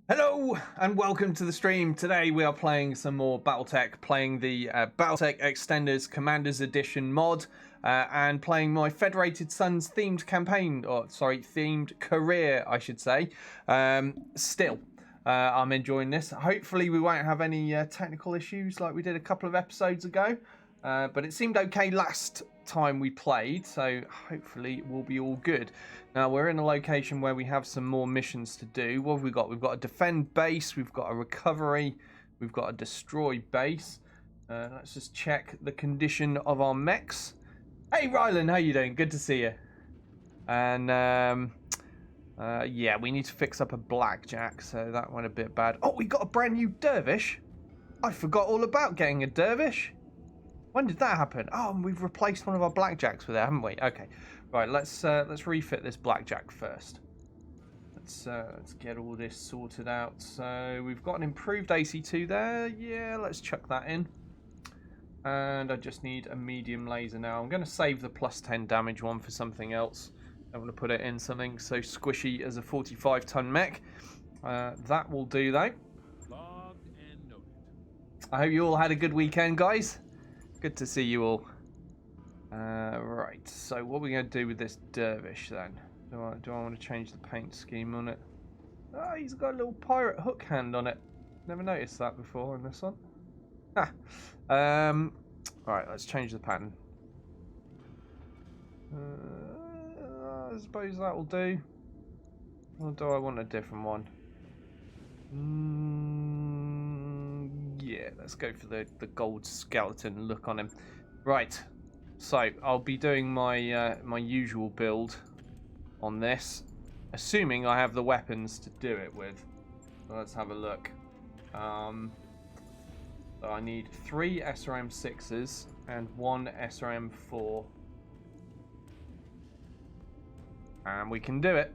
Hello and welcome to the stream. Today we are playing some more BattleTech, playing the BattleTech Extenders Commanders Edition mod, and playing my Federated Sons themed campaign, or sorry, themed career, I should say. Still, I'm enjoying this. Hopefully we won't have any technical issues like we did a couple of episodes ago, but it seemed okay last time we played, so hopefully we'll be all good. Now we're in a location where we have some more missions to do. What have we got? We've got a defend base, we've got a recovery, we've got a destroy base. Let's just check the condition of our mechs. Hey Rylan, how you doing? Good to see you. And yeah, we need to fix up a blackjack, so that went a bit bad. Oh, we got a brand new dervish. I forgot all about getting a dervish. When did that happen? Oh, and we've replaced one of our blackjacks with it, haven't we? Okay, right. Let's refit this blackjack first. Let's get all this sorted out. So we've got an improved AC2 there. Yeah, let's chuck that in. And I just need a medium laser now. I'm going to save the plus 10 damage one for something else. I want to put it in something so squishy as a 45-ton mech. That will do though. I hope you all had a good weekend, guys. Good to see you all. Right, so what are we going to do with this dervish then? Do I want to change the paint scheme on it? Oh, he's got a little pirate hook hand on it. Never noticed that before on this one. Ah. Right, let's change the pattern. I suppose that will do. Or do I want a different one? Yeah, let's go for the gold skeleton look on him. Right, so I'll be doing my my usual build on this, assuming I have the weapons to do it with. So let's have a look. So I need 3 SRM6s and 1 SRM4. And we can do it.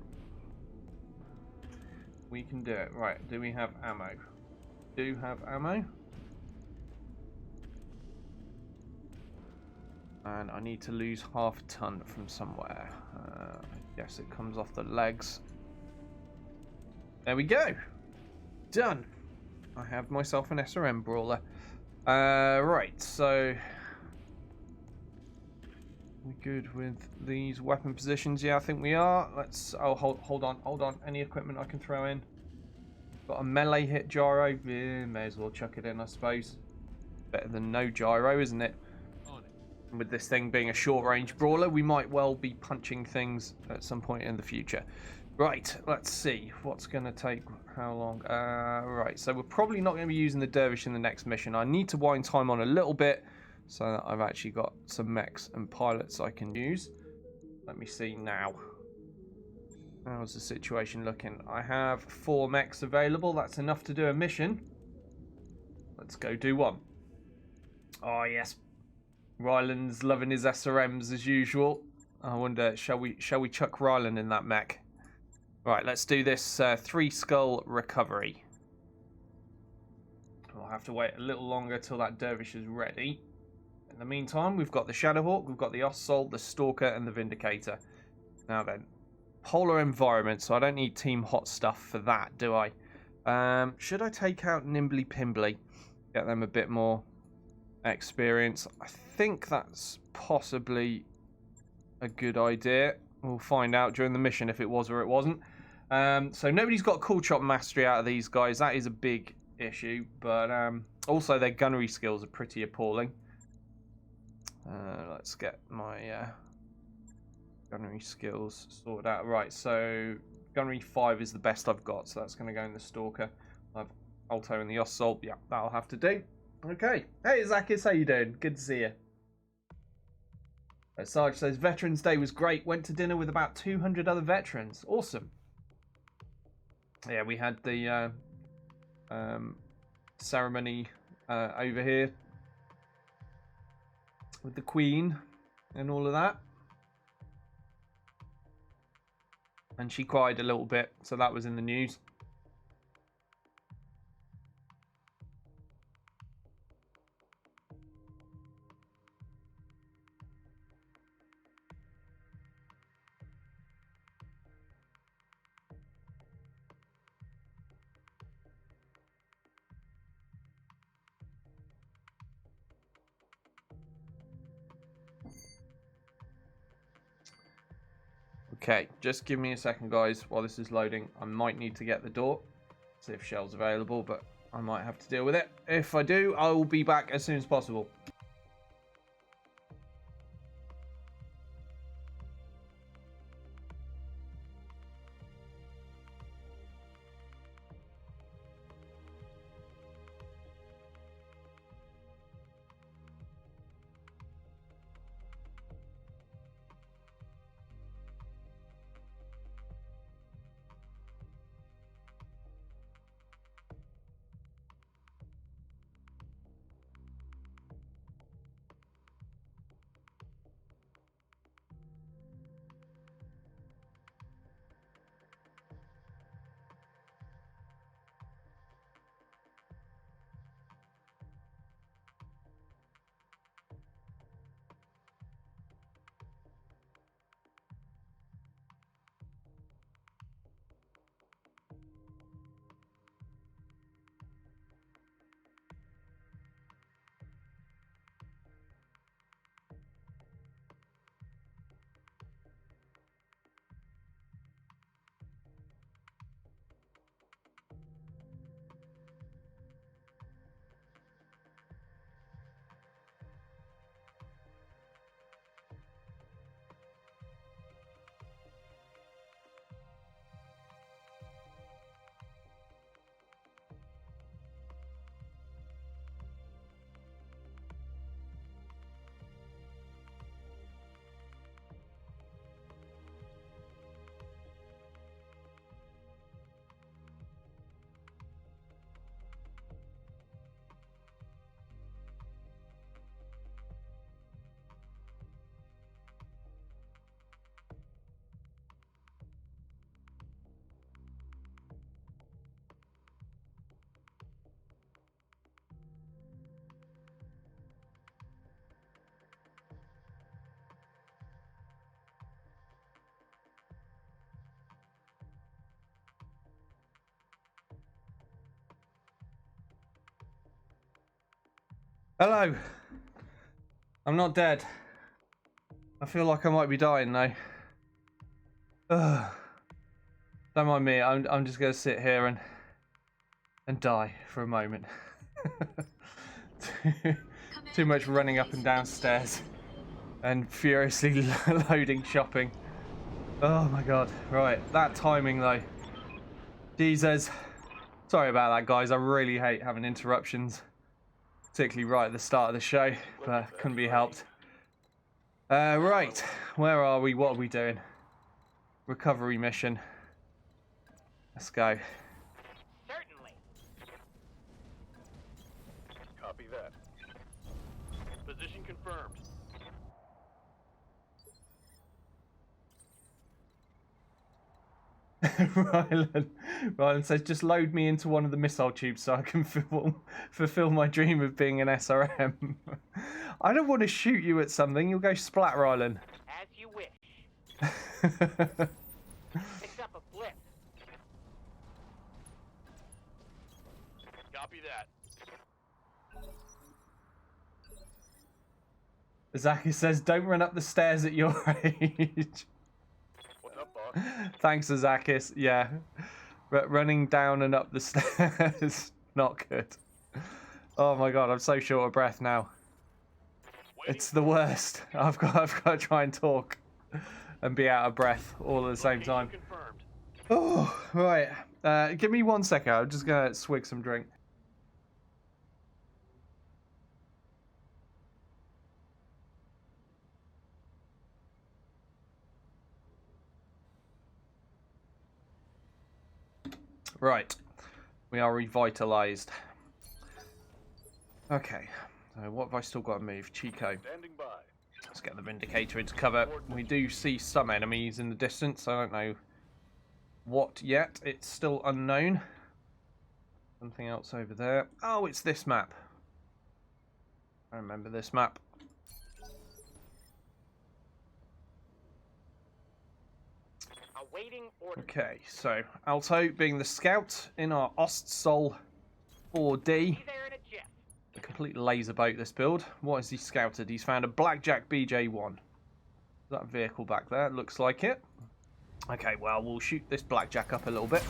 We can do it. Right, do we have ammo? Do have ammo. And I need to lose half a ton from somewhere. I guess it comes off the legs. There we go. Done. I have myself an SRM brawler. Right, so we good with these weapon positions? Yeah, I think we are. Let's. Oh, hold on. Any equipment I can throw in? Got a melee hit gyro. Yeah, may as well chuck it in, I suppose. Better than no gyro, isn't it? With this thing being a short-range brawler, we might well be punching things at some point in the future. Right, let's see. What's going to take how long? Right, so we're probably not going to be using the dervish in the next mission. I need to wind time on a little bit so that I've actually got some mechs and pilots I can use. Let me see now. How's the situation looking? I have 4 mechs available. That's enough to do a mission. Let's go do one. Oh, yes. Ryland's loving his SRMs as usual. I wonder, shall we chuck Ryland in that mech? Right, let's do this 3 skull recovery. We'll have to wait a little longer till that dervish is ready. In the meantime, we've got the Shadowhawk, we've got the Ossault, the Stalker, and the Vindicator. Now then, polar environment, so I don't need Team Hot Stuff for that, do I? Should I take out Nimbly Pimbly? Get them a bit more experience. I think that's possibly a good idea. We'll find out during the mission if it was or it wasn't. So nobody's got cool chop mastery out of these guys. That is a big issue, but also their gunnery skills are pretty appalling. Let's get my gunnery skills sorted out. Right, so gunnery 5 is the best I've got, so that's going to go in the Stalker. I've Alto and the Ossault. Yeah, that'll have to do. Okay. Hey, Zakis, how you doing? Good to see you. Sarge says, Veterans Day was great. Went to dinner with about 200 other veterans. Awesome. Yeah, we had the ceremony over here with the Queen and all of that. And she cried a little bit, so that was in the news. Okay, just give me a second, guys, while this is loading. I might need to get the door, see if Shell's available, but I might have to deal with it. If I do, I will be back as soon as possible. Hello. I'm not dead. I feel like I might be dying though. Ugh. Don't mind me. I'm just gonna sit here and die for a moment. Too much running up and down stairs and furiously loading shopping. Oh my god. Right, that timing though. Jesus. Sorry about that, guys. I really hate having interruptions, particularly right at the start of the show, but couldn't be helped. Right, where are we? What are we doing? Recovery mission. Let's go. Certainly. Copy that. Position confirmed. Rylan says, just load me into one of the missile tubes so I can fulfill my dream of being an SRM. I don't want to shoot you at something. You'll go splat, Rylan. As you wish. Picked up a blip. Copy that. Zaki says, don't run up the stairs at your age. What's up, boss? Thanks, Azakis. Yeah. Running down and up the stairs. Not good. Oh my god, I'm so short of breath now. It's the worst. I've got to try and talk and be out of breath all at the same time. Oh, right. Give me 1 second. I'm just going to swig some drink. Right. We are revitalized. Okay. So what have I still got to move? Chico. Standing by. Let's get the Vindicator into cover. We do see some enemies in the distance. I don't know what yet. It's still unknown. Something else over there. Oh, it's this map. I remember this map. Awaiting order. Okay, so Alto being the scout in our Ostsol 4D. Be there in a jiff. A complete laser boat, this build. What has he scouted? He's found a Blackjack BJ1. That vehicle back there, looks like it. Okay, well, we'll shoot this blackjack up a little bit.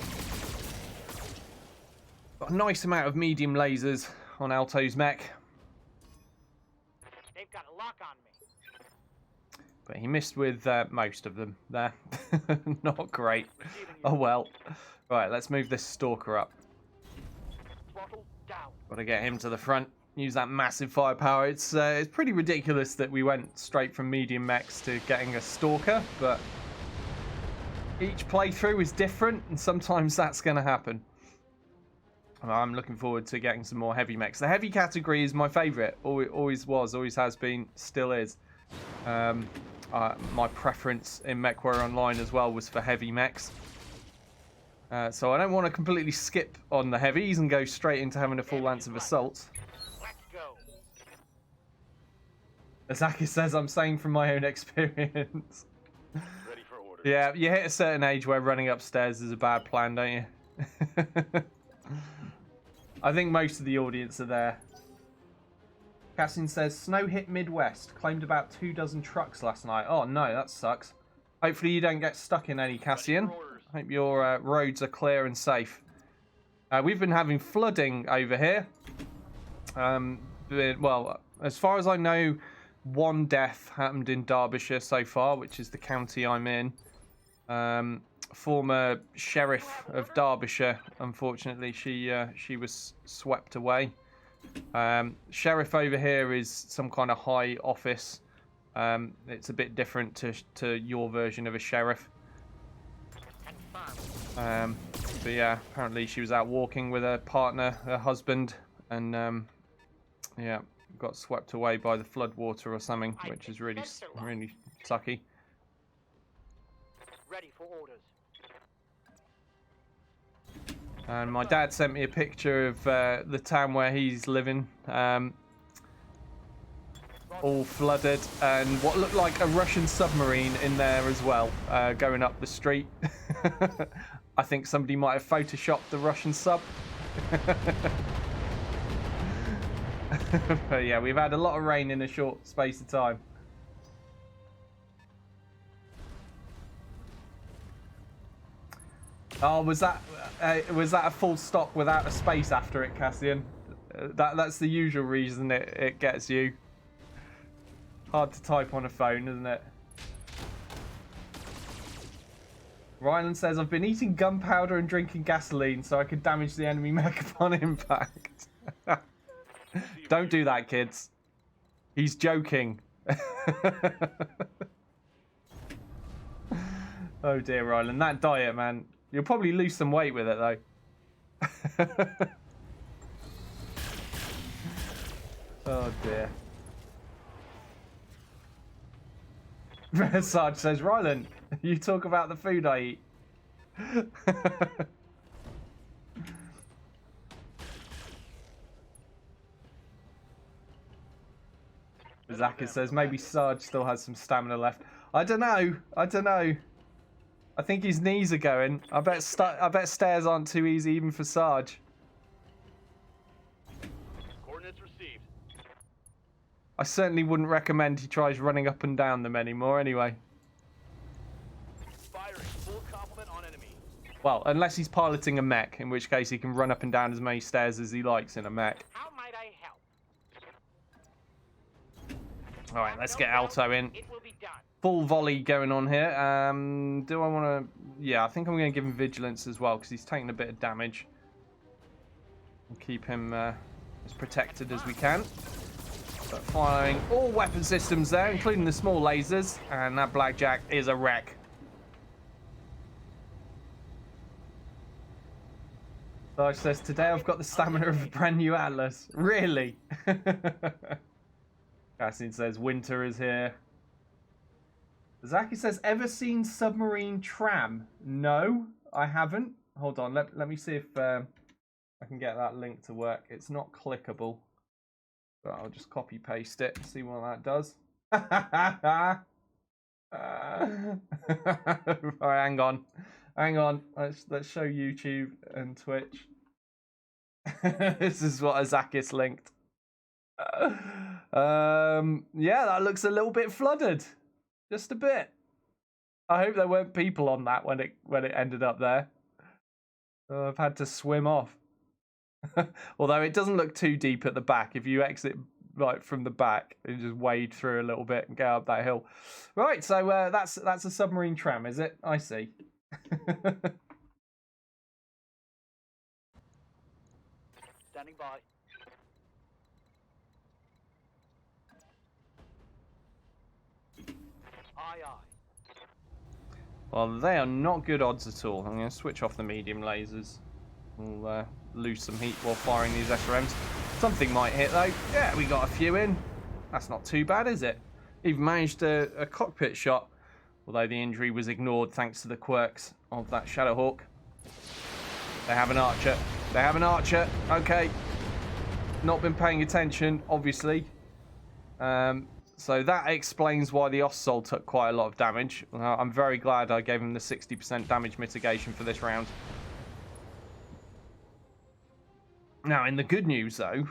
Got a nice amount of medium lasers on Alto's mech. They've got a lock on me. But he missed with most of them there. Not great. Oh well. Right, let's move this stalker up. Throttle down. Got to get him to the front. Use that massive firepower. It's pretty ridiculous that we went straight from medium mechs to getting a stalker, but each playthrough is different, and sometimes that's going to happen. I'm looking forward to getting some more heavy mechs. The heavy category is my favourite. Always was, always has been, still is. My preference in MechWarrior Online as well was for heavy mechs. So I don't want to completely skip on the heavies and go straight into having a full lance of assault. Let's go. Azaki says I'm saying from my own experience. Ready for orders. Yeah, you hit a certain age where running upstairs is a bad plan, don't you? I think most of the audience are there. Cassian says, snow hit Midwest. Claimed about 24 trucks last night. Oh no, that sucks. Hopefully you don't get stuck in any, Cassian. Hope your roads are clear and safe. We've been having flooding over here. Well, as far as I know, one death happened in Derbyshire so far, which is the county I'm in. Former sheriff of Derbyshire, unfortunately, she was swept away. Sheriff over here is some kind of high office. It's a bit different to your version of a sheriff. But yeah, apparently she was out walking with her partner, her husband, and yeah, got swept away by the flood water or something, which is really sucky. Ready for orders. And my dad sent me a picture of the town where he's living, all flooded, and what looked like a Russian submarine in there as well, going up the street. I think somebody might have photoshopped the Russian sub. But yeah, we've had a lot of rain in a short space of time. Oh, was that a full stop without a space after it, Cassian? That's the usual reason it gets you. Hard to type on a phone, isn't it? Ryland says, I've been eating gunpowder and drinking gasoline so I could damage the enemy mech upon impact. Don't do that, kids. He's joking. Oh dear, Ryland. That diet, man. You'll probably lose some weight with it, though. Oh dear. Sarge says, Ryland, you talk about the food I eat. Zaka says, maybe Sarge still has some stamina left. I don't know. I think his knees are going. I bet stairs aren't too easy even for Sarge. Coordinates received. I certainly wouldn't recommend he tries running up and down them anymore anyway. Firing full complement on enemy. Well, unless he's piloting a mech, in which case he can run up and down as many stairs as he likes in a mech. How might I help? Alright, let's get Alto in. It will be done. Full volley going on here. Do I want to... Yeah, I think I'm going to give him vigilance as well, because he's taking a bit of damage. We'll keep him as protected as we can. But firing all weapon systems there, including the small lasers. And that blackjack is a wreck. Sarge says, today I've got the stamina of a brand new Atlas. Really? Cassian says, winter is here. Zaki says, ever seen Submarine Tram? No, I haven't. Hold on, let me see if I can get that link to work. It's not clickable. But I'll just copy paste it and see what that does. Alright, hang on. Let's show YouTube and Twitch. This is what Azakis linked. Yeah, that looks a little bit flooded. Just a bit. I hope there weren't people on that when it ended up there. I've had to swim off. Although it doesn't look too deep at the back. If you exit right from the back and just wade through a little bit and go up that hill. Right, so that's a submarine tram, is it? I see. Standing by. Aye, aye. Well, they are not good odds at all. I'm going to switch off the medium lasers. We'll lose some heat while firing these SRMs. Something might hit though. Yeah, we got a few in. That's not too bad, is it? Even managed a cockpit shot. Although the injury was ignored thanks to the quirks of that Shadowhawk. They have an archer. They have an archer. Okay. Not been paying attention, obviously. So that explains why the Ossol took quite a lot of damage. I'm very glad I gave him the 60% damage mitigation for this round. Now, in the good news, though,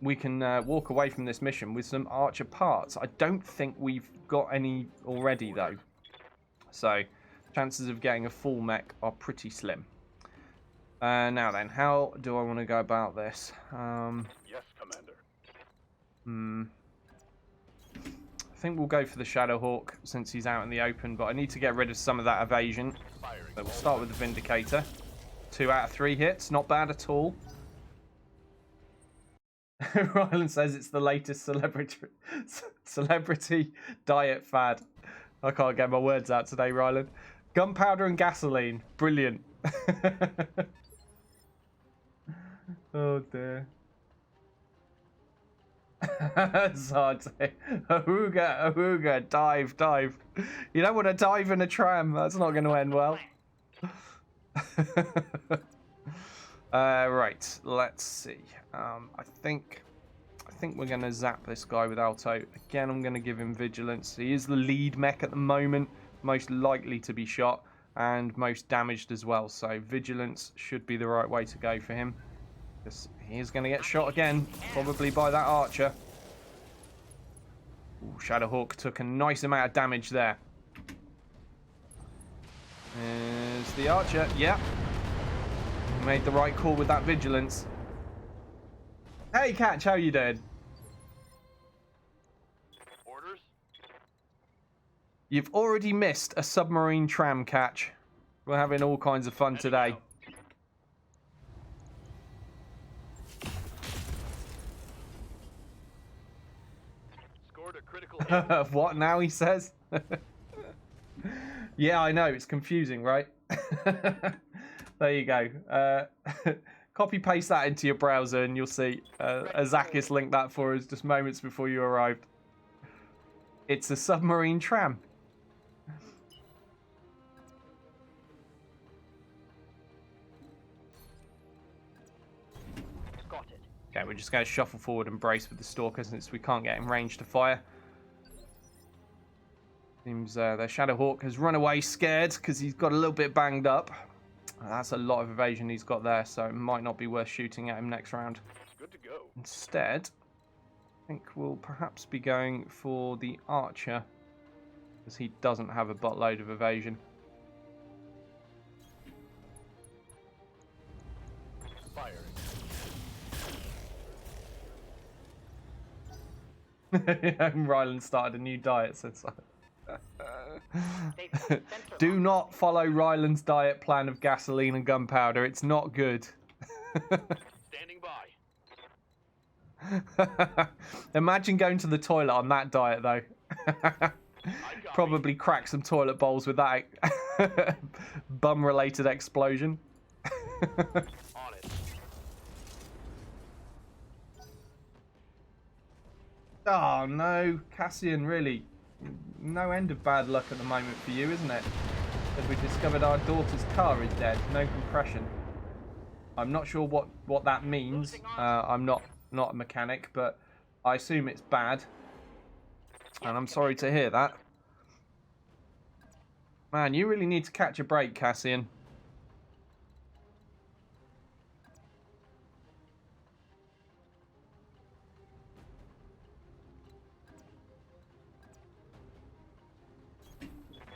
we can walk away from this mission with some archer parts. I don't think we've got any already, though. So, chances of getting a full mech are pretty slim. Now then, how do I want to go about this? Yes, Commander. I think we'll go for the Shadowhawk since he's out in the open, but I need to get rid of some of that evasion. So we'll start with the Vindicator. 2 out of 3 hits, not bad at all. Ryland says it's the latest celebrity diet fad. I can't get my words out today, Ryland. Gunpowder and gasoline. Brilliant. Oh dear. Zarte. Ahooga, dive. You don't want to dive in a tram. That's not going to end well. Right, let's see. I think we're going to zap this guy with Alto. Again, I'm going to give him Vigilance. He is the lead mech at the moment, most likely to be shot, and most damaged as well. So Vigilance should be the right way to go for him. Because he is going to get shot again, probably by that archer. Ooh, Shadowhawk took a nice amount of damage there. There's the archer. Yep. Made the right call with that Vigilance. Hey, Catch, how you doing? Orders? You've already missed a submarine tram, Catch. We're having all kinds of fun today. Scored a critical hit. What now, he says? Yeah, I know. It's confusing, right? There you go. Copy paste that into your browser and you'll see Azakis linked that for us just moments before you arrived. It's a submarine tram. Got it. Okay, we're just going to shuffle forward and brace with the Stalker since we can't get in range to fire. Seems their Shadowhawk has run away scared because he's got a little bit banged up. That's a lot of evasion he's got there, so it might not be worth shooting at him next round. Good to go. Instead, I think we'll perhaps be going for the Archer, because he doesn't have a buttload of evasion. Firing. Ryland started a new diet since Do not follow Ryland's diet plan of gasoline and gunpowder. It's not good. Standing by. Imagine going to the toilet on that diet, though. Probably crack some toilet bowls with that bum-related explosion. On it. Oh, no. Cassian, really. No end of bad luck at the moment for you, isn't it? As we discovered our daughter's car is dead. No compression. I'm not sure what that means. I'm not a mechanic, but I assume it's bad. And I'm sorry to hear that. Man, you really need to catch a break, Cassian.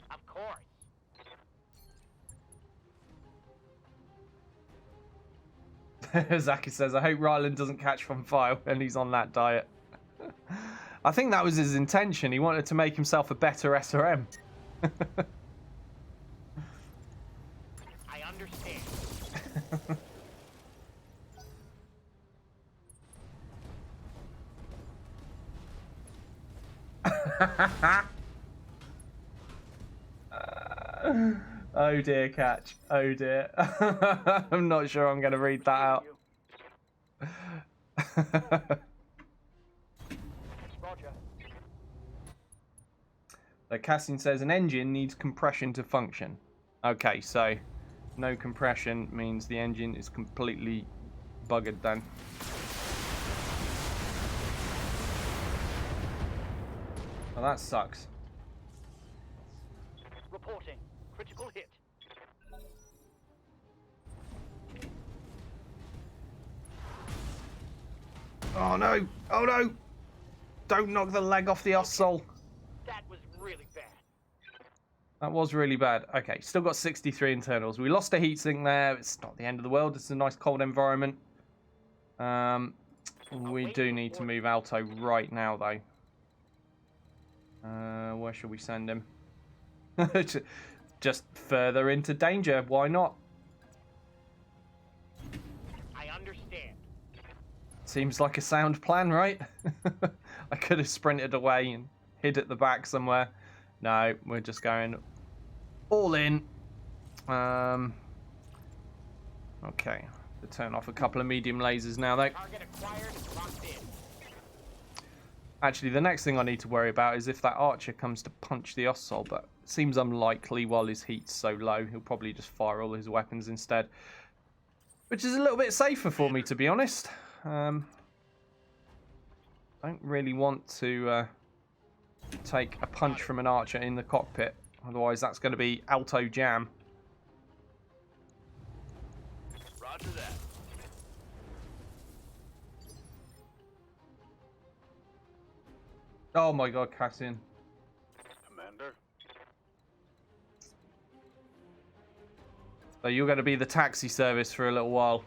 Of course. Zaki says, I hope Ryland doesn't catch on fire when he's on that diet. I think that was his intention. He wanted to make himself a better SRM. I understand. Oh dear, Catch. Oh dear. I'm not sure I'm going to read that out. Roger. So Cassian says an engine needs compression to function. Okay, so no compression means the engine is completely buggered then. Well, that sucks. Reporting. Critical hit. Oh no! Oh no! Don't knock the leg off the Ossol. That was really bad. That was really bad. Okay, still got 63 internals. We lost a heatsink there. It's not the end of the world. It's a nice cold environment. We do need to move Alto right now, though. Where should we send him? Just further into danger. Why not? I understand. Seems like a sound plan, right? I could have sprinted away and hid at the back somewhere. No, we're just going all in. Okay, to turn off a couple of medium lasers now, though. Target acquired and locked in. Actually, the next thing I need to worry about is if that archer comes to punch the Ossol, but it seems unlikely while his heat's so low. He'll probably just fire all his weapons instead, which is a little bit safer for me, to be honest. Don't really want to take a punch from an archer in the cockpit, otherwise that's going to be Alto jam. Roger that. Oh my god, Cassian. Commander. So you're going to be the taxi service for a little while.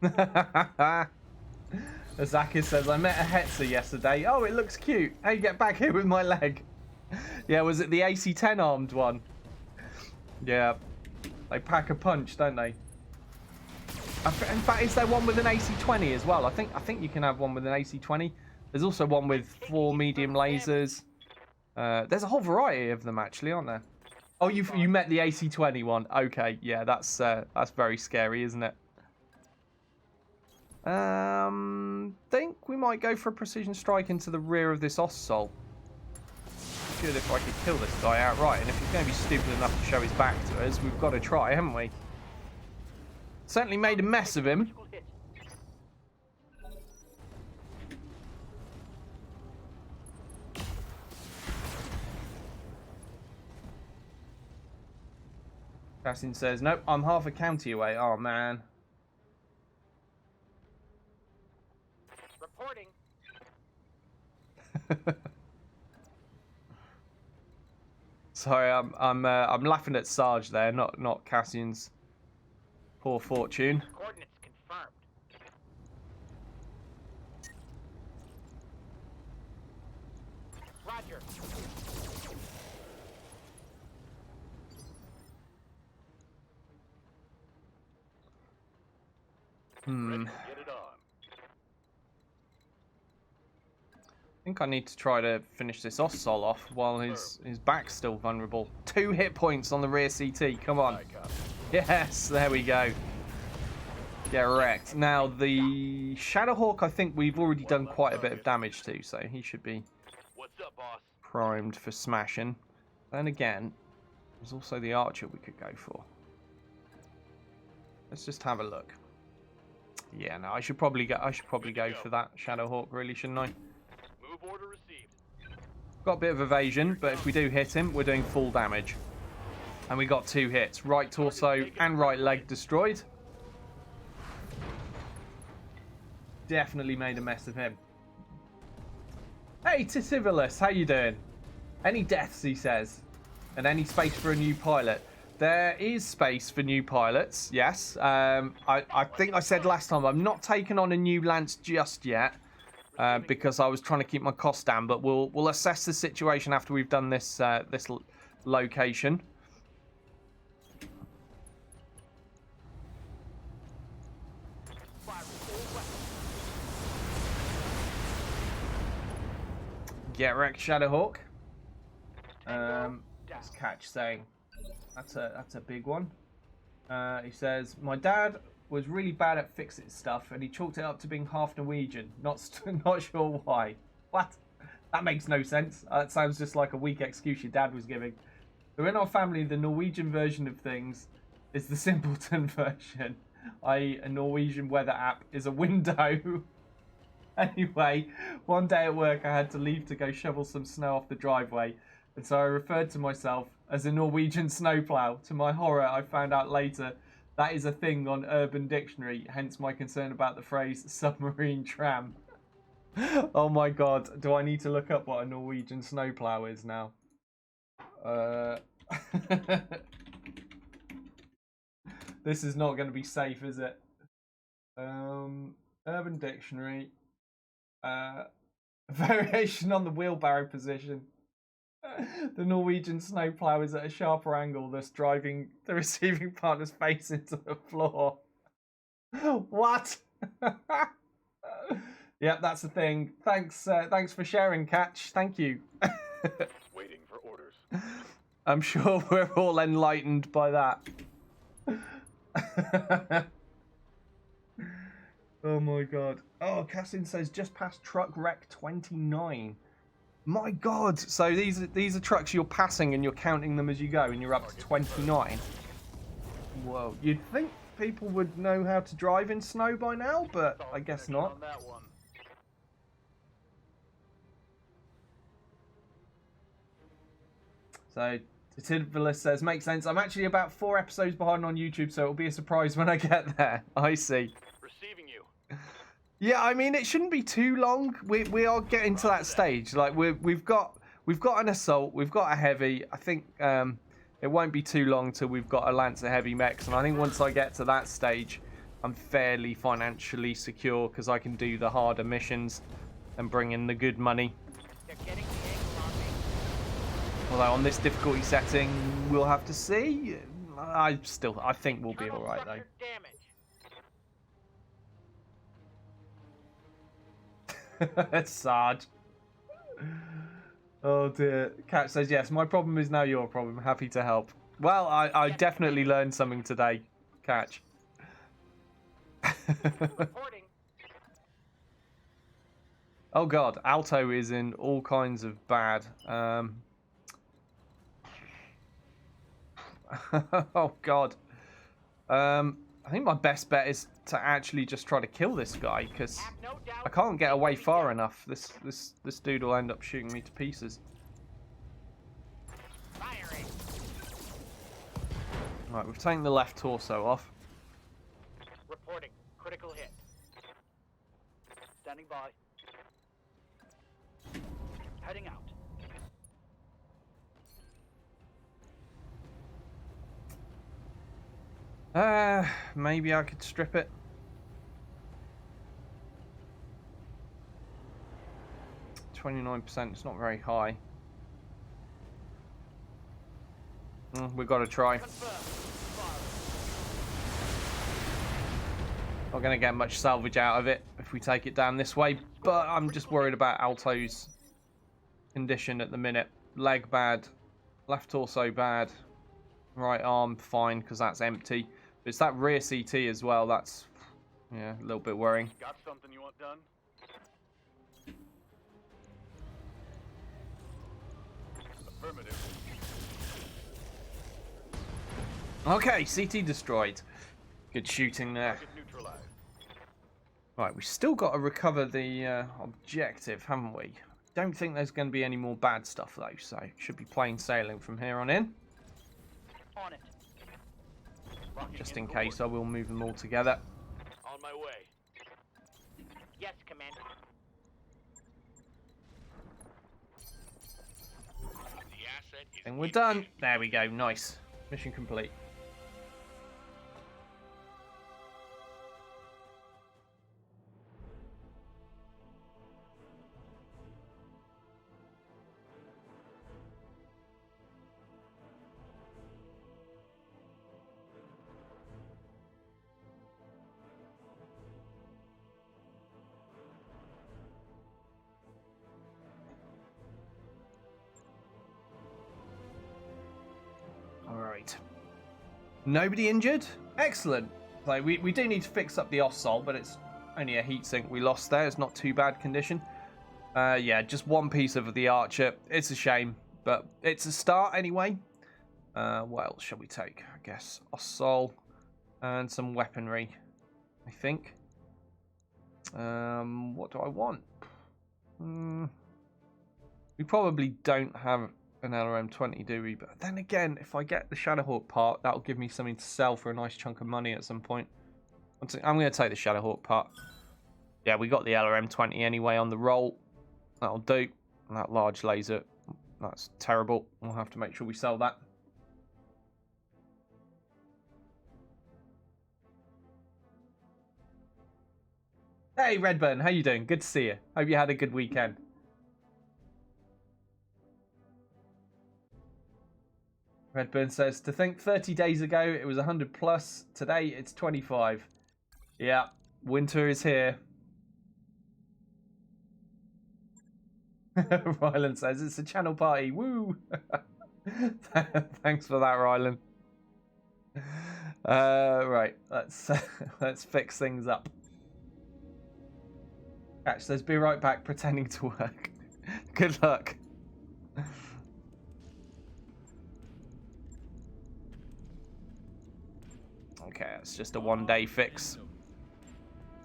Aye, Azakis says, I met a Hetzer yesterday. Oh, it looks cute. Hey, get back here with my leg. Yeah, was it the AC-10 armed one? Yeah. They pack a punch, don't they? In fact, is there one with an AC-20 as well? I think you can have one with an AC-20. There's also one with 4 medium lasers. There's a whole variety of them, actually, aren't there? Oh, you met the AC-20 one. Okay, yeah, that's very scary, isn't it? Think we might go for a precision strike into the rear of this Ossol. Good if I could kill this guy outright, and if he's going to be stupid enough to show his back to us, we've got to try, haven't we? Certainly made a mess of him. Cassin says, nope, I'm half a county away. Oh, man. Reporting. Sorry, I'm laughing at Sarge there, not Cassian's poor fortune. Coordinates confirmed. Roger. Ready to get it on. I think I need to try to finish this Ossol off while his back's still vulnerable. 2 hit points on the rear CT. Come on. Yes, there we go. Get wrecked. Now, the Shadowhawk, I think we've already done quite a bit of damage to, so he should be What's up, boss? primed for smashing. Then again, there's also the Archer we could go for. Let's just have a look. Yeah, no, I should probably go for that Shadowhawk, really, shouldn't I? Move order received. Got a bit of evasion, but if we do hit him, we're doing full damage. And we got 2 hits. Right torso and right leg destroyed. Definitely made a mess of him. Hey, Tisivilus, how you doing? Any deaths, he says. And any space for a new pilot. There is space for new pilots, yes. I think I said last time I'm not taking on a new Lance just yet because I was trying to keep my costs down. But we'll assess the situation after we've done this location. Get wrecked, Shadowhawk. That's Catch saying that's a big one. He says my dad was really bad at fixing stuff, and he chalked it up to being half Norwegian. Not sure why. What? That makes no sense. That sounds just like a weak excuse your dad was giving. So in our family, the Norwegian version of things is the simpleton version, i.e. a Norwegian weather app is a window. Anyway, one day at work I had to leave to go shovel some snow off the driveway, and so I referred to myself as a Norwegian snowplow. To my horror, I found out later that is a thing on Urban Dictionary, hence my concern about the phrase submarine tram. Oh my god, do I need to look up what a Norwegian snowplow is now? This is not going to be safe, is it? Urban Dictionary. Variation on the wheelbarrow position. The Norwegian snowplow is at a sharper angle, thus driving the receiving partner's face into the floor. What? Yep, that's the thing. Thanks for sharing, Catch. Thank you. Waiting for orders. I'm sure we're all enlightened by that. Oh my god. Oh, Cassin says just past truck wreck 29. My god. So these are trucks you're passing and you're counting them as you go, and you're up to 29. Whoa. You'd think people would know how to drive in snow by now, but I guess not. So Tidvilus says, makes sense. I'm actually about 4 episodes behind on YouTube, so it'll be a surprise when I get there. I see. Receiving you. Yeah, I mean, it shouldn't be too long. We are getting to that stage. Like we've got an assault, we've got a heavy. I think it won't be too long till we've got a Lancer heavy mechs, and I think once I get to that stage, I'm fairly financially secure because I can do the harder missions and bring in the good money. They're getting the angle on me. Although on this difficulty setting, we'll have to see. I think we'll be all right though. Sarge. Oh dear. Catch says yes. My problem is now your problem. Happy to help. Well, I definitely learned something today, Catch. Oh god, Alto is in all kinds of bad. Oh god. I think my best bet is to actually just try to kill this guy, because I can't get away far enough. This dude will end up shooting me to pieces. Right, we've taken the left torso off. Reporting. Critical hit. Standing by. Heading out. Maybe I could strip it. %. It's not very high. We've got to try. Not going to get much salvage out of it if we take it down this way, but I'm just worried about Alto's condition at the minute. Leg bad, left torso bad, right arm fine because that's empty. But it's that rear CT as well. That's, yeah, a little bit worrying. Got something you want done? Affirmative. Okay, CT destroyed. Good shooting there. Right, we've still got to recover the objective, haven't we? Don't think there's going to be any more bad stuff though, so should be plain sailing from here on in. On it. Just in case, I will move them all together. On my way. Yes, Commander. And we're done. There we go. Nice. Mission complete. Alright. Nobody injured? Excellent. So we do need to fix up the off-sol, but it's only a heatsink we lost there. It's not too bad condition. Yeah, just one piece of the Archer. It's a shame, but it's a start anyway. What else shall we take? I guess off-sol and some weaponry, I think. What do I want? We probably don't have an LRM-20, do we? But then again, if I get the Shadowhawk part, that'll give me something to sell for a nice chunk of money at some point. I'm going to take the Shadowhawk part. Yeah, we got the LRM-20 anyway on the roll. That'll do. And that large laser, that's terrible. We'll have to make sure we sell that. Hey, Redburn, how you doing? Good to see you. Hope you had a good weekend. Redburn says, to think 30 days ago it was 100 plus. Today it's 25. Yeah, winter is here. Ryland says, it's a channel party. Woo! Thanks for that, Ryland. Right, let's fix things up. Catch says, be right back pretending to work. Good luck. Okay, it's just a one-day fix.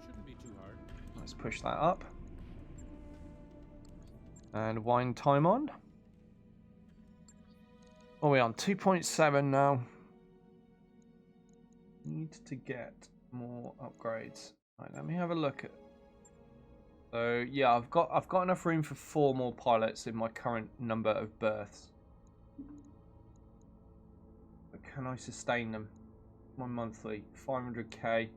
Shouldn't be too hard. Let's push that up. And wind time on. What are we on? 2.7 now. Need to get more upgrades. Right, let me have a look at. So yeah, I've got enough room for 4 more pilots in my current number of berths. But can I sustain them? My monthly 500k.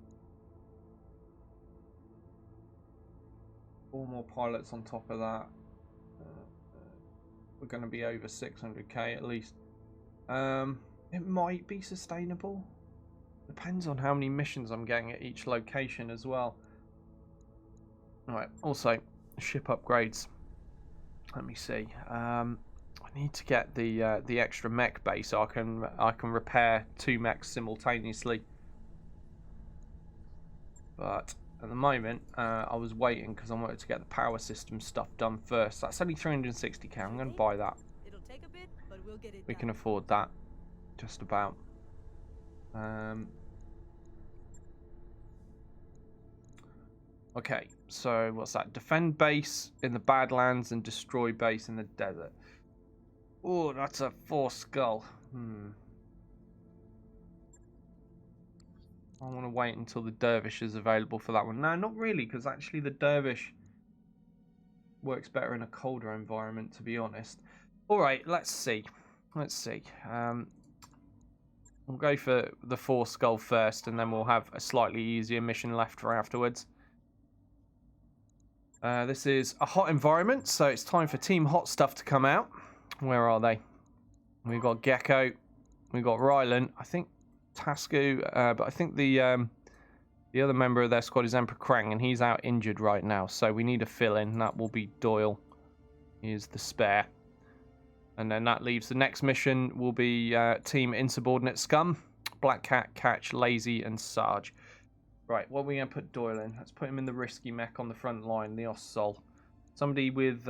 4 more pilots on top of that. We're going to be over 600k at least. It might be sustainable. Depends on how many missions I'm getting at each location as well. Alright, also ship upgrades. Let me see. I need to get the extra mech base so I can repair 2 mechs simultaneously. But at the moment, I was waiting because I wanted to get the power system stuff done first. That's only 360k. I'm going to buy that. It'll take a bit, but we'll get it We done. can afford that, just about. Okay, so what's that? Defend base in the Badlands and destroy base in the desert. Oh, that's a 4 skull. I want to wait until the Dervish is available for that one. No, not really, because actually the Dervish works better in a colder environment, to be honest. All right, let's see. Let's see. We'll go for the 4 skull first, and then we'll have a slightly easier mission left for afterwards. This is a hot environment, so it's time for Team Hot Stuff to come out. Where are they? We've got Gecko. We've got Rylan. I think Tasku, but I think the other member of their squad is Emperor Krang, and he's out injured right now. So we need a fill-in. That will be Doyle. He is the spare. And then that leaves the next mission will be Team Insubordinate Scum, Black Cat, Catch, Lazy, and Sarge. Right, what are we going to put Doyle in? Let's put him in the risky mech on the front line, the Oss-Sol. Somebody with,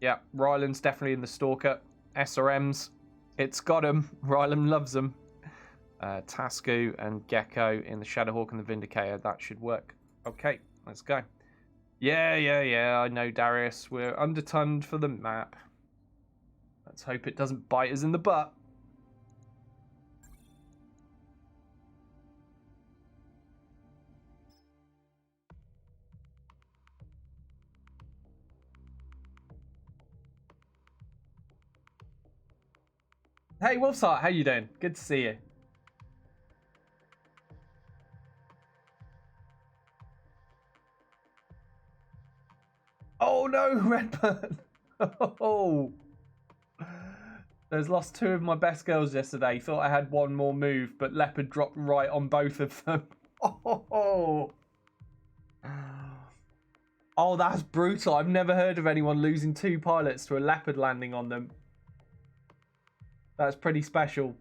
yeah, Ryland's definitely in the Stalker. SRMs, it's got him. Ryland loves them. Tasku and Gecko in the Shadowhawk and the Vindicator. That should work. Okay, let's go. Yeah, I know, Darius. We're undertunned for the map. Let's hope it doesn't bite us in the butt. Hey, Wolfsheart, how you doing? Good to see you. Oh no, Redburn! Oh, there's lost 2 of my best girls yesterday. Thought I had one more move, but Leopard dropped right on both of them. Oh, that's brutal. I've never heard of anyone losing 2 pilots to a Leopard landing on them. That's pretty special.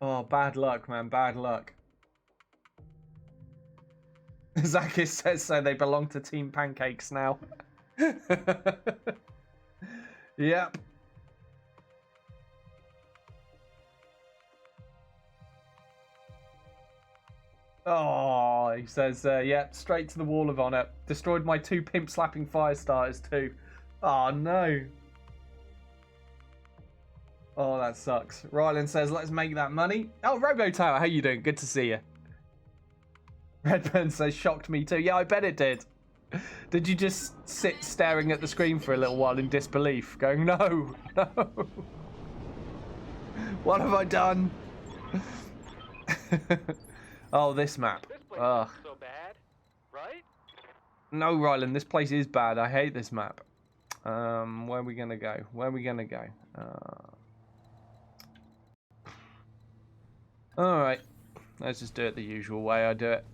Oh, bad luck, man. Bad luck. Zakis says so. They belong to Team Pancakes now. Yep. Oh, he says, yeah, straight to the wall of honor. Destroyed my 2 pimp slapping fire starters too. Oh, no. Oh, that sucks. Ryland says, let's make that money. Oh, Robo Tower, how you doing? Good to see you. Redburn says, shocked me too. Yeah, I bet it did. Did you just sit staring at the screen for a little while in disbelief, going, no, no. What have I done? Oh, this map. This place isn't so bad, right? No, Ryland, this place is bad. I hate this map. Where are we gonna go? Where are we gonna go? Alright. Let's just do it the usual way I do it.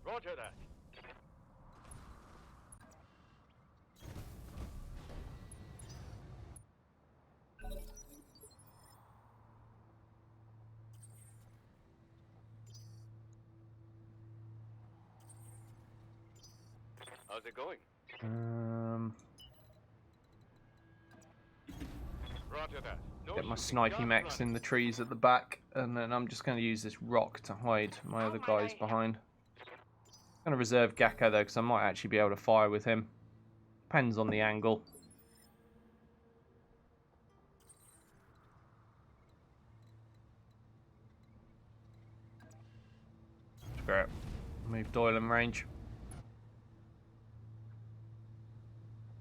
Roger that. How's it going? Roger that. No Get my shooting, snipey guns mechs running. in the trees at the back, and then I'm just going to use this rock to hide my other guys behind. I'm going to reserve Gecko though, because I might actually be able to fire with him. Depends on the angle. Screw it. Move Doyle in range.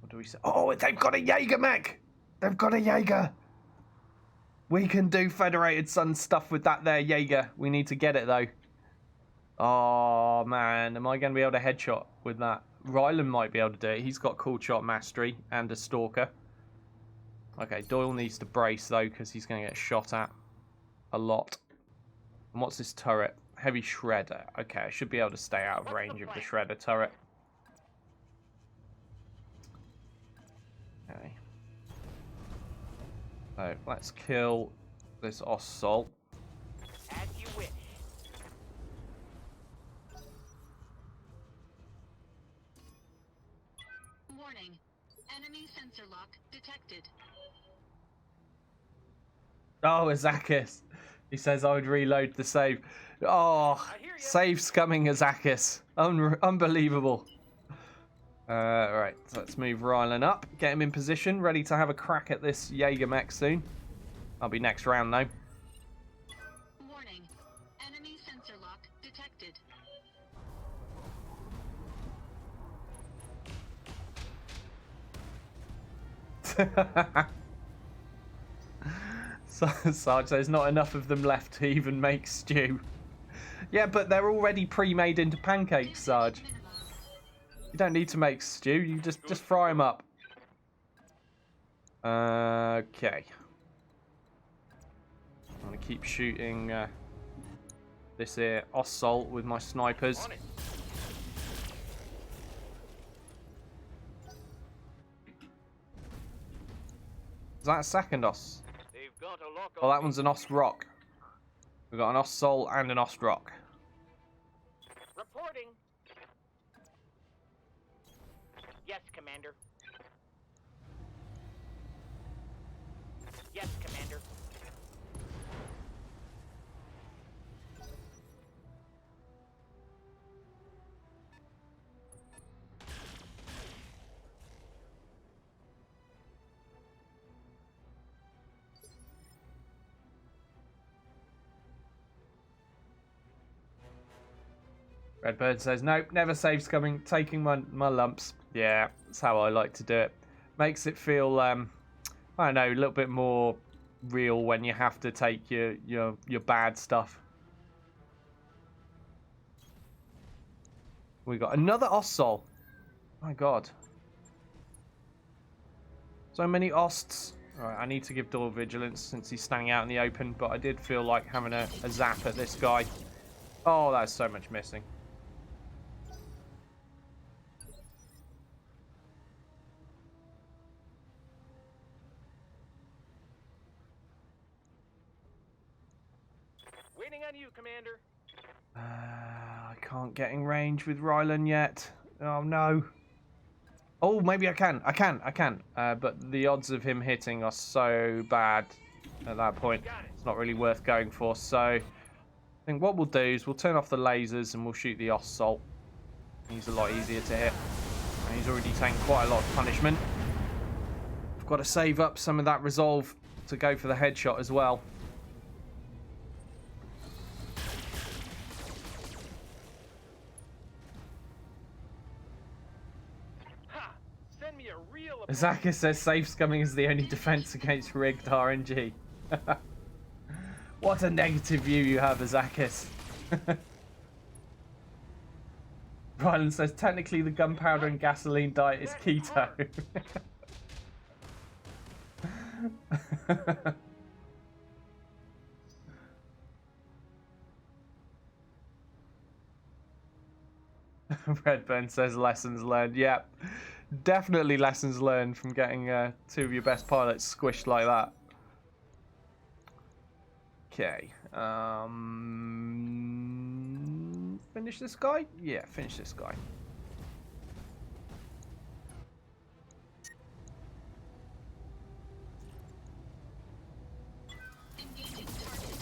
What do we say? Oh, they've got a Jaeger mech! They've got a Jaeger! We can do Federated Sun stuff with that there Jaeger. We need to get it though. Oh man, am I going to be able to headshot with that? Ryland might be able to do it. He's got cool shot mastery and a stalker. Okay, Doyle needs to brace though because he's going to get shot at a lot. And what's this turret? Heavy shredder. Okay, I should be able to stay out of range of the shredder turret. Okay. So let's kill this Ossol. As you wish. Warning. Enemy sensor lock detected. Oh, Azakis. He says I would reload the save. Oh, save's coming, Azakis. Unbelievable. Right, so let's move Rylan up. Get him in position, ready to have a crack at this Jaeger mech soon. I'll be next round though. Warning. Enemy sensor lock detected. Sarge, there's not enough of them left to even make stew. Yeah, but they're already pre-made into pancakes, Sarge. You don't need to make stew, you just fry them up. Okay. I'm going to keep shooting this here Ossol with my snipers. On it. Is that a second Oss? They've got a lock Oh, on that me. one's an Oss Rock. We've got an Ossol and an Oss Rock. Reporting. Yes, Commander. Yes, Commander. Redbird says, nope, never saves coming, taking my lumps. Yeah, that's how I like to do it. Makes it feel, I don't know, a little bit more real when you have to take your bad stuff. We got another Ostsoul. My God. So many Osts. Alright, I need to give Doyle vigilance since he's standing out in the open, but I did feel like having a zap at this guy. Oh, that's so much missing. Waiting on you, Commander. I can't get in range with Rylan yet. Oh, no. Oh, maybe I can. I can. But the odds of him hitting are so bad at that point. It's not really worth going for. So I think what we'll do is we'll turn off the lasers and we'll shoot the Ostsoul. He's a lot easier to hit. And he's already taken quite a lot of punishment. I've got to save up some of that resolve to go for the headshot as well. Zaka says safe scumming is the only defense against rigged RNG. What a negative view you have, Azakis. Rylan says technically the gunpowder and gasoline diet is keto. Redburn says lessons learned. Yep. Definitely lessons learned from getting two of your best pilots squished like that. Okay. Finish this guy? Yeah, finish this guy. Engaging target.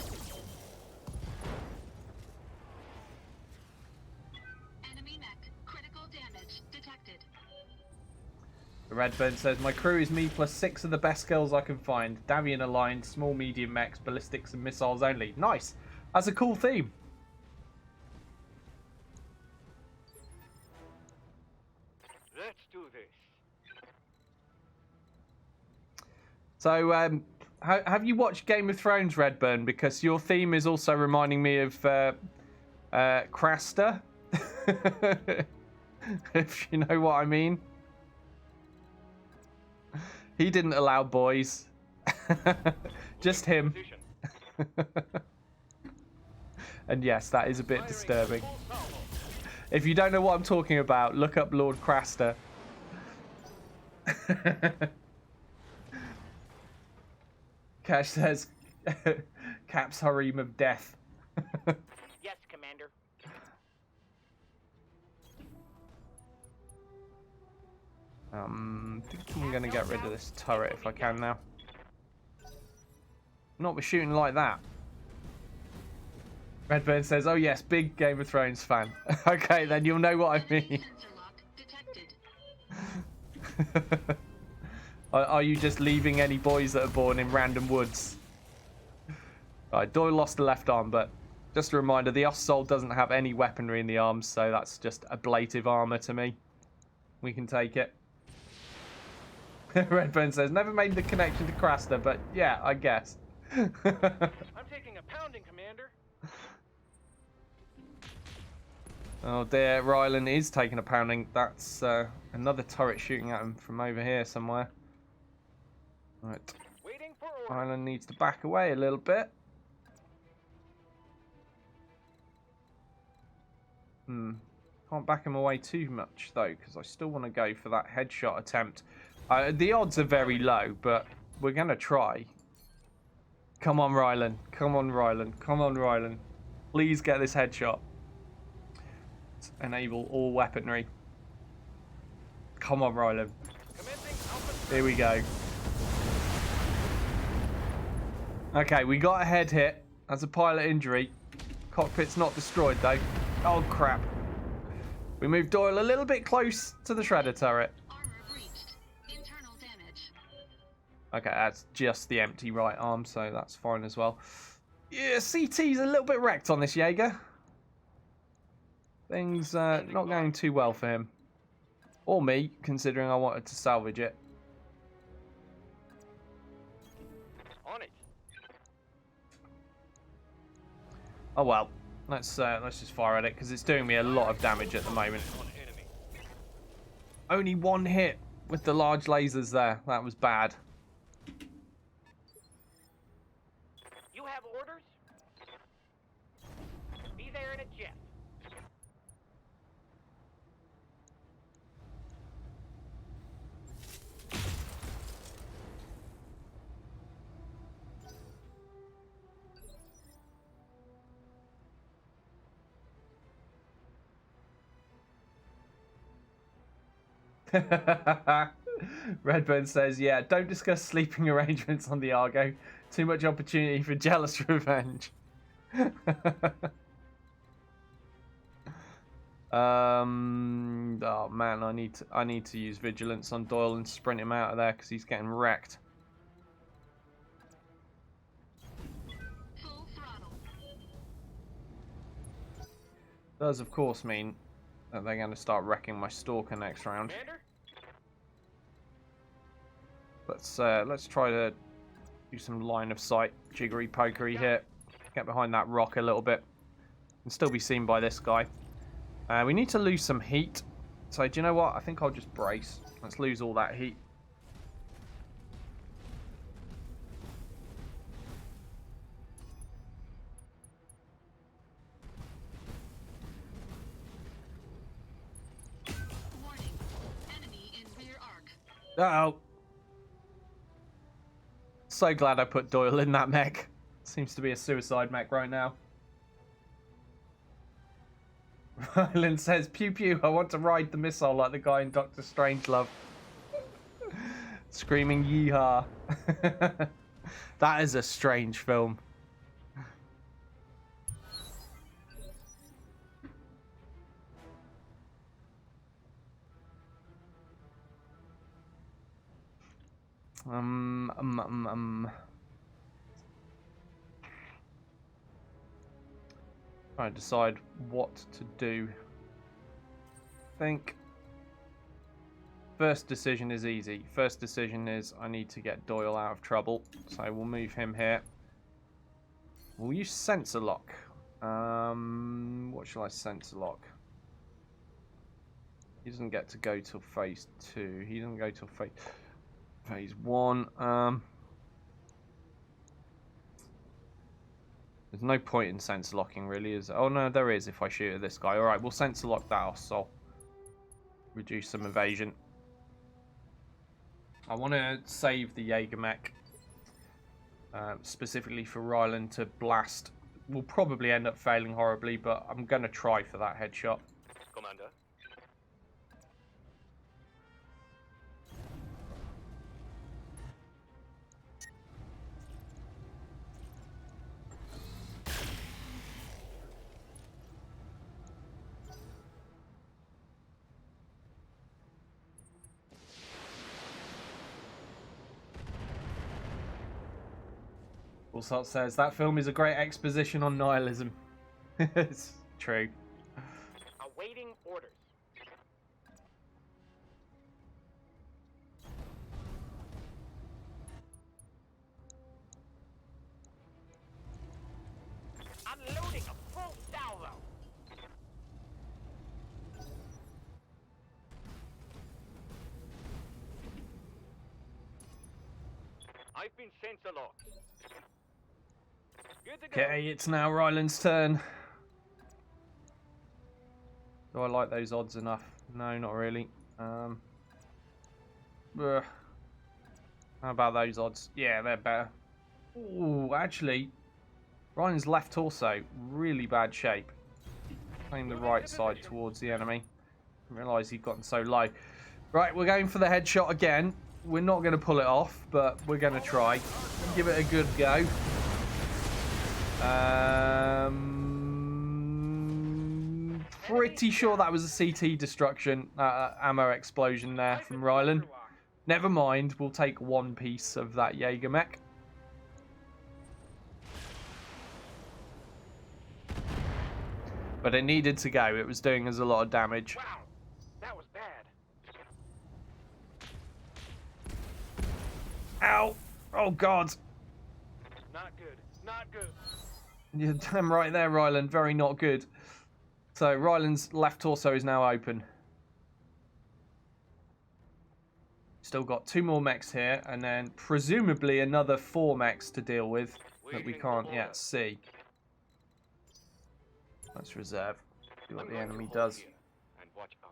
Enemy mech. Critical damage detected. Redburn says, my crew is me plus 6 of the best skills I can find. Davian aligned, small, medium mechs, ballistics and missiles only. Nice. That's a cool theme. Let's do this. So, have you watched Game of Thrones, Redburn? Because your theme is also reminding me of Craster. If you know what I mean. He didn't allow boys. Just him. And yes, that is a bit disturbing. If you don't know what I'm talking about, look up Lord Craster. Cash says, Cap's harem of death. Yes, Commander. I think I'm going to get rid of this turret if I can now. Not with shooting like that. Redburn says, oh yes, big Game of Thrones fan. Okay, then you'll know what I mean. Are you just leaving any boys that are born in random woods? Right, Doyle lost the left arm, but just a reminder, the Ostsoul doesn't have any weaponry in the arms, so that's just ablative armor to me. We can take it. Redburn says, never made the connection to Craster, but yeah, I guess. I'm taking a pounding, Commander. Oh dear, Rylan is taking a pounding. That's another turret shooting at him from over here somewhere. Right. Waiting for orders. Rylan needs to back away a little bit. Can't back him away too much though, because I still want to go for that headshot attempt. The odds are very low, but we're going to try. Come on, Rylan. Come on, Rylan. Come on, Rylan. Please get this headshot. Let's enable all weaponry. Come on, Rylan. Here we go. Okay, we got a head hit. That's a pilot injury. Cockpit's not destroyed, though. Oh, crap. We moved Doyle a little bit close to the shredder turret. Okay, that's just the empty right arm, so that's fine as well. Yeah, CT's a little bit wrecked on this Jaeger. Things not going too well for him. Or me, considering I wanted to salvage it. On it. Oh well. Let's just fire at it because it's doing me a lot of damage at the moment. On enemy. Only one hit with the large lasers there. That was bad. You have orders? Be there in a jet. Redburn says, yeah, don't discuss sleeping arrangements on the Argo. Too much opportunity for jealous revenge. Oh man, I need to use vigilance on Doyle and sprint him out of there because he's getting wrecked. Full throttle. Does of course mean that they're going to start wrecking my Stalker next round. Commander? Let's try to do some line of sight, jiggery pokery here. Get behind that rock a little bit and still be seen by this guy. We need to lose some heat. So do you know what? I think I'll just brace. Let's lose all that heat. Warning. Enemy in rear arc. Uh-oh. So glad I put Doyle in that mech. Seems to be a suicide mech right now. Ryland says, pew pew, I want to ride the missile like the guy in Doctor Strangelove. Screaming yeehaw. That is a strange film. Trying to decide what to do. I think first decision is easy. First decision is I need to get Doyle out of trouble. So we'll move him here. We'll use sensor lock. What shall I sensor lock? He doesn't get to go till phase 2. He doesn't go till phase 1. There's no point in sensor locking, really, is there? Oh, no, there is if I shoot at this guy. All right, we'll sensor lock that off, so reduce some evasion. I want to save the Jaeger mech, specifically for Ryland to blast. We'll probably end up failing horribly, but I'm going to try for that headshot. Commander? Allsalt says, that film is a great exposition on nihilism. It's true. Awaiting orders. Unloading a full salvo. I've been sensor locked. Good to go. Okay, it's now Ryland's turn. Do I like those odds enough? No, not really. How about those odds? Yeah, they're better. Ooh, actually, Ryan's left torso, really bad shape. Playing the right side towards the enemy. Didn't realise he'd gotten so low. Right, we're going for the headshot again. We're not going to pull it off, but we're going to try. Give it a good go. Pretty sure that was a CT destruction, ammo explosion there from Ryland. Never mind, we'll take one piece of that Jaeger mech. But it needed to go, it was doing us a lot of damage. Wow, that was bad. Ow! Oh god! Not good. Not good. You're damn right there, Ryland. Very not good. So Ryland's left torso is now open. Still got 2 more mechs here, and then presumably another 4 mechs to deal with that we can't yet see. Let's reserve. See what the enemy does. And watch out.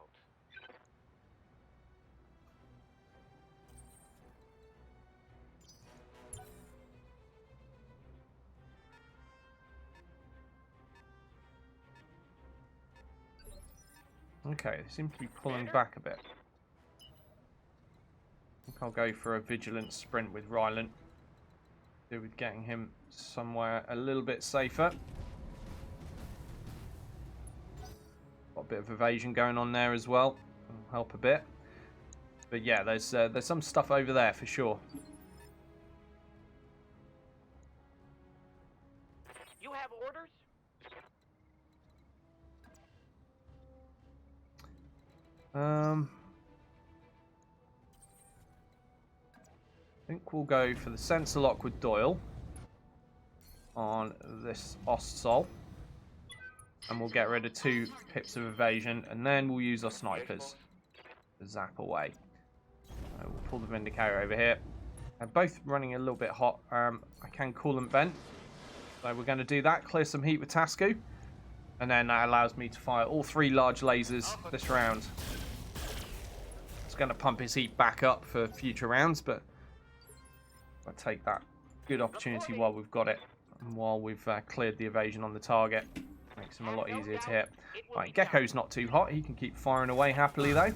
Okay, they seem to be pulling back a bit. I think I'll go for a vigilant sprint with Ryland. Do with getting him somewhere a little bit safer. Got a bit of evasion going on there as well. That'll help a bit. But yeah, there's some stuff over there for sure. You have orders? I think we'll go for the sensor lock with Doyle on this Ostsol. And we'll get rid of 2 pips of evasion, and then we'll use our snipers to zap away. We'll pull the Vindicator over here. They're both running a little bit hot. I can coolant vent. So we're going to do that, clear some heat with Tasku. And then that allows me to fire all 3 large lasers this round. It's going to pump his heat back up for future rounds, but I'll take that good opportunity while we've got it. And while we've cleared the evasion on the target. Makes him a lot easier to hit. Right, Gecko's not too hot. He can keep firing away happily, though.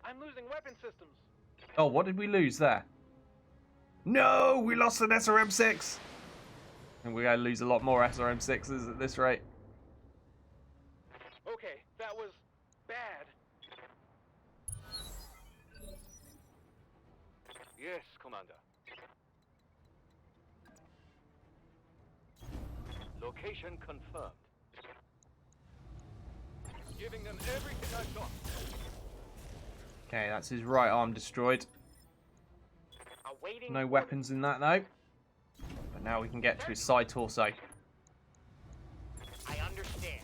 I'm losing weapon systems. Oh, what did we lose there? No, we lost an SRM-6. And we're going to lose a lot more SRM-6s at this rate. Okay, that was bad. Yes, Commander. Location confirmed. Giving them everything I've got. Okay, that's his right arm destroyed. Awaiting No orders. weapons in that, though. But now we can get to his side torso. I understand.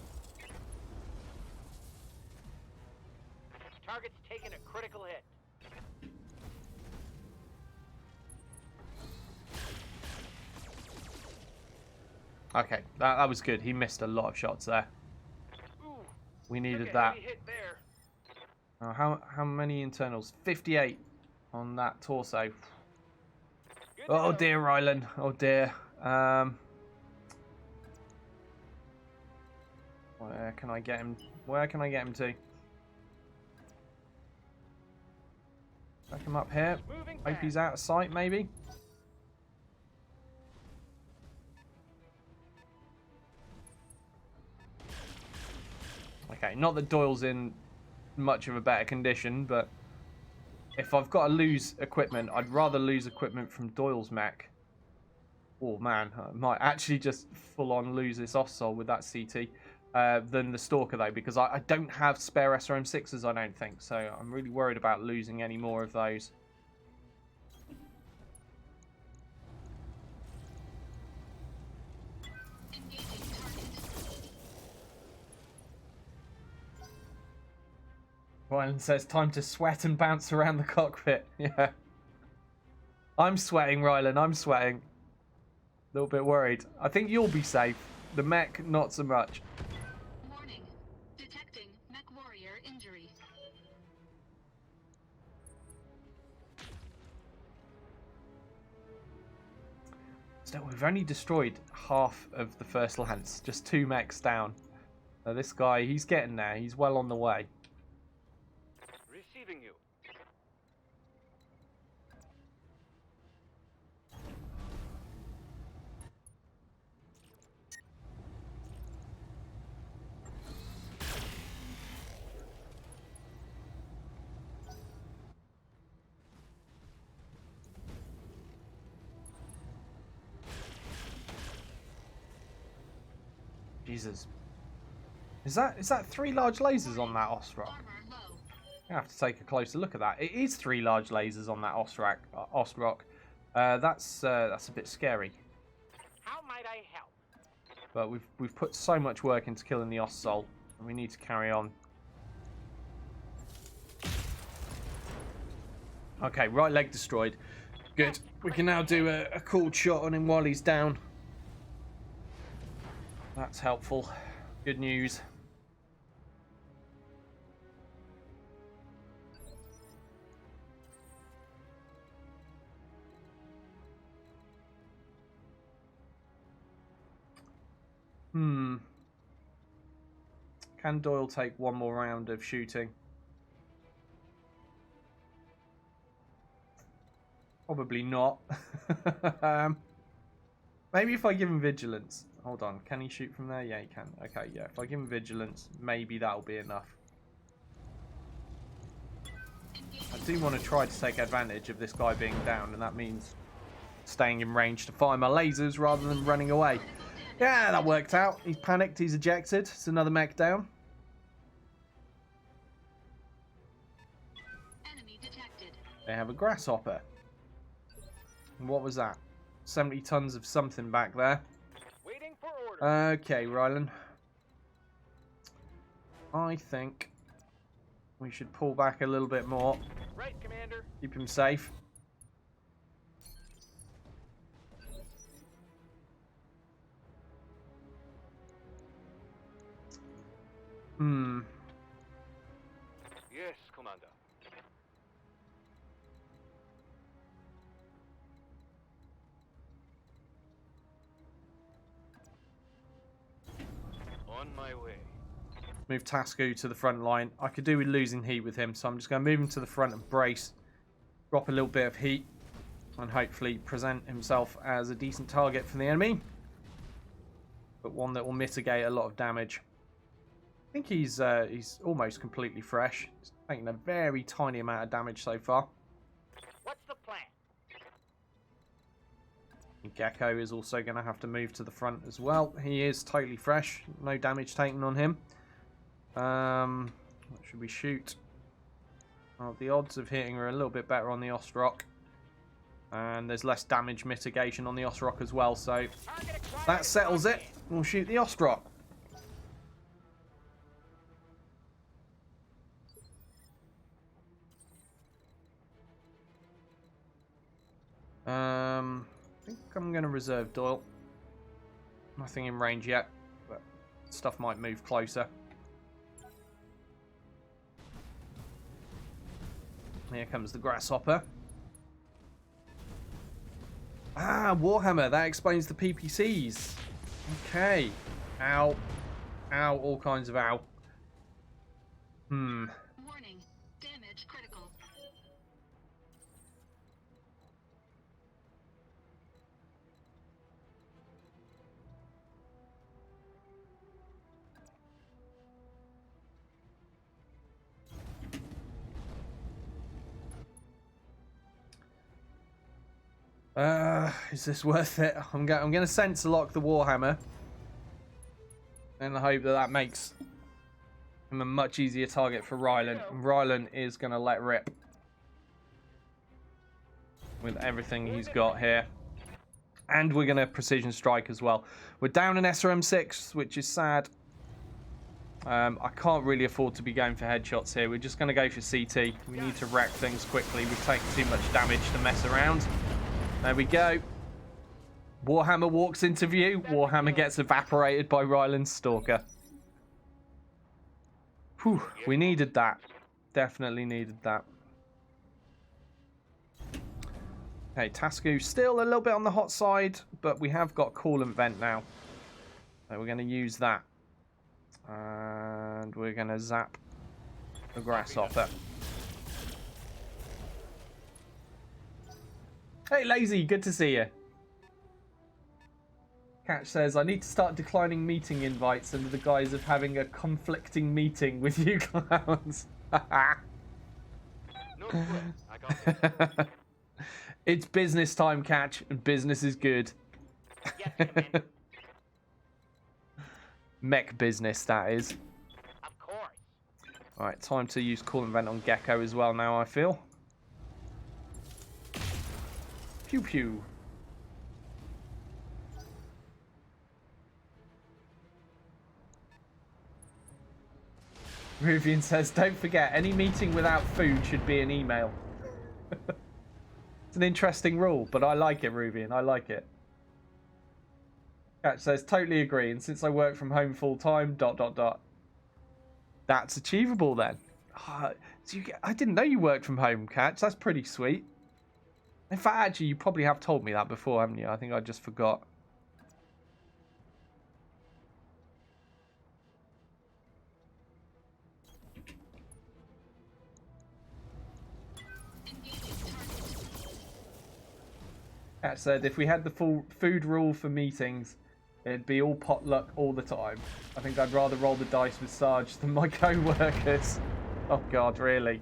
Target's taken a critical hit. Okay, that was good. He missed a lot of shots there. Ooh, We needed took a that. heavy hit there. How many internals? 58 on that torso. Good to Oh know. dear, Ryland. Oh dear. Where can I get him? Where can I get him to? Back him up here. Moving Hope fast. he's out of sight, maybe. Okay, not that Doyle's in much of a better condition, but if I've got to lose equipment, I'd rather lose equipment from Doyle's mech. Oh man, I might actually just full on lose this Offsol with that CT than the Stalker though, because I don't have spare SRM6s, I don't think, so I'm really worried about losing any more of those. Engaging target. Ryland says, time to sweat and bounce around the cockpit. Yeah. I'm sweating, Ryland. I'm sweating. A little bit worried. I think you'll be safe. The mech, not so much. Warning. Detecting mech warrior injury. Still, we've only destroyed half of the first lance. Just 2 mechs down. Now, this guy, he's getting there. He's well on the way. Receiving you. Jesus. Is that 3 large lasers on that Osrock? Armor low. I have to take a closer look at that. It is 3 large lasers on that Osrock. That's a bit scary. How might I help? But we've put so much work into killing the Ossol, and we need to carry on. Okay, right leg destroyed. Good. We can now do a cool shot on him while he's down. That's helpful. Good news. Can Doyle take one more round of shooting? Probably not. Maybe if I give him vigilance. Hold on, can he shoot from there? Yeah, he can. Okay, yeah, if I give him vigilance, maybe that'll be enough. I do want to try to take advantage of this guy being down, and that means staying in range to fire my lasers rather than running away. Yeah, that worked out. He's panicked, he's ejected. It's another mech down. Enemy detected. They have a grasshopper. And what was that? 70 tons of something back there. Waiting for orders. Okay, Rylan. I think we should pull back a little bit more. Right, Commander. Keep him safe. Yes, Commander. On my way. Move Tasku to the front line. I could do with losing heat with him, so I'm just going to move him to the front and brace. Drop a little bit of heat. And hopefully present himself as a decent target for the enemy. But one that will mitigate a lot of damage. I think he's almost completely fresh. He's taking a very tiny amount of damage so far. What's the plan? Gecko is also going to have to move to the front as well. He is totally fresh. No damage taken on him. What should we shoot? Well, the odds of hitting are a little bit better on the Osrock. And there's less damage mitigation on the Osrock as well. So that settles it. We'll shoot the Osrock. I think I'm going to reserve Doyle. Nothing in range yet, but stuff might move closer. Here comes the grasshopper. Ah, Warhammer. That explains the PPCs. Okay. Ow. Ow. All kinds of ow. Warning. Damage critical. Is this worth it? I'm going to sensor lock the Warhammer. And I hope that makes him a much easier target for Rylan. And Rylan is going to let rip. With everything he's got here. And we're going to precision strike as well. We're down an SRM6, which is sad. I can't really afford to be going for headshots here. We're just going to go for CT. We need to wreck things quickly. We've taken too much damage to mess around. There we go. Warhammer walks into view. Warhammer gets evaporated by Ryland's Stalker. Whew, we needed that. Definitely needed that. Okay, Tasku still a little bit on the hot side, but we have got coolant vent now. So we're going to use that. And we're going to zap the grasshopper. Hey, Lazy, good to see you. Catch says, I need to start declining meeting invites under the guise of having a conflicting meeting with you clowns. No sweat. I got this. It's business time, Catch, and business is good. Yes, Commander. Mech business, that is. Of course. Alright, time to use coolant vent on Gecko as well now, I feel. Pew pew. Ruvian says, don't forget, any meeting without food should be an email. It's an interesting rule, but I like it, Ruvian. I like it. Catch says, totally agree, and since I work from home full time, ... That's achievable then. So I didn't know you worked from home, Catch. That's pretty sweet. In fact, actually, you probably have told me that before, haven't you? I think I just forgot. Catch said, if we had the full food rule for meetings, it'd be all potluck all the time. I think I'd rather roll the dice with Sarge than my co-workers. Oh God, really?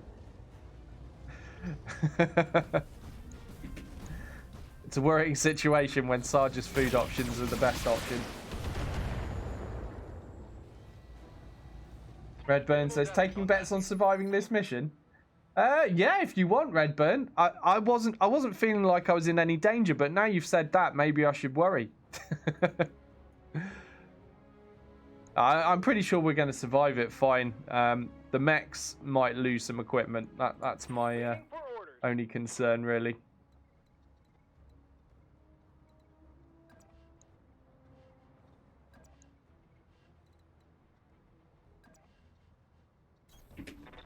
It's a worrying situation when Sarge's food options are the best option. Redburn says, taking bets on surviving this mission? Yeah, if you want, Redburn. I wasn't feeling like I was in any danger, but now you've said that, maybe I should worry. I'm pretty sure we're going to survive it fine. The mechs might lose some equipment. That's my only concern, really.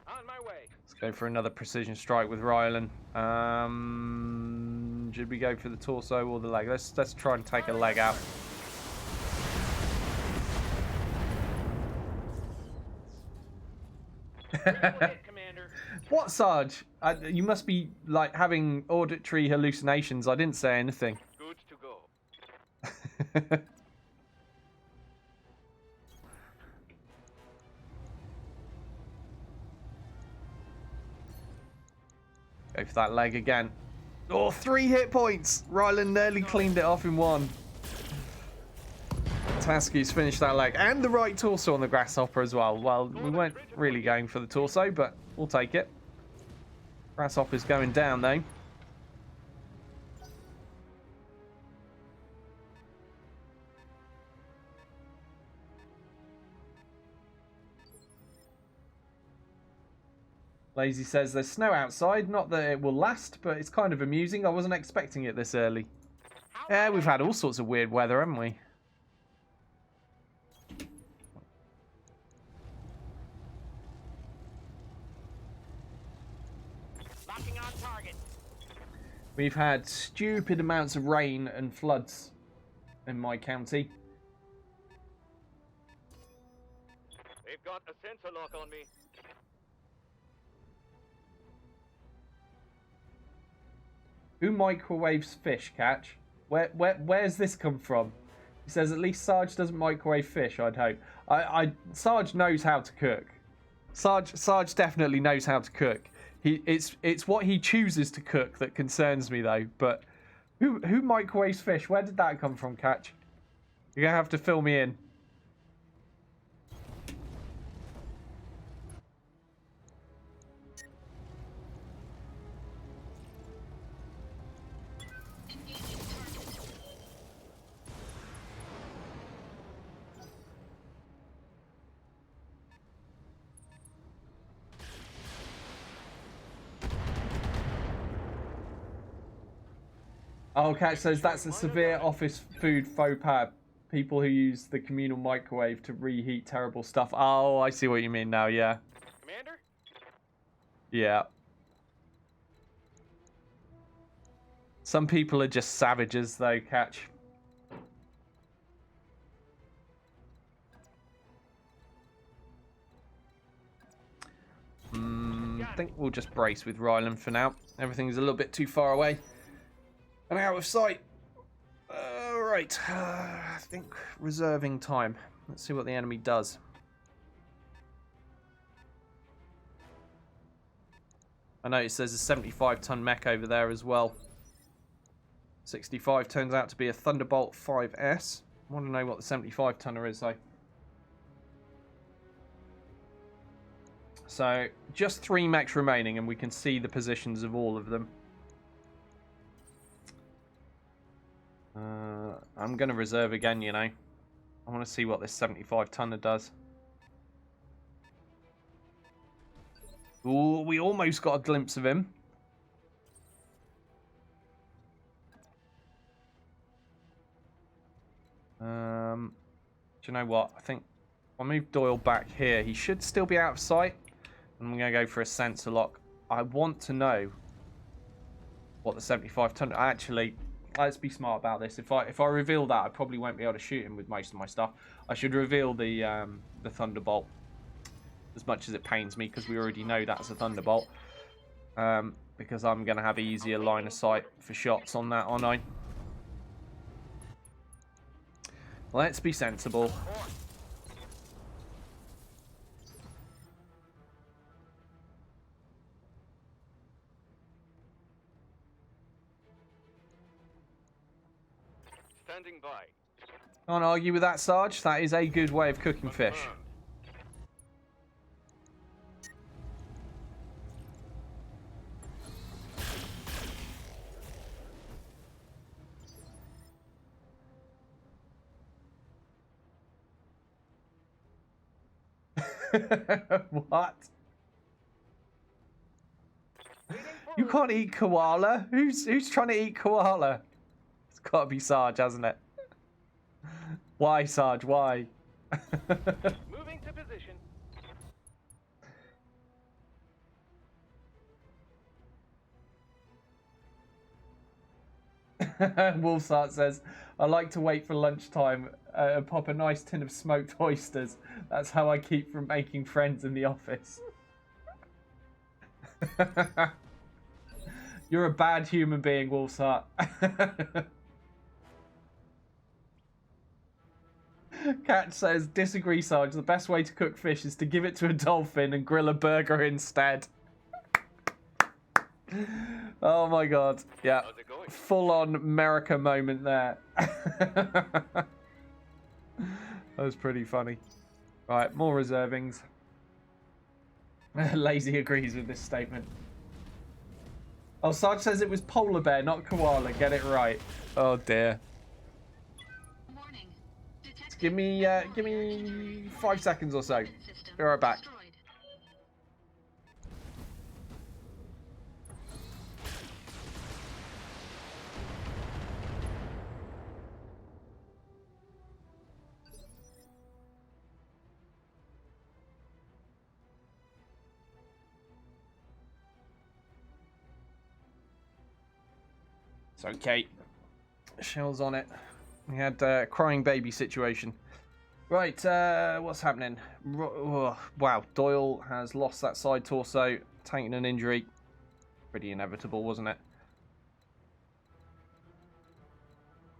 On my way. Let's go for another precision strike with Rylan. Should we go for the torso or the leg? Let's try and take a leg out. Commander. What, Sarge? You must be like having auditory hallucinations. I didn't say anything. Good to go. Go for that leg again. Oh, 3 hit points. Rylan nearly cleaned it off in 1. Tasky's finished that leg. And the right torso on the Grasshopper as well. Well, we weren't really going for the torso, but we'll take it. Grasshopper's going down, though. Lazy says there's snow outside. Not that it will last, but it's kind of amusing. I wasn't expecting it this early. Yeah, we've had all sorts of weird weather, haven't we? Locking on target. We've had stupid amounts of rain and floods in my county. They've got a sensor lock on me. Who microwaves fish, Catch? Where's this come from? He says at least Sarge doesn't microwave fish, I'd hope. Sarge knows how to cook. Sarge definitely knows how to cook. It's what he chooses to cook that concerns me though. But who microwaves fish? Where did that come from, Catch? You're gonna have to fill me in. Oh, Catch says that's a severe office food faux pas. People who use the communal microwave to reheat terrible stuff. Oh, I see what you mean now, yeah. Commander? Yeah. Some people are just savages, though, Catch. I think we'll just brace with Ryland for now. Everything's a little bit too far away and out of sight. Right, I think reserving time. Let's see what the enemy does. I notice there's a 75-ton mech over there as well. 65 turns out to be a Thunderbolt 5S. I want to know what the 75-tonner is, though. So, just 3 mechs remaining, and we can see the positions of all of them. I'm going to reserve again, you know. I want to see what this 75-tonner does. Ooh, we almost got a glimpse of him. Do you know what? I think I'll move Doyle back here. He should still be out of sight. I'm going to go for a sensor lock. I want to know what the 75-ton... Actually, let's be smart about this. If I reveal that, I probably won't be able to shoot him with most of my stuff. I should reveal the Thunderbolt, as much as it pains me, because we already know that's a Thunderbolt. Because I'm going to have easier line of sight for shots on that, aren't I? Let's be sensible. Standing by. Can't argue with that, Sarge. That is a good way of cooking fish. What? You can't eat koala? Who's trying to eat koala? It's got to be Sarge, hasn't it? Why, Sarge? Why? Moving to position. Wolfsart says, I like to wait for lunchtime and pop a nice tin of smoked oysters. That's how I keep from making friends in the office. You're a bad human being, Wolfsart. Cat says, disagree, Sarge. The best way to cook fish is to give it to a dolphin and grill a burger instead. Oh my god. Yeah. How's it going? Full on America moment there. That was pretty funny. Right, more reservings. Lazy agrees with this statement. Oh, Sarge says it was polar bear, not koala. Get it right. Oh dear. Warning. Detected Give me 5 seconds or so. system Be right back. destroyed. It's okay. Shell's on it. We had a crying baby situation. Right, what's happening? Wow, Doyle has lost that side torso, taken an injury. Pretty inevitable, wasn't it?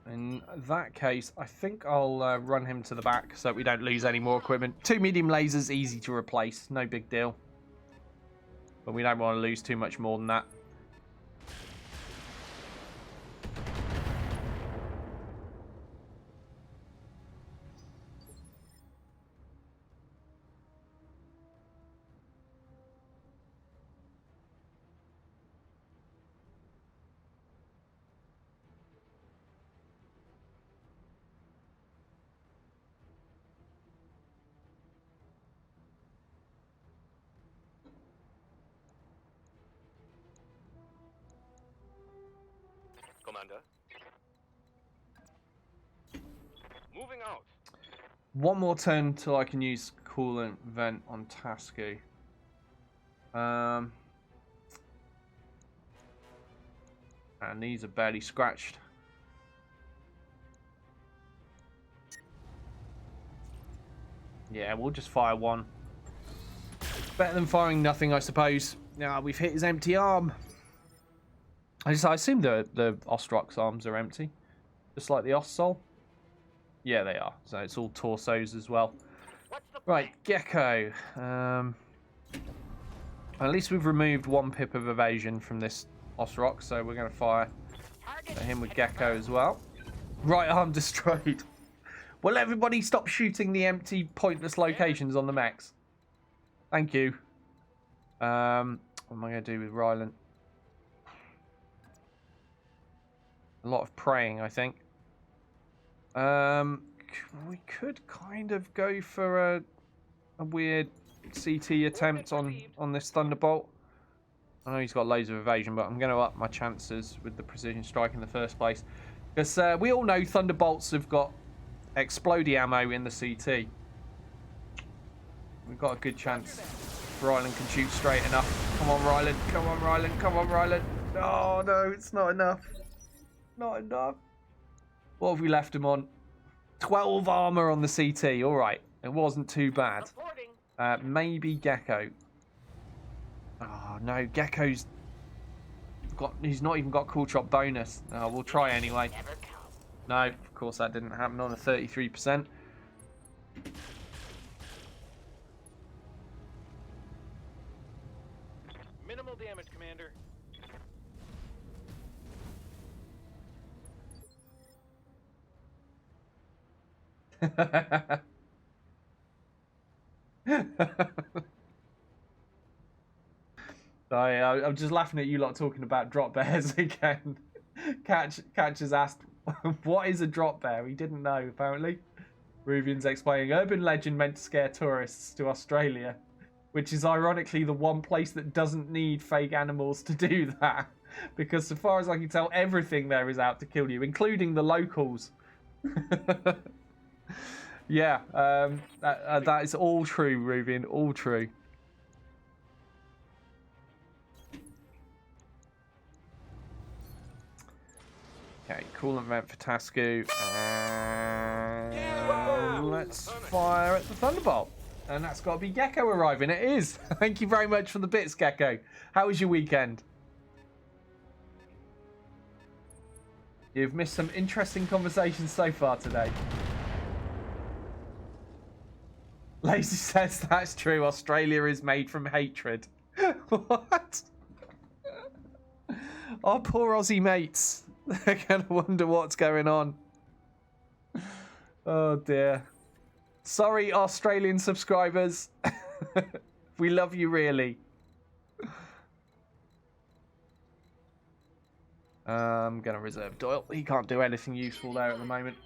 In that case, I think I'll run him to the back so we don't lose any more equipment. 2 medium lasers, easy to replace, no big deal. But we don't want to lose too much more than that. Commander. Moving out. One more turn till I can use coolant vent on Tasku. And these are barely scratched. Yeah, we'll just fire one. Better than firing nothing, I suppose. Now we've hit his empty arm. I assume the Ostrok's arms are empty, just like the Ostsoul. Yeah, they are. So it's all torsos as well. What's the Right, Gecko. At least we've removed 1 pip of evasion from this Ostrok, so we're going to fire target? at him with Gecko as well. Right arm destroyed. Will everybody stop shooting the empty, pointless locations on the mechs? Thank you. What am I going to do with Ryland? A lot of praying, I think. We could kind of go for a weird CT attempt on this Thunderbolt. I know he's got loads of evasion, but I'm going to up my chances with the precision strike in the first place. Because we all know Thunderbolts have got explodey ammo in the CT. We've got a good chance. Ryland can shoot straight enough. Come on, Ryland. Come on, Ryland. Come on, Ryland. Oh, no, it's not enough. Not enough. What have we left him on? 12 armor on the CT. All right. It wasn't too bad. Maybe Gecko. Oh, no. Gecko's got... He's not even got cool drop bonus. Oh, we'll try anyway. No, of course that didn't happen on a 33%. Minimal damage, Commander. I'm just laughing at you lot talking about drop bears again. Catch has asked, what is a drop bear? He didn't know, apparently. Ruvian's explaining, urban legend meant to scare tourists to Australia, which is ironically the one place that doesn't need fake animals to do that. Because so far as I can tell, everything there is out to kill you, including the locals. Yeah, that is all true, Ruvian, all true. Okay, coolant vent for Tasku. And let's fire at the Thunderbolt. And that's got to be Gecko arriving. It is. Thank you very much for the bits, Gecko. How was your weekend? You've missed some interesting conversations so far today. Lazy says that's true. Australia is made from hatred. What? Our poor Aussie mates. They're going to wonder what's going on. Oh, dear. Sorry, Australian subscribers. We love you, really. I'm going to reserve Doyle. He can't do anything useful there at the moment.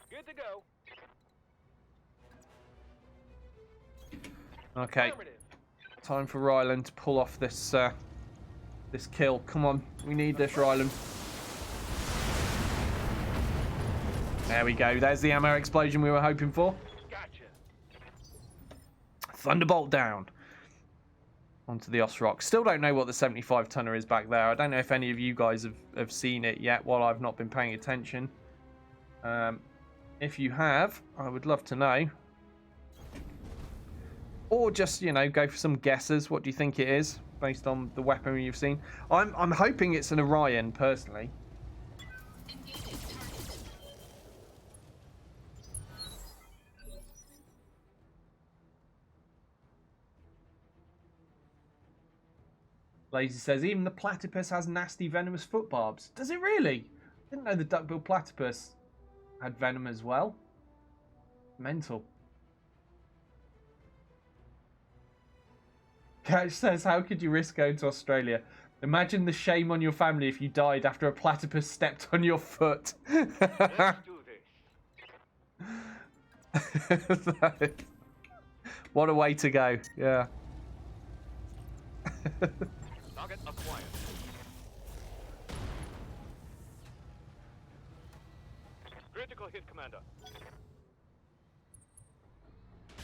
Good to go. Okay. Time for Ryland to pull off this this kill. Come on. We need this, Ryland. There we go. There's the ammo explosion we were hoping for. Gotcha. Thunderbolt down. Onto the Osrock. Still don't know what the 75 tonner is back there. I don't know if any of you guys have seen it yet while I've not been paying attention. If you have, I would love to know. Or just, you know, go for some guesses. What do you think it is based on the weaponry you've seen? I'm hoping it's an Orion, personally. Lazy says, even the platypus has nasty venomous foot barbs. Does it really? Didn't know the duckbill platypus had venom as well. Mental. Catch says, how could you risk going to Australia? Imagine the shame on your family if you died after a platypus stepped on your foot. Let's do this. What a way to go. Yeah. Target acquired. Critical hit, Commander.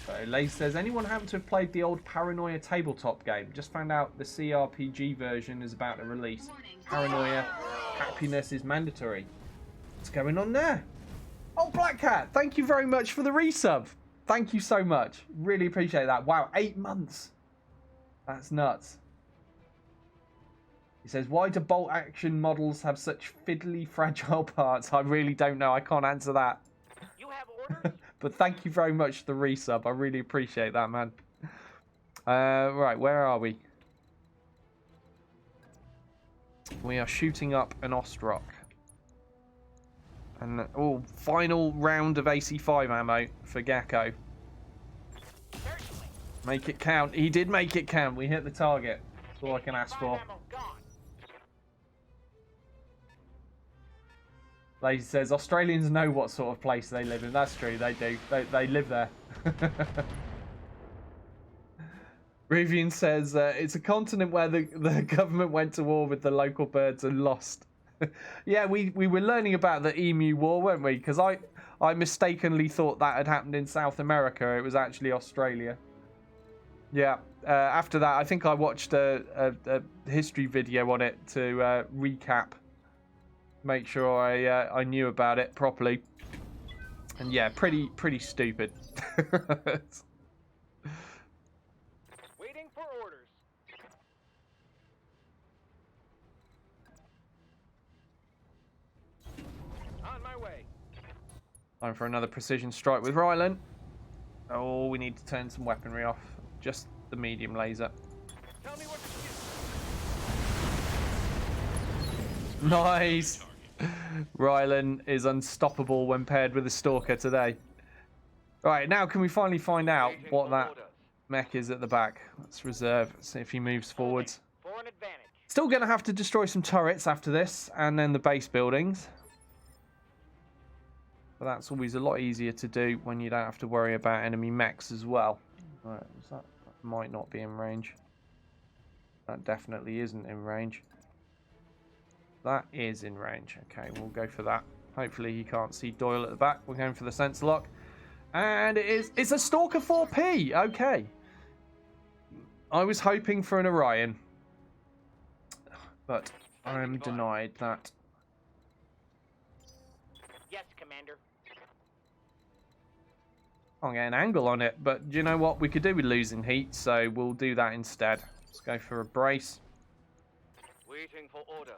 So Lace says, anyone happen to have played the old Paranoia tabletop game? Just found out the CRPG version is about to release. Paranoia, happiness is mandatory. What's going on there? Oh, Black Cat, thank you very much for the resub. Thank you so much. Really appreciate that. Wow, 8 months. That's nuts. He says, why do bolt action models have such fiddly fragile parts? I really don't know. I can't answer that. You have orders? But thank you very much for the resub. I really appreciate that, man. Right, where are we? We are shooting up an Ostrock. And oh, final round of AC5 ammo for Gecko. Certainly. Make it count. He did make it count. We hit the target. That's all I can ask for. Ammo gone. Lazy says Australians know what sort of place they live in. That's true. They do. They live there. Rivian says it's a continent where the government went to war with the local birds and lost. Yeah, we were learning about the Emu War, weren't we? Because I mistakenly thought that had happened in South America. It was actually Australia. Yeah. After that, I think I watched a history video on it to recap, make sure I knew about it properly. And yeah, pretty stupid. Waiting for orders. On my way. Time for another precision strike with Rylan. Oh, we need to turn some weaponry off. Just the medium laser. Tell me what to do. Nice. Rylan is unstoppable when paired with a stalker today. Right, now can we finally find out Waiting what for that orders. mech is at the back? Let's reserve. See if he moves forwards. For an advantage. Still going to have to destroy some turrets after this, and then the base buildings. But that's always a lot easier to do when you don't have to worry about enemy mechs as well. Right, that might not be in range. That definitely isn't in range. That is in range. Okay, we'll go for that. Hopefully he can't see Doyle at the back. We're going for the sensor lock. And it's a Stalker 4P. Okay. I was hoping for an Orion. But I am denied that. Yes, Commander. Can't get an angle on it, but do you know what? We could do with losing heat, so we'll do that instead. Let's go for a brace. Waiting for orders.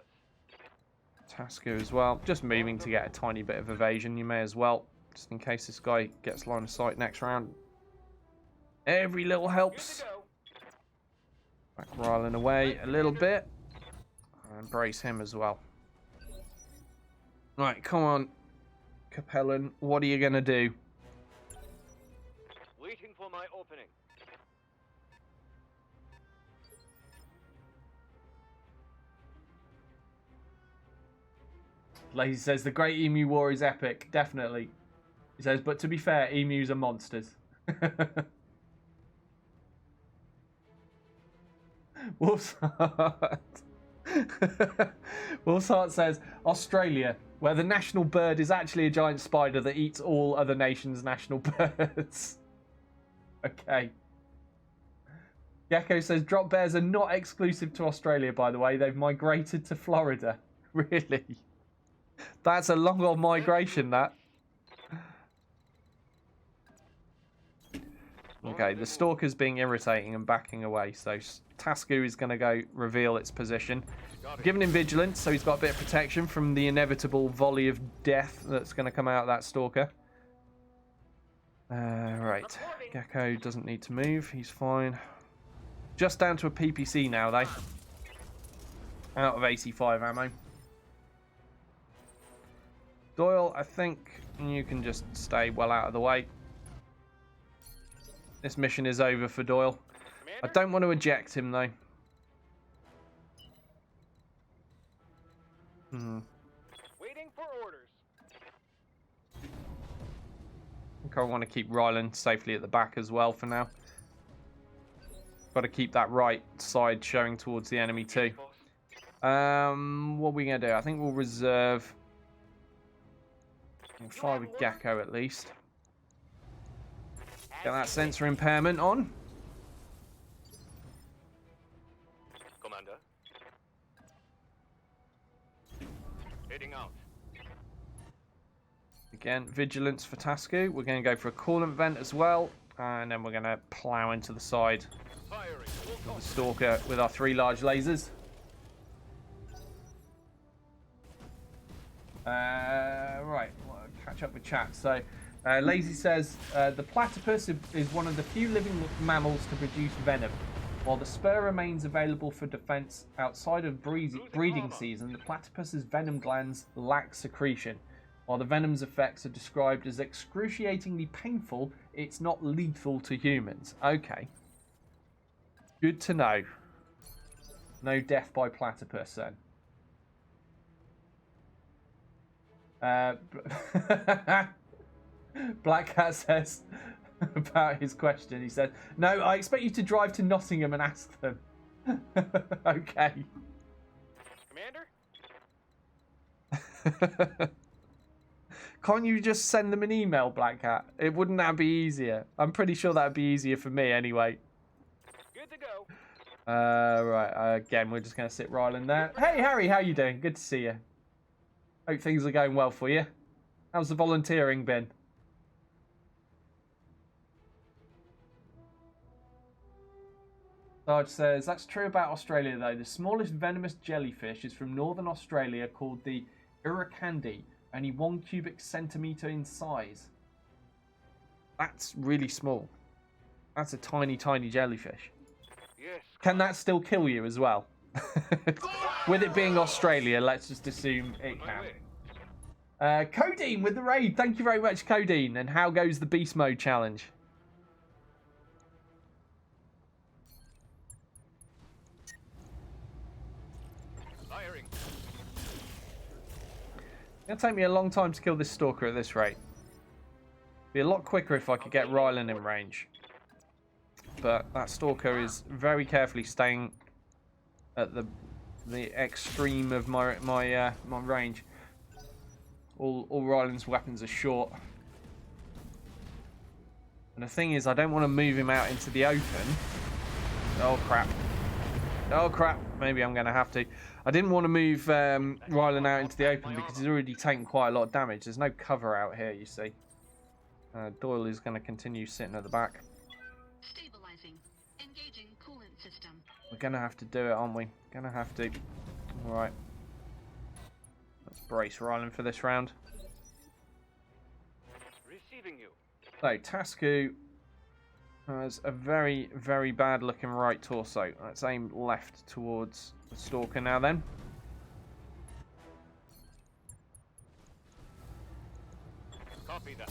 Tasker as well. Just moving to get a tiny bit of evasion. You may as well, just in case this guy gets line of sight next round. Every little Good helps. to go. Back Rylan away a little bit. And brace him as well. Right, come on, Capellan. What are you going to do? Waiting for my opening. Lazy says, the Great Emu War is epic. Definitely. He says, but to be fair, emus are monsters. Wolfsheart. Wolfsheart says, Australia, where the national bird is actually a giant spider that eats all other nations' national birds. Okay. Gecko says, drop bears are not exclusive to Australia, by the way. They've migrated to Florida. Really? That's a long old migration, that. Okay, the Stalker's being irritating and backing away, so Tasku is going to go reveal its position. Giving him vigilance, so he's got a bit of protection from the inevitable volley of death that's going to come out of that Stalker. Right, Gecko doesn't need to move, he's fine. Just down to a PPC now, though. Out of AC5 ammo. Doyle, I think you can just stay well out of the way. This mission is over for Doyle. I don't want to eject him, though. Waiting for orders. I think I want to keep Rylan safely at the back as well for now. Got to keep that right side showing towards the enemy too. What are we going to do? I think we'll reserve... We'll fire with Gecko at least. Get that sensor impairment on. Commander. Heading out. Again, vigilance for Tasku. We're going to go for a coolant vent as well. And then we're going to plow into the side Firing. of the Stalker with our 3 large lasers. Right, well, catch up with chat. So, Lazy says, the platypus is one of the few living mammals to produce venom. While the spur remains available for defense outside of breeding season, the platypus's venom glands lack secretion. While the venom's effects are described as excruciatingly painful, it's not lethal to humans. Okay. Good to know. No death by platypus then. Black Cat says about his question, he said, "No, I expect you to drive to Nottingham and ask them." Okay. Commander? Can't you just send them an email, Black Cat? Wouldn't that be easier? I'm pretty sure that'd be easier for me anyway. Good to go. Right, again, we're just going to sit Ryland there. Hey, Harry, how you doing? Good to see you. Hope things are going well for you. How's the volunteering been? Sarge says, that's true about Australia, though. The smallest venomous jellyfish is from northern Australia called the Irukandji, only 1 cubic centimetre in size. That's really small. That's a tiny, tiny jellyfish. Yes. Can that still kill you as well? With it being Australia, let's just assume it My can. way. Codeine with the raid. Thank you very much, Codeine. And how goes the Beast Mode challenge? Firing. It'll take me a long time to kill this Stalker at this rate. Be a lot quicker if I could get Rylan in range. But that Stalker is very carefully staying at the extreme of my range. All Ryland's weapons are short. And the thing is, I don't want to move him out into the open. Oh crap. Oh crap. Maybe I'm going to have to. I didn't want to move Ryland out into the open because he's already taken quite a lot of damage. There's no cover out here, you see. Doyle is going to continue sitting at the back. Stabilizing. Engaging coolant system. We're going to have to do it, aren't we? Going to have to. Alright. Let's brace Ryland for this round. Receiving you. So, Tasku has a very, very bad looking right torso. Let's aim left towards the Stalker now then. Copy that.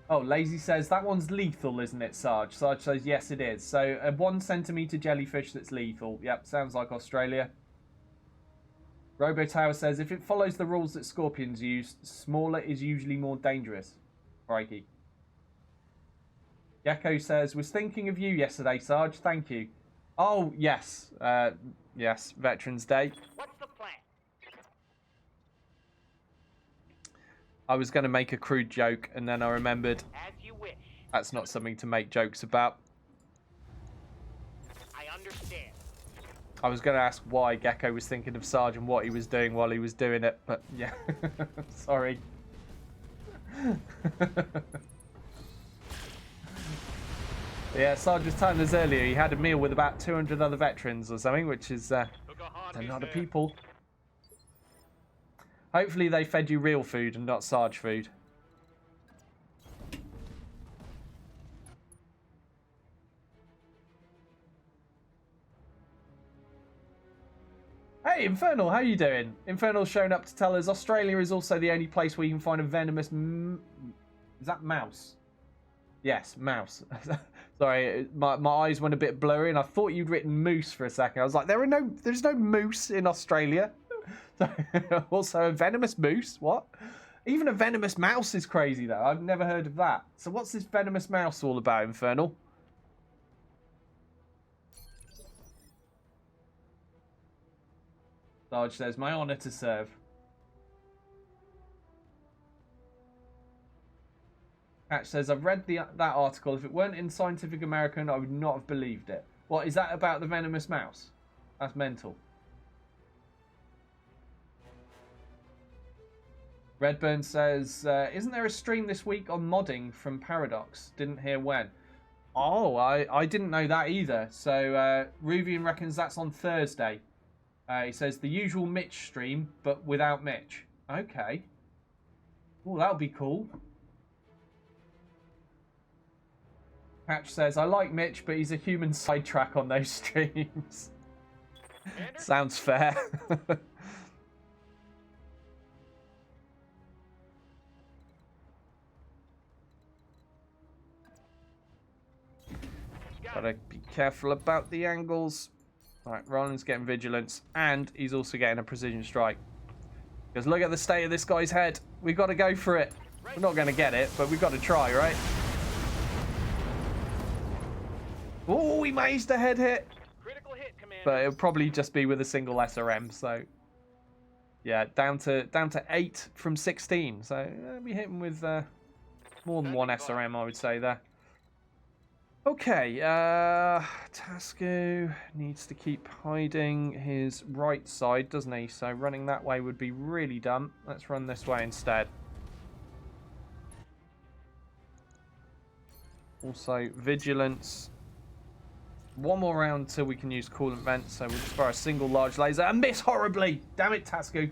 Oh, Lazy says, that one's lethal, isn't it, Sarge? Sarge says, yes, it is. So, a 1 centimetre jellyfish that's lethal. Yep, sounds like Australia. Robo Tower says, if it follows the rules that scorpions use, smaller is usually more dangerous. Crikey. Gecko says, was thinking of you yesterday, Sarge. Thank you. Oh, yes. Yes, Veterans Day. What's the plan? I was going to make a crude joke, and then I remembered As you wish. that's not something to make jokes about. I understand. I was going to ask why Gecko was thinking of Sarge and what he was doing while he was doing it, but yeah, sorry. Yeah, Sarge was telling us earlier he had a meal with about 200 other veterans or something, which is Took a hard a hit lot of there. people. Hopefully they fed you real food and not Sarge food. Hey, Infernal, how you doing? Infernal's shown up to tell us Australia is also the only place where you can find a venomous... Is that mouse? Yes, mouse. Sorry, my eyes went a bit blurry and I thought you'd written moose for a second. I was like, there's no moose in Australia. Also, a venomous moose? What? Even a venomous mouse is crazy, though. I've never heard of that. So what's this venomous mouse all about, Infernal? Sarge says, my honour to serve. Hatch says, I've read that article. If it weren't in Scientific American, I would not have believed it. What, is that about the venomous mouse? That's mental. Redburn says, isn't there a stream this week on modding from Paradox? Didn't hear when. Oh, I didn't know that either. So Ruvian reckons that's on Thursday. He says the usual Mitch stream, but without Mitch. Okay. Oh, that'll be cool. Patch says, I like Mitch, but he's a human sidetrack on those streams. Commander? Sounds fair. Gotta be careful about the angles. Alright, Roland's getting vigilance, and he's also getting a precision strike. Because look at the state of this guy's head. We've got to go for it. We're not going to get it, but we've got to try, right? Oh, he managed a head hit. Critical hit, Commander. But it'll probably just be with a single SRM, so... Yeah, down to 8 from 16. So we hit him with more than one SRM, I would say, there. Okay, Tasco needs to keep hiding his right side, doesn't he? So running that way would be really dumb. Let's run this way instead. Also, vigilance. One more round till we can use coolant vent, so we'll just fire a single large laser and miss horribly! Damn it, Tasco.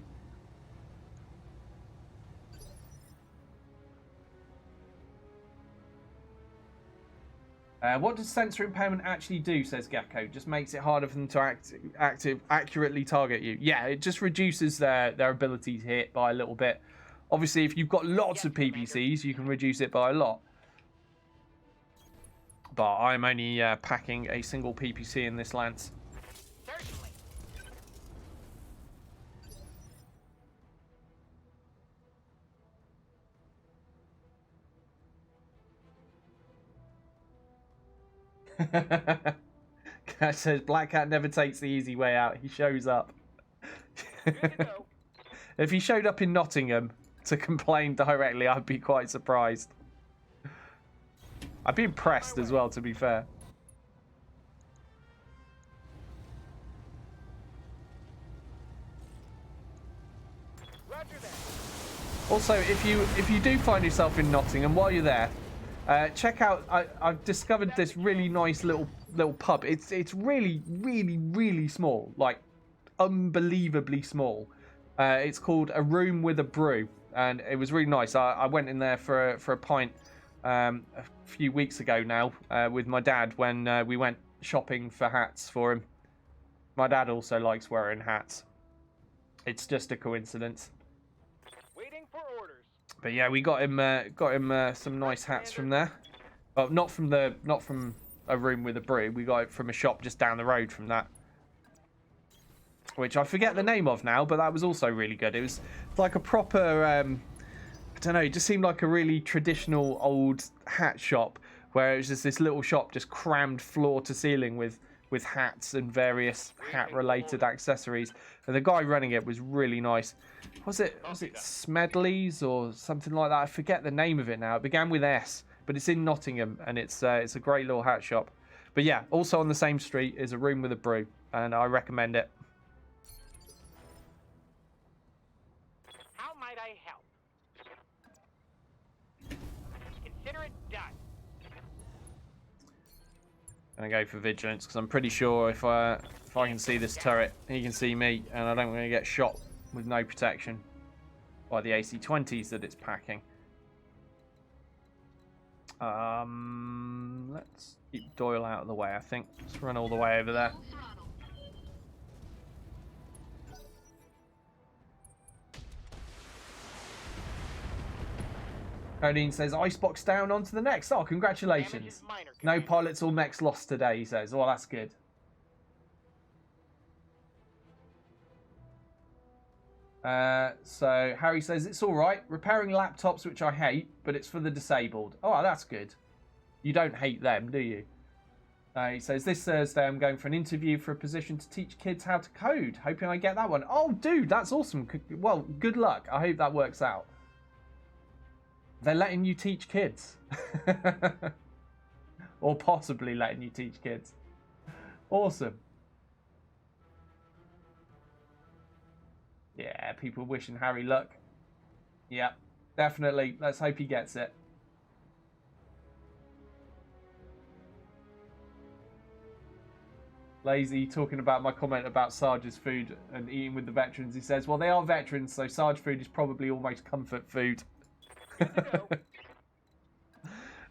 What does sensor impairment actually do, says Gecko? Just makes it harder for them to accurately target you. Yeah, it just reduces their ability to hit by a little bit. Obviously, if you've got lots of PPCs, you can reduce it by a lot. But I'm only packing a single PPC in this lance. Certainly. Cat says Black Cat never takes the easy way out. He shows up. Good to go. If he showed up in Nottingham to complain directly, I'd be quite surprised. I'd be impressed as well, to be fair. Roger that. Also, if you do find yourself in Nottingham while you're there, check out. I've discovered this really nice little pub. It's really small, like unbelievably small. It's called A Room with a Brew, and it was really nice. I went in there for a pint a few weeks ago now with my dad when we went shopping for hats for him. My dad also likes wearing hats. It's just a coincidence. Waiting for orders. But yeah, we got him some nice hats from there. Well, not from A Room with a Brew. We got it from a shop just down the road from that, which I forget the name of now. But that was also really good. It was like a proper, I don't know. It just seemed like a really traditional old hat shop where it was just this little shop just crammed floor to ceiling with hats and various hat-related accessories. And the guy running it was really nice. Was it Smedley's or something like that? I forget the name of it now. It began with S, but it's in Nottingham, and it's a great little hat shop. But yeah, also on the same street is A Room with a Brew, and I recommend it. How might I help? Consider it done. Gonna go for vigilance because I'm pretty sure if I can see this turret, he can see me, and I don't want to get shot with no protection by the AC-20s that it's packing. Let's keep Doyle out of the way. I think let's run all the way over there. Full throttle. Codeine says Icebox down onto the next. Oh, Damage congratulations. is minor, No Commander. pilots or mechs lost today, he says. Oh, that's good. So Harry says it's all right. Repairing laptops, which I hate, but it's for the disabled. Oh, that's good. You don't hate them, do you? He says this Thursday I'm going for an interview for a position to teach kids how to code. Hoping I get that one. Oh, dude, that's awesome. Well, good luck. I hope that works out. They're letting you teach kids. Or possibly letting you teach kids. Awesome. Yeah, people wishing Harry luck. Yeah, definitely. Let's hope he gets it. Lazy talking about my comment about Sarge's food and eating with the veterans. He says, well, they are veterans, so Sarge food is probably almost comfort food.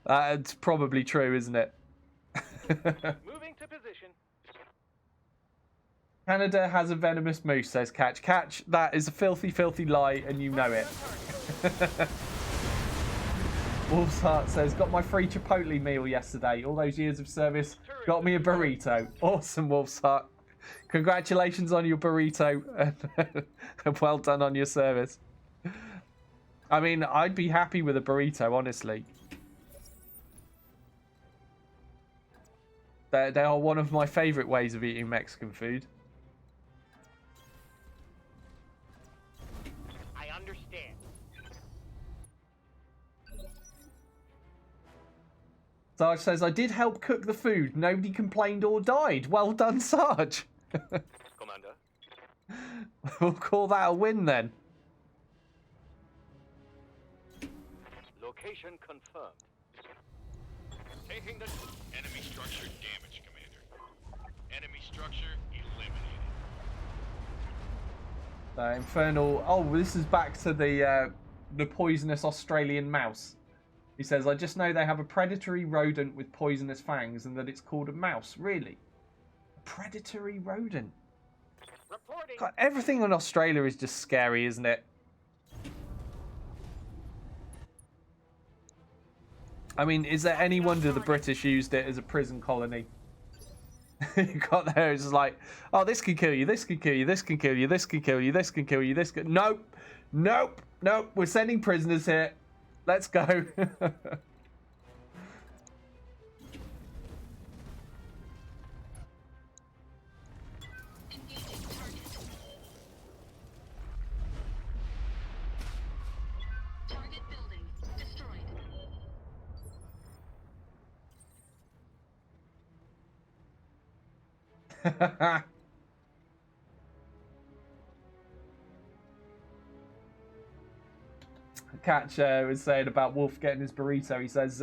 That's probably true, isn't it? Moving to position. Canada has a venomous moose, says Catch. Catch, that is a filthy, filthy lie, and you know it. Wolf's Heart says, got my free Chipotle meal yesterday. All those years of service got me a burrito. Awesome, Wolf's Heart. Congratulations on your burrito, and well done on your service. I mean, I'd be happy with a burrito, honestly. They are one of my favourite ways of eating Mexican food. I understand. Sarge says, I did help cook the food. Nobody complained or died. Well done, Sarge. Commander. We'll call that a win then. Location confirmed. Taking the Enemy structure damaged, Commander. Enemy structure eliminated. Infernal. Oh, this is back to the poisonous Australian mouse. He says, I just know they have a predatory rodent with poisonous fangs and that it's called a mouse. Really? A predatory rodent? reporting. God, everything in Australia is just scary, isn't it? I mean, is there any wonder the British used it as a prison colony? You got there, it's just like, oh, this can kill you, this can kill you, this can kill you, this can kill you, this can kill you, this can... Nope, nope, nope, we're sending prisoners here. Let's go. Engaging target. Target building destroyed. Catch was saying about Wolf getting his burrito. He says,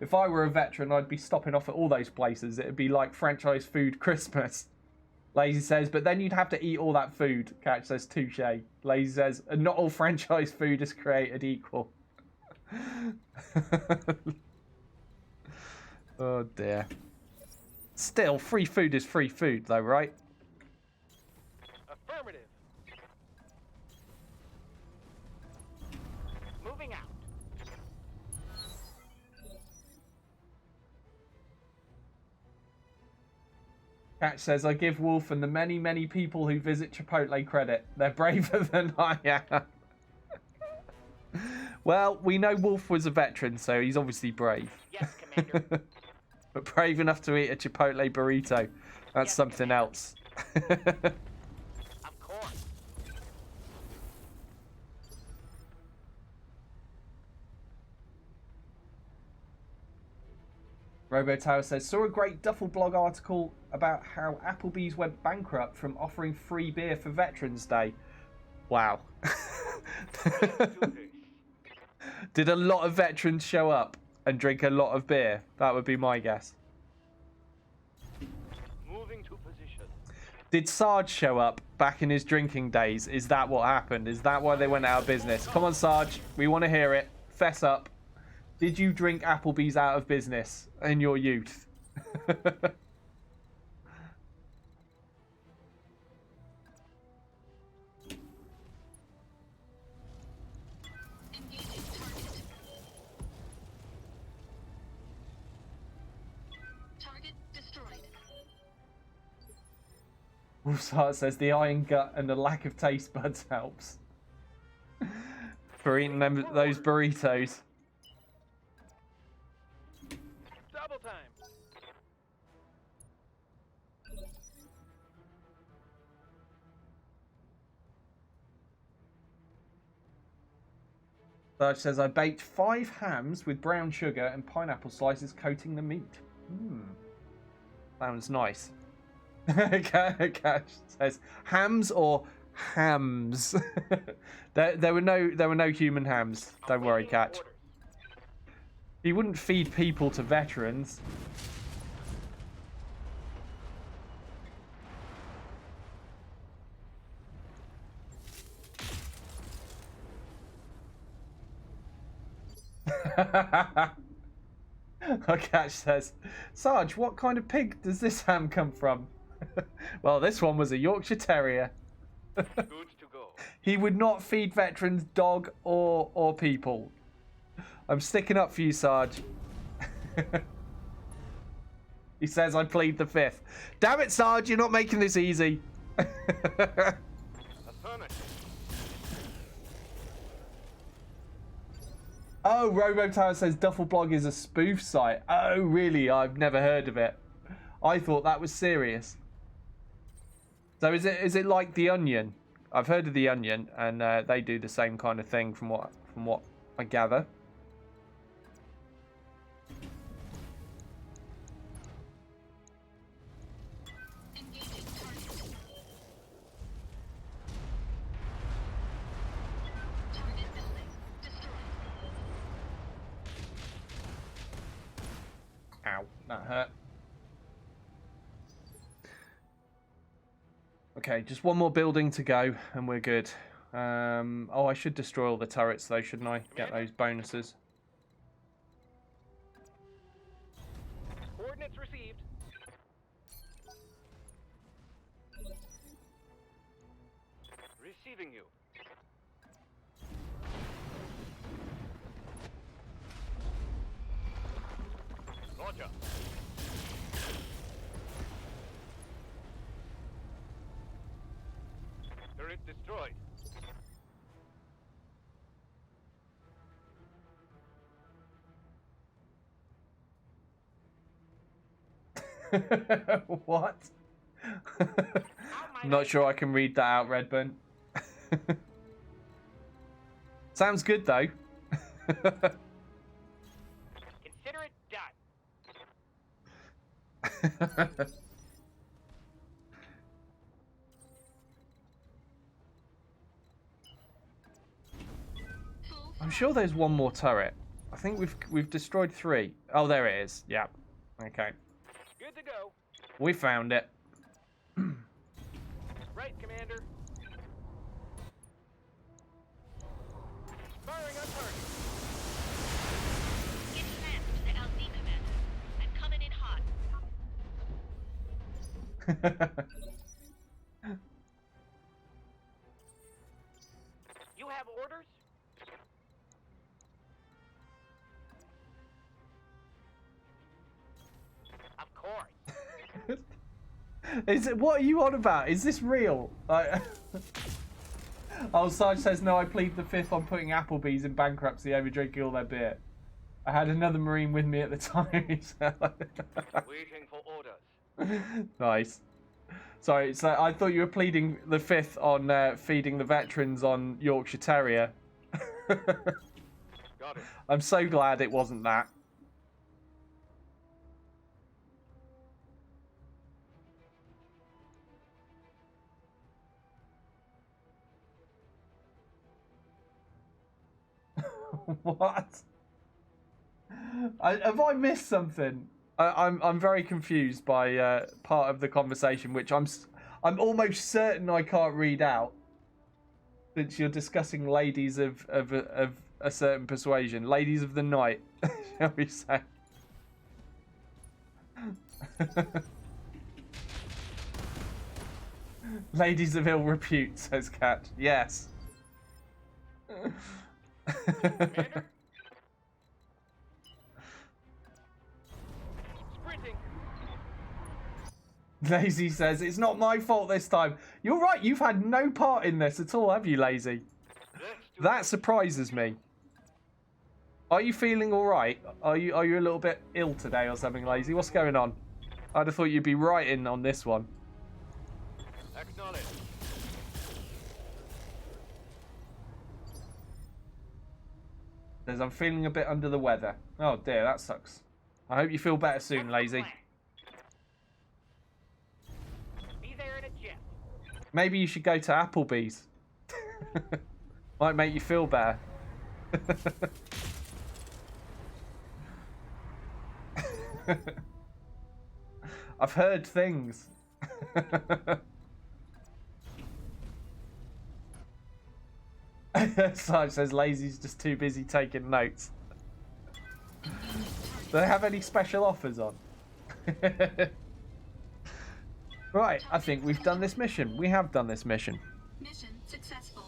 if I were a veteran, I'd be stopping off at all those places. It'd be like franchise food Christmas. Lazy says, but then you'd have to eat all that food. Catch says, touche. Lazy says, and not all franchise food is created equal. Oh dear. Still, free food is free food though, right? Affirmative. Moving out. Catch says, I give Wolf and the many, many people who visit Chipotle credit. They're braver than I am. Well, we know Wolf was a veteran, so he's obviously brave. Yes, Commander. But brave enough to eat a Chipotle burrito, that's something else. Of course. Robo Tower says, saw a great Duffel blog article about how Applebee's went bankrupt from offering free beer for Veterans Day. Wow. Did a lot of veterans show up and drink a lot of beer? That would be my guess. Moving to position. Did Sarge show up back in his drinking days? Is that what happened? Is that why they went out of business? Come on, Sarge. We want to hear it. Fess up. Did you drink Applebee's out of business in your youth? Engaging target. Target destroyed. Wolf's Heart says the iron gut and the lack of taste buds helps. For eating those burritos. Double time. Sarge says, I baked 5 hams with brown sugar and pineapple slices coating the meat. Sounds nice. Cash says, hams or hams? there were no human hams. Don't worry, Awaiting Catch. orders. He wouldn't feed people to veterans. Catch says, Sarge, what kind of pig does this ham come from? Well, this one was a Yorkshire Terrier. Good to go. He would not feed veterans dog or people. I'm sticking up for you, Sarge. He says I plead the fifth. Damn it, Sarge, you're not making this easy. Affirmative. Oh, RoboTower says Duffelblog is a spoof site. Oh, really? I've never heard of it. I thought that was serious. So is it like The Onion? I've heard of The Onion, and they do the same kind of thing from what I gather. Engaging target. Target building destroyed. Ow, that hurt. Okay, just one more building to go, and we're good. Oh, I should destroy all the turrets, though, shouldn't I? Get those bonuses. Coordinates received. Receiving you. Roger. Turret destroyed. What? Not sure I can read that out, Redburn. Sounds good, though. Consider it done. I'm sure there's one more turret. I think we've destroyed 3. Oh, there it is. Yeah. Okay. Good to go. We found it. Right, Commander. Firing on target. Get fast to the LZ commander. I'm coming in hot. You have orders? Of course. Is it? What are you on about? Is this real? Like, oh, Sarge says no. I plead the fifth on putting Applebee's in bankruptcy over drinking all their beer. I had another Marine with me at the time. Waiting for orders. Nice. Sorry, so I thought you were pleading the fifth on feeding the veterans on Yorkshire Terrier. Got it. I'm so glad it wasn't that. What? Have I missed something? I'm very confused by part of the conversation, which I'm almost certain I can't read out. Since you're discussing ladies of a certain persuasion, ladies of the night, shall we say? Ladies of ill repute, says Cat. Yes. Commander? Sprinting. Lazy says, it's not my fault this time. You're right, you've had no part in this at all, have you, Lazy? Let's do That surprises me. Are you feeling alright? Are you a little bit ill today or something, Lazy? What's going on? I'd have thought you'd be right in on this one. Acknowledge. Says, I'm feeling a bit under the weather. Oh dear, that sucks. I hope you feel better soon, Lazy. Be there in a jet. Maybe you should go to Applebee's. Might make you feel better. I've heard things. Sarge says Lazy's just too busy taking notes. Do they have any special offers on? Right, I think we've done this mission. We have done this mission. Mission successful.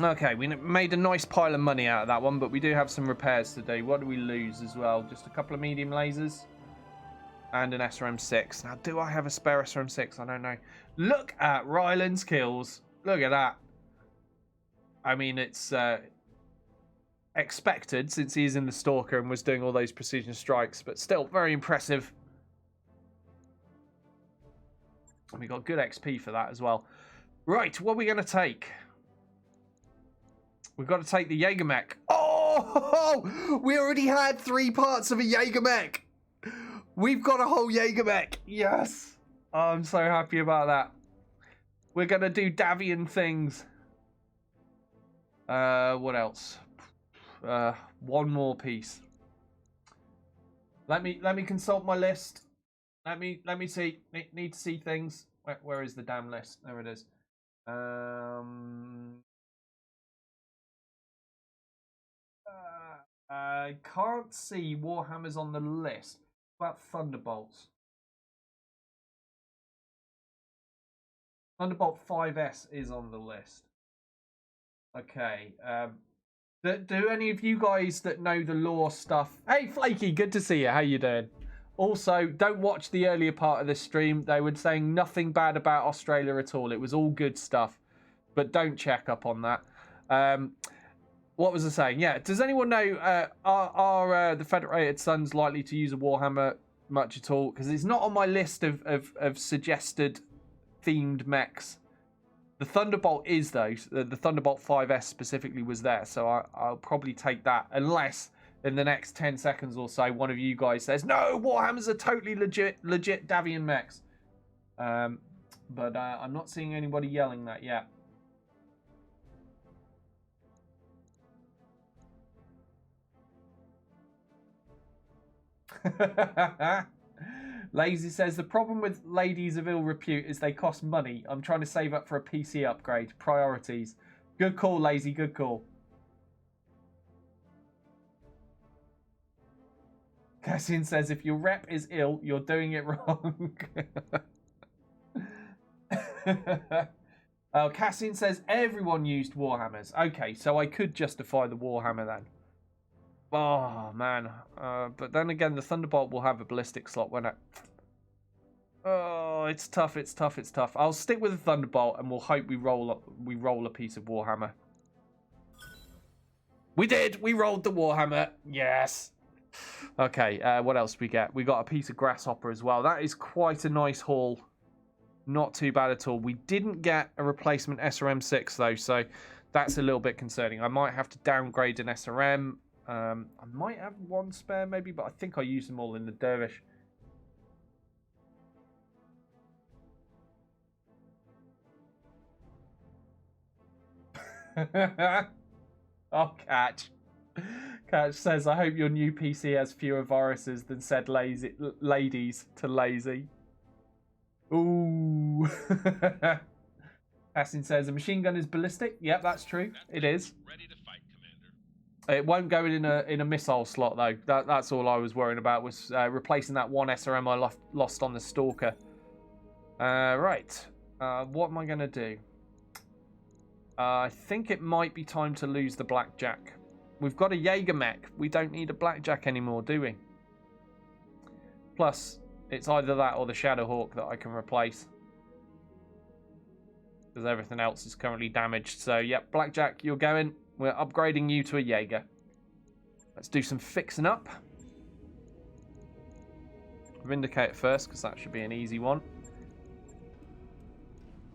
Okay, we made a nice pile of money out of that one, but we do have some repairs to do. What do we lose as well? Just a couple of medium lasers and an SRM6. Now, do I have a spare SRM6? I don't know. Look at Ryland's kills. Look at that. I mean, it's expected since he's in the Stalker and was doing all those precision strikes, but still very impressive. And we got good XP for that as well. Right, what are we going to take? We've got to take the Jaeger mech. Oh, we already had 3 parts of a Jaeger mech. We've got a whole Jaeger mech. Yes. Oh, I'm so happy about that. We're going to do Davian things. What else? One more piece. Let me consult my list. Let me see. Need to see things. Where is the damn list? There it is. I can't see Warhammers on the list. What about Thunderbolts? Thunderbolt 5S is on the list. Okay. Do any of you guys that know the lore stuff? Hey, Flaky, good to see you. How you doing? Also, don't watch the earlier part of this stream. They were saying nothing bad about Australia at all. It was all good stuff. But don't check up on that. What was I saying? Yeah, does anyone know, are the Federated Sons likely to use a Warhammer much at all? Because it's not on my list of suggested themed mechs. The Thunderbolt is, though. The Thunderbolt 5S specifically was there, so I'll probably take that. Unless, in the next 10 seconds or so, one of you guys says, no, Warhammers are totally legit Davian mechs. But I'm not seeing anybody yelling that yet. Lazy says, the problem with ladies of ill repute is they cost money. I'm trying to save up for a PC upgrade. Priorities. Good call, Lazy. Good call. Cassian says, if your rep is ill, you're doing it wrong. Oh, Cassian says, everyone used Warhammers. Okay, so I could justify the Warhammer then. Oh, man. But then again, the Thunderbolt will have a ballistic slot, won't it? Oh, it's tough, it's tough, it's tough. I'll stick with the Thunderbolt, and we'll hope we roll a piece of Warhammer. We did! We rolled the Warhammer! Yes! Okay, what else we get? We got a piece of Grasshopper as well. That is quite a nice haul. Not too bad at all. We didn't get a replacement SRM6, though, so that's a little bit concerning. I might have to downgrade an SRM. I might have one spare maybe, but I think I used them all in the Dervish. Oh, Catch. Catch says, I hope your new PC has fewer viruses than said ladies to lazy. Ooh. Assin says, a machine gun is ballistic. Yep, that's true. It is. Ready to fight, Commander. It won't go in a missile slot, though. That's all I was worrying about, was replacing that one SRM I lost on the Stalker. Right. What am I going to do? I think it might be time to lose the Blackjack. We've got a Jaeger mech. We don't need a Blackjack anymore, do we? Plus, it's either that or the Shadowhawk that I can replace. Because everything else is currently damaged. So, yep, Blackjack, you're going. We're upgrading you to a Jaeger. Let's do some fixing up. Vindicate first, because that should be an easy one.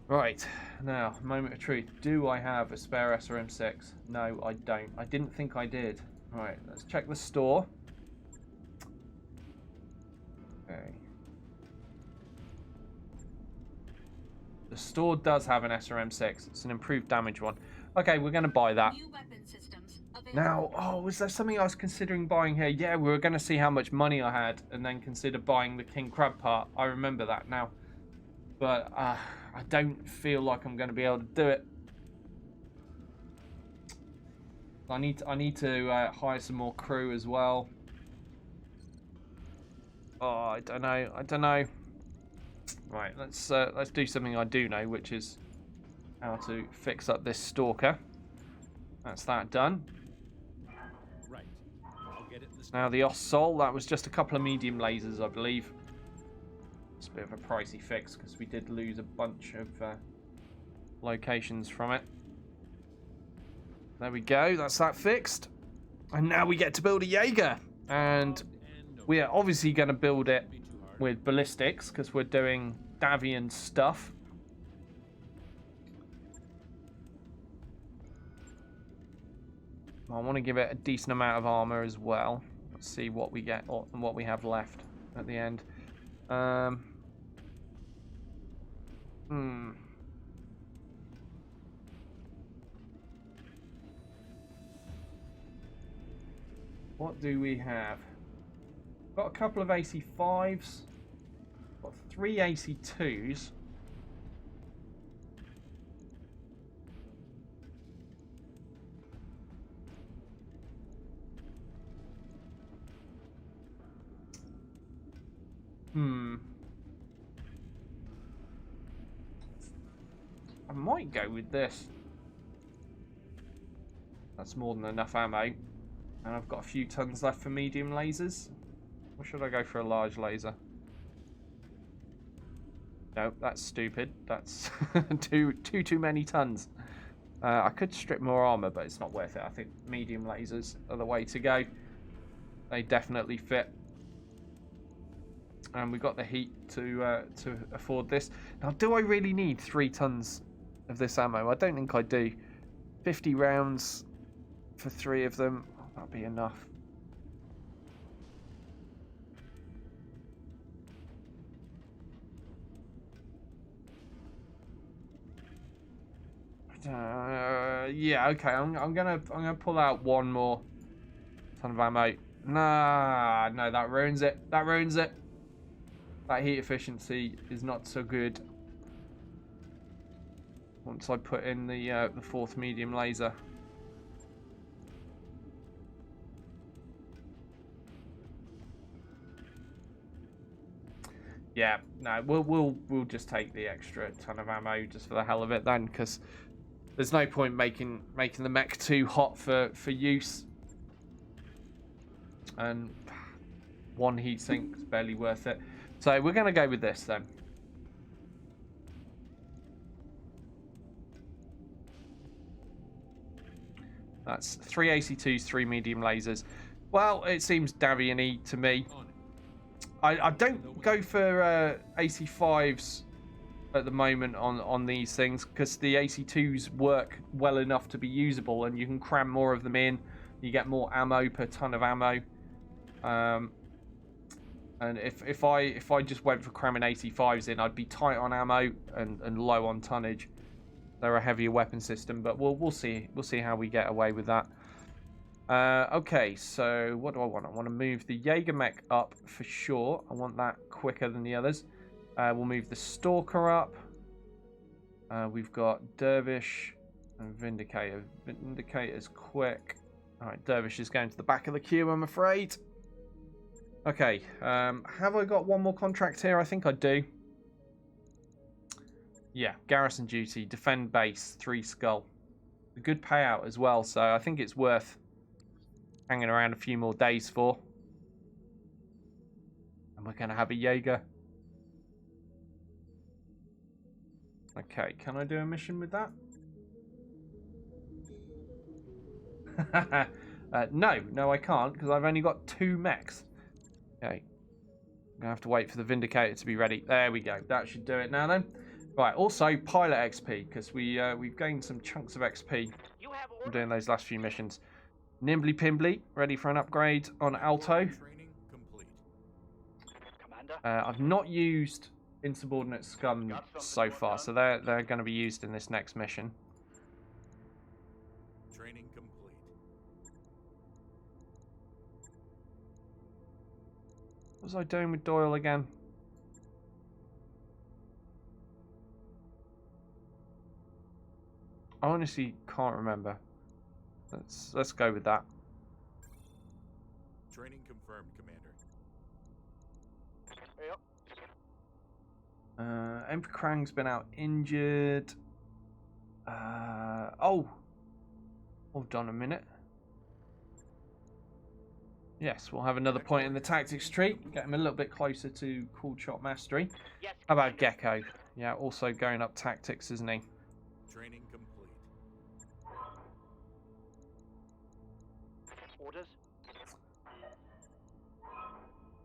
Right, now, moment of truth. Do I have a spare SRM6? No, I don't. I didn't think I did. Right, let's check the store. Okay. The store does have an SRM6. It's an improved damage one. Okay, we're going to buy that. New weapon systems available. Now, oh, was there something I was considering buying here? Yeah, we were going to see how much money I had and then consider buying the King Crab part. I remember that now. But I don't feel like I'm going to be able to do it. I need to hire some more crew as well. Oh, I don't know. Right, let's do something I do know, which is how to fix up this stalker. That's that done. Right. I'll get it this Now the Ossol, that was just a couple of medium lasers, I believe. It's a bit of a pricey fix because we did lose a bunch of locations from it. There we go, that's that fixed. And now we get to build a Jaeger. And we are obviously going to build it with ballistics because we're doing Davian stuff. I want to give it a decent amount of armor as well. Let's see what we get and what we have left at the end. What do we have? Got a couple of AC5s. Got 3 AC2s. I might go with this. That's more than enough ammo. And I've got a few tons left for medium lasers. Or should I go for a large laser? No, that's stupid. That's too many tons. I could strip more armor, but it's not worth it. I think medium lasers are the way to go. They definitely fit. And we've got the heat to afford this. Now, do I really need 3 tons of this ammo? I don't think I do. 50 rounds for 3 of them. Oh, that'll be enough. Yeah, okay. I'm gonna pull out one more ton of ammo. Nah, no, that ruins it. That ruins it. That heat efficiency is not so good. Once I put in the 4th medium laser. Yeah, no, we'll just take the extra ton of ammo just for the hell of it then, because there's no point making the mech too hot for use. And 1 heatsink is barely worth it. So we're going to go with this then. That's 3 AC2s, 3 medium lasers. Well, it seems Davian-y to me. I don't go for AC5s at the moment on these things because the AC2s work well enough to be usable and you can cram more of them in. You get more ammo per ton of ammo. And if I just went for cramming AC5s in, I'd be tight on ammo and low on tonnage. They're a heavier weapon system, but we'll see how we get away with that. Okay, so what do I want? I want to move the Jaeger mech up for sure. I want that quicker than the others. We'll move the Stalker up. We've got Dervish and Vindicator. Vindicator's quick. Alright, Dervish is going to the back of the queue, I'm afraid. Okay, have I got one more contract here? I think I do. Yeah, garrison duty, defend base, 3 skull. A good payout as well, so I think it's worth hanging around a few more days for. And we're going to have a Jaeger. Okay, can I do a mission with that? No, I can't, because I've only got 2 mechs. Okay. I'm going to have to wait for the Vindicator to be ready. There we go. That should do it now then. Right, also pilot XP, because we've gained some chunks of XP You have from orders. doing those last few missions. Nimbly Pimbly, ready for an upgrade on Alto. Training complete. Commander. I've not used Insubordinate Scum so far, so they're going to be used in this next mission. Training complete. What was I doing with Doyle again? I honestly can't remember. Let's go with that. Training confirmed, Commander. Yep. Emperor Krang's been out injured. Oh, hold on a minute. Yes, we'll have another point in the tactics tree. Get him a little bit closer to Cool Shot Mastery. Yes. How about Gecko? Yeah, also going up tactics, isn't he? Training complete. Orders.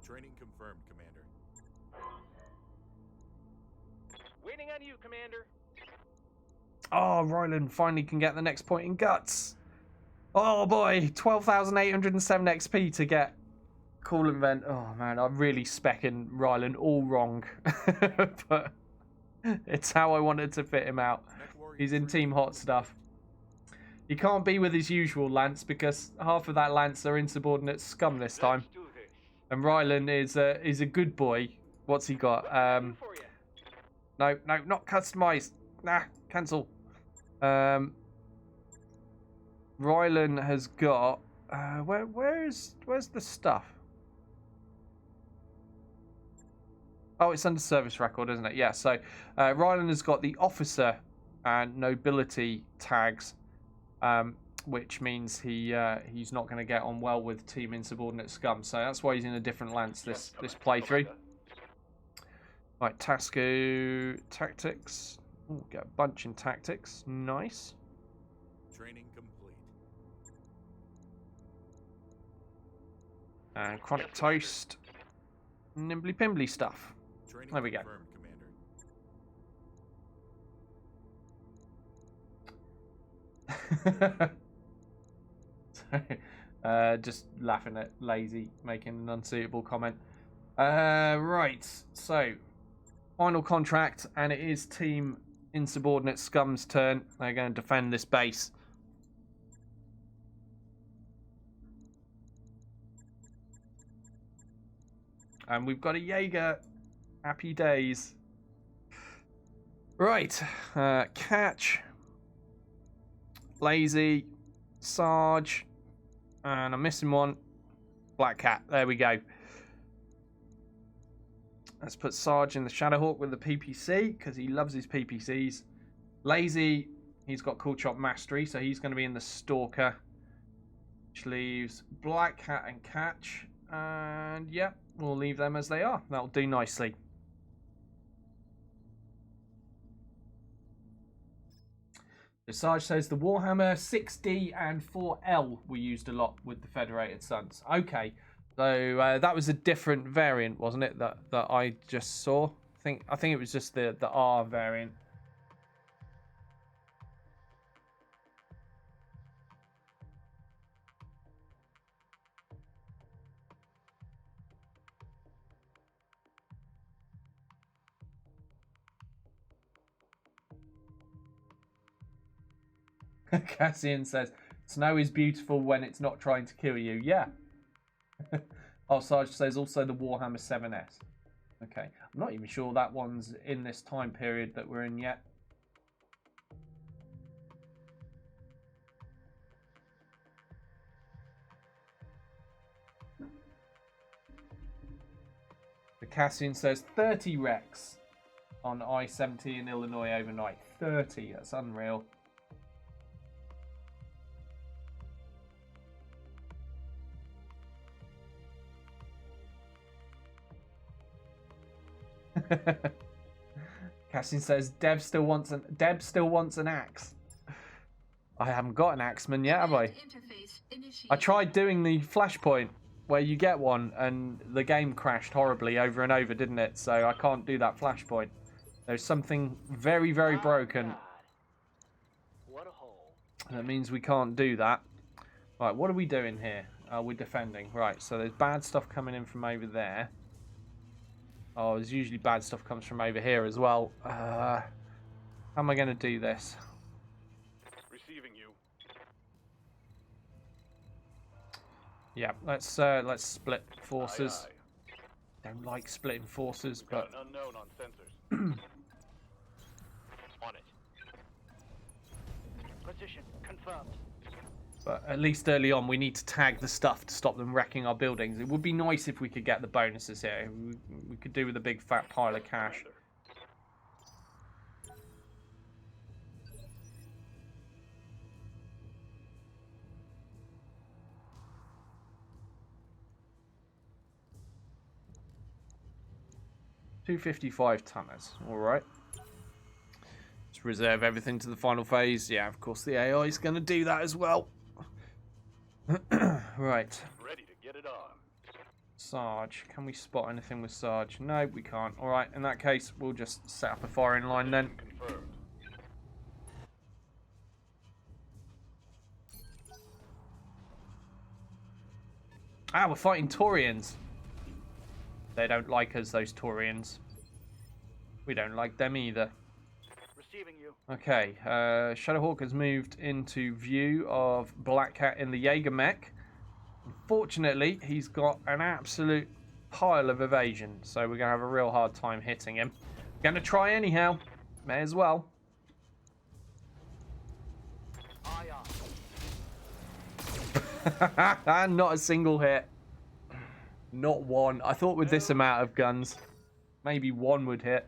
Training confirmed, Commander. Waiting on you, Commander. Oh, Ryland finally can get the next point in Guts. Oh boy, 12,807 XP to get Coolant Vent. Oh man, I'm really specking Ryland all wrong. But it's how I wanted to fit him out. He's in Team Hot Stuff. He can't be with his usual Lance because half of that Lance are insubordinate scum this time. Let's do this. And Ryland is a good boy. What's he got? What can I do for you? No, not customized. Nah, cancel. Rylan has got where's the stuff? Oh, it's under service record, isn't it? Yeah. So Rylan has got the officer and nobility tags, which means he's not going to get on well with Team Insubordinate Scum. So that's why he's in a different lance this playthrough. Right, Tasco tactics. Ooh, get a bunch in tactics. Nice. Training complete. And Chronic Toast. Nimbly Pimbly stuff. Training There we go. confirmed, Sorry. Just laughing at Lazy making an unsuitable comment. Right, so final contract, and it is Team Insubordinate Scum's turn. They're going to defend this base. And we've got a Jaeger. Happy days. Right, Catch, Lazy, Sarge, and I'm missing one. Black Cat. There we go. Let's put Sarge in the Shadowhawk with the PPC because he loves his PPCs. Lazy, he's got Cool Chop Mastery, so he's going to be in the Stalker. Which leaves Black Cat and Catch. And yeah, we'll leave them as they are. That'll do nicely. So Sarge says the Warhammer 6D and 4L were used a lot with the Federated Sons. Okay, so that was a different variant, wasn't it? That I just saw. I think it was just the R variant. Cassian says, snow is beautiful when it's not trying to kill you. Yeah. Oh, Sarge says also the Warhammer 7S. Okay. I'm not even sure that one's in this time period that we're in yet. The Cassian says 30 wrecks on I-70 in Illinois overnight. 30. That's unreal. Cassian says Deb still wants an axe. I haven't got an axeman yet, have I? I tried doing the flashpoint where you get one and the game crashed horribly over and over, didn't it? So I can't do that flashpoint. There's something very, very broken. God. What a hole. That means we can't do that. Right, what are we doing here? We're defending. Right, so there's bad stuff coming in from over there. Oh, there's usually bad stuff comes from over here as well. How am I going to do this? Receiving you. Yeah, let's split forces. Aye, Don't like splitting forces, aye. Got but an unknown on sensors. On it. Position confirmed. at least early on we need to tag the stuff to stop them wrecking our buildings. It would be nice if we could get the bonuses here. We could do with a big fat pile of cash. $255 tonners. All right. Let's reserve everything to the final phase. Yeah, of course the AI is going to do that as well. Right. Ready to get it on. Sarge. Can we spot anything with Sarge? No, we can't. All right. In that case, we'll just set up a firing line then. Confirmed. Ah, we're fighting Taurians. They don't like us, those Taurians. We don't like them either. Receiving you. Okay, Shadowhawk has moved into view of Black Cat in the Jaeger mech. Unfortunately, he's got an absolute pile of evasion, so we're going to have a real hard time hitting him. Going to try anyhow. May as well. Aye, Not a single hit. Not one. I thought with this amount of guns, maybe one would hit.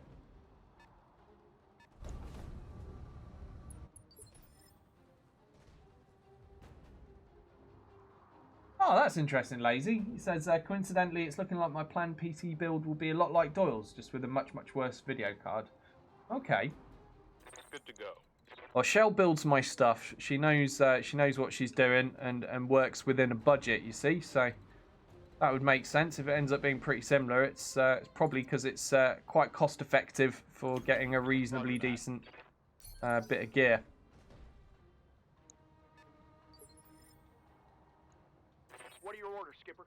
Oh, that's interesting, Lazy. He says, coincidentally, it's looking like my planned PC build will be a lot like Doyle's, just with a much, much worse video card. Okay. good to go. Well, Shell builds my stuff. She knows what she's doing and works within a budget, you see, so that would make sense. If it ends up being pretty similar, it's probably because it's quite cost effective for getting a reasonably decent bit of gear. What are your orders, Skipper?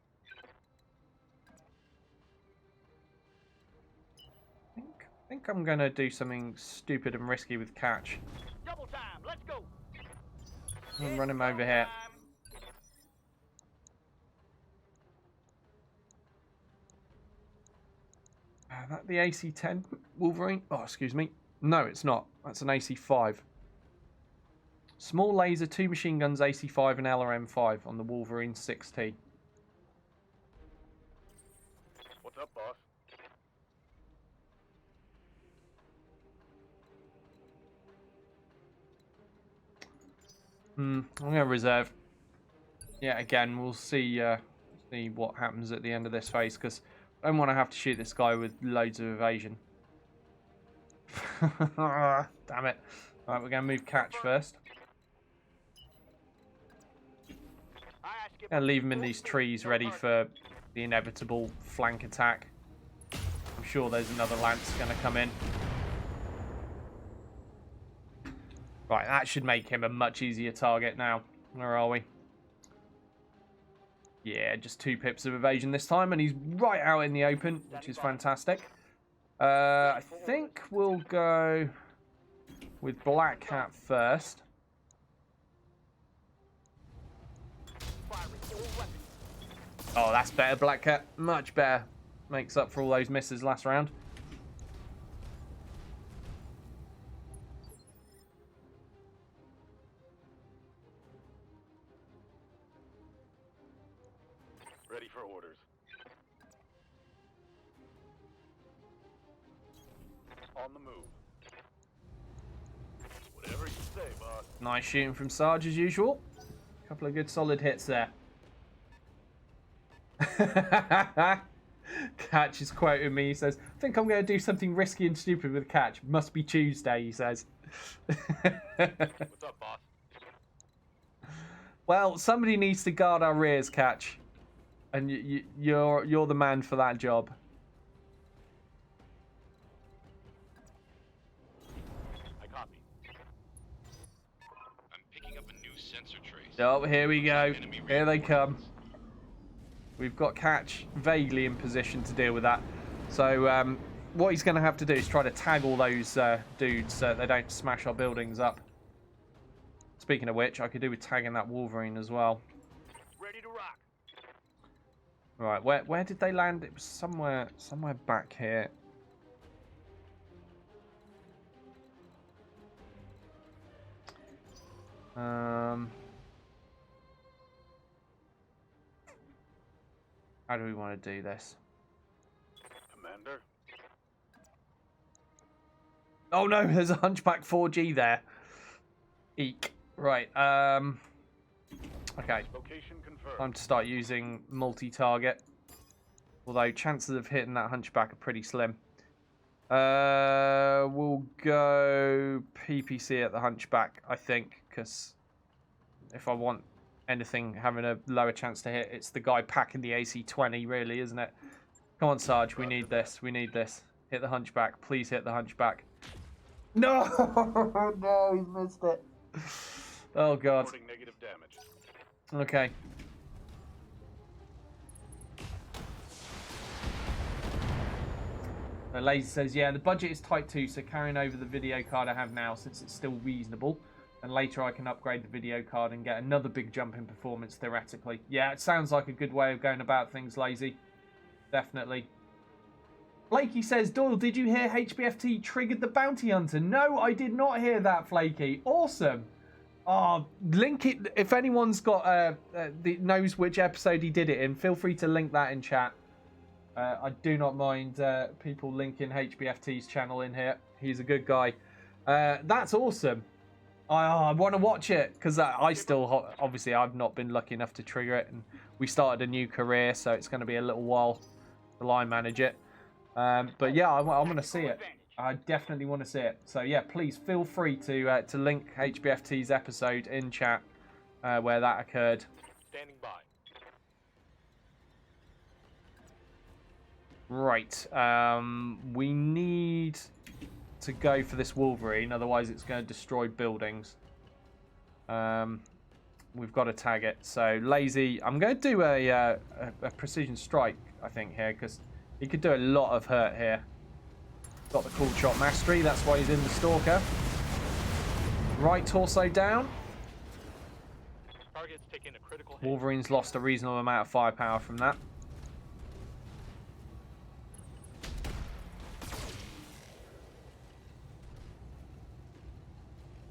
I think I'm going to do something stupid and risky with Catch. Double time. Let's go. I'm running him over here. That the AC-10 Wolverine? Oh, excuse me. No, it's not. That's an AC-5. Small laser, 2 machine guns, AC-5 and LRM-5 on the Wolverine 6T. What's up, boss? I'm going to reserve. Yeah, again, we'll see what happens at the end of this phase, because I don't want to have to shoot this guy with loads of evasion. Damn it. Alright, we're going to move Catch first. And leave him in these trees ready for the inevitable flank attack. I'm sure there's another lance going to come in. Right, that should make him a much easier target now. Where are we? Yeah, just 2 pips of evasion this time, and he's right out in the open, which is fantastic. I think we'll go with Black Hat first. Oh, that's better, Black Cat. Much better. Makes up for all those misses last round. Ready for orders. On the move. Whatever you say, boss. Nice shooting from Sarge as usual. Couple of good solid hits there. Catch is quoting me. He says, I think I'm going to do something risky and stupid with Catch. Must be Tuesday, he says. What's up, boss? Well, somebody needs to guard our rears, Catch. And you're the man for that job. Sensor trace. Oh, here we go. Enemy Here they come. reinforcements. We've got Catch vaguely in position to deal with that. So what he's going to have to do is try to tag all those dudes so they don't smash our buildings up. Speaking of which, I could do with tagging that Wolverine as well. Ready to rock. Right, where did they land? It was somewhere back here. How do we want to do this? Commander. Oh no, there's a Hunchback 4G there. Eek. Right, okay. Location confirmed. Time to start using multi-target. Although chances of hitting that Hunchback are pretty slim. We'll go PPC at the Hunchback, I think, because if I want anything having a lower chance to hit, it's the guy packing the AC-20, really, isn't it? Come on, Sarge, we need this. We need this. Hit the Hunchback. Please hit the Hunchback. No! No, he's missed it. Oh, God. Reporting negative damage. Okay. Lazy says, yeah, the budget is tight too, so carrying over the video card I have now since it's still reasonable. And later I can upgrade the video card and get another big jump in performance, theoretically. Yeah, it sounds like a good way of going about things, Lazy. Definitely. Flaky says, Doyle, did you hear HBFT triggered the bounty hunter? No, I did not hear that, Flaky. Awesome. Link it. If anyone's got knows which episode he did it in, feel free to link that in chat. I do not mind people linking HBFT's channel in here. He's a good guy. That's awesome. I want to watch it because I still, obviously, I've not been lucky enough to trigger it, and we started a new career, so it's going to be a little while till I manage it. But yeah, I'm going to see it. I definitely want to see it. So yeah, please feel free to link HBFT's episode in chat where that occurred. Standing by. Right, we need to go for this Wolverine, otherwise it's going to destroy buildings. We've got to tag it. So Lazy, I'm going to do a precision strike, I think, here, because he could do a lot of hurt here. Got the cool shot mastery, that's why he's in the Stalker. Right torso down. Target's taking a critical hit. Wolverine's lost a reasonable amount of firepower from that.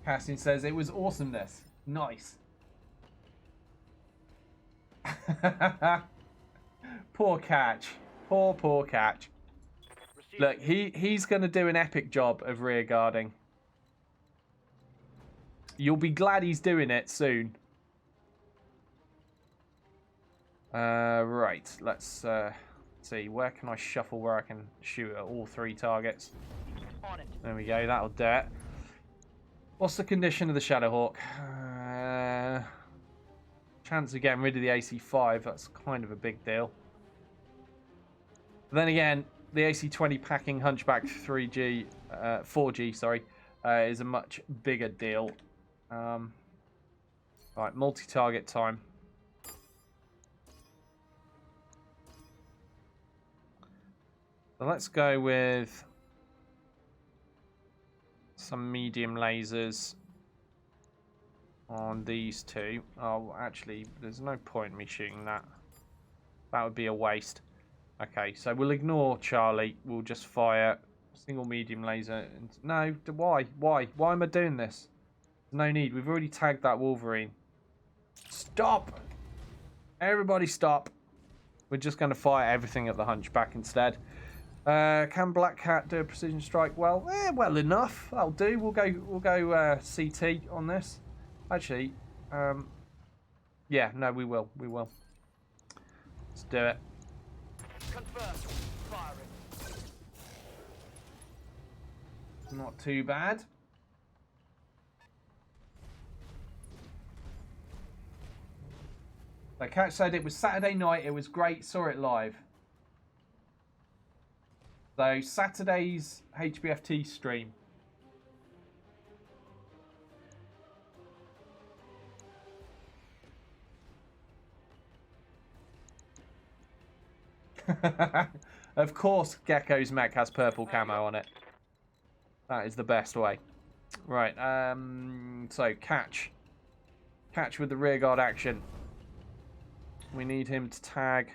Casting says it was awesomeness. Nice. Poor Catch. Poor Catch. Look, he's going to do an epic job of rear guarding. You'll be glad he's doing it soon. Right, let's see. Where can I shuffle where I can shoot at all three targets? There we go, that'll do it. What's the condition of the Shadowhawk? Chance of getting rid of the AC-5, that's kind of a big deal. But then again, the AC-20 packing Hunchback 4G, sorry, is a much bigger deal. Right, multi-target time. So let's go with some medium lasers on these two. Oh, actually, there's no point in me shooting that. That would be a waste. Okay, so we'll ignore Charlie. We'll just fire single medium laser. No, why? Why am I doing this? No need. We've already tagged that Wolverine. Stop! Everybody stop. We're just going to fire everything at the Hunchback instead. Can Black Cat do a precision strike? Well, well enough. That'll do. We'll go CT on this. Actually, yeah, no, we will. Let's do it. Confirmed. Firing. Not too bad. The Cat said it was Saturday night. It was great. Saw it live. So Saturday's HBFT stream. Of course, Gecko's mech has purple camo on it. That is the best way. Right, so catch. Catch with the rearguard action. We need him to tag...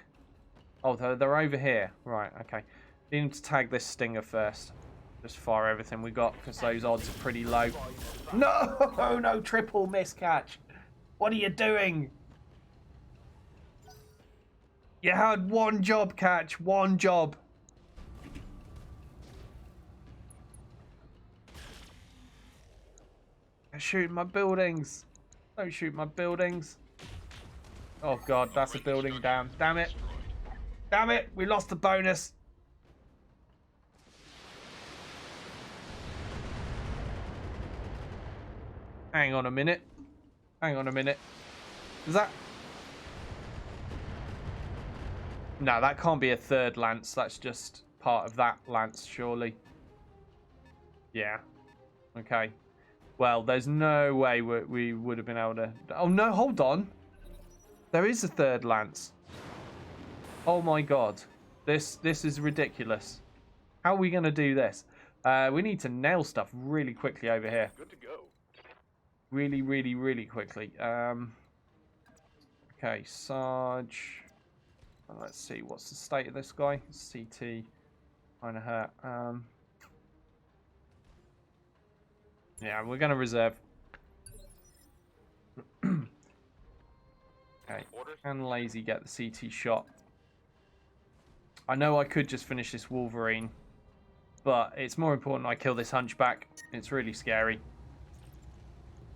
Oh, they're over here. Right, okay. Need him to tag this stinger first. Just fire everything we got, because those odds are pretty low. No! No, triple miss catch. What are you doing? You had one job, catch. One job. They're shooting my buildings. Don't shoot my buildings. Oh god, that's a building down. Damn it. Damn it, we lost the bonus. Hang on a minute. Hang on a minute. Is that... No, that can't be a third lance. That's just part of that lance, surely. Yeah. Okay. Well, there's no way we would have been able to... Oh, no, hold on. There is a third lance. Oh, my God. This is ridiculous. How are we going to do this? We need to nail stuff really quickly over here. Good to go. Really, really, really quickly. Okay, Sarge. Let's see, what's the state of this guy? CT. Kind of hurt. Yeah, we're going to reserve. Okay, can Lazy get the CT shot? I know I could just finish this Wolverine, but it's more important I kill this Hunchback. It's really scary.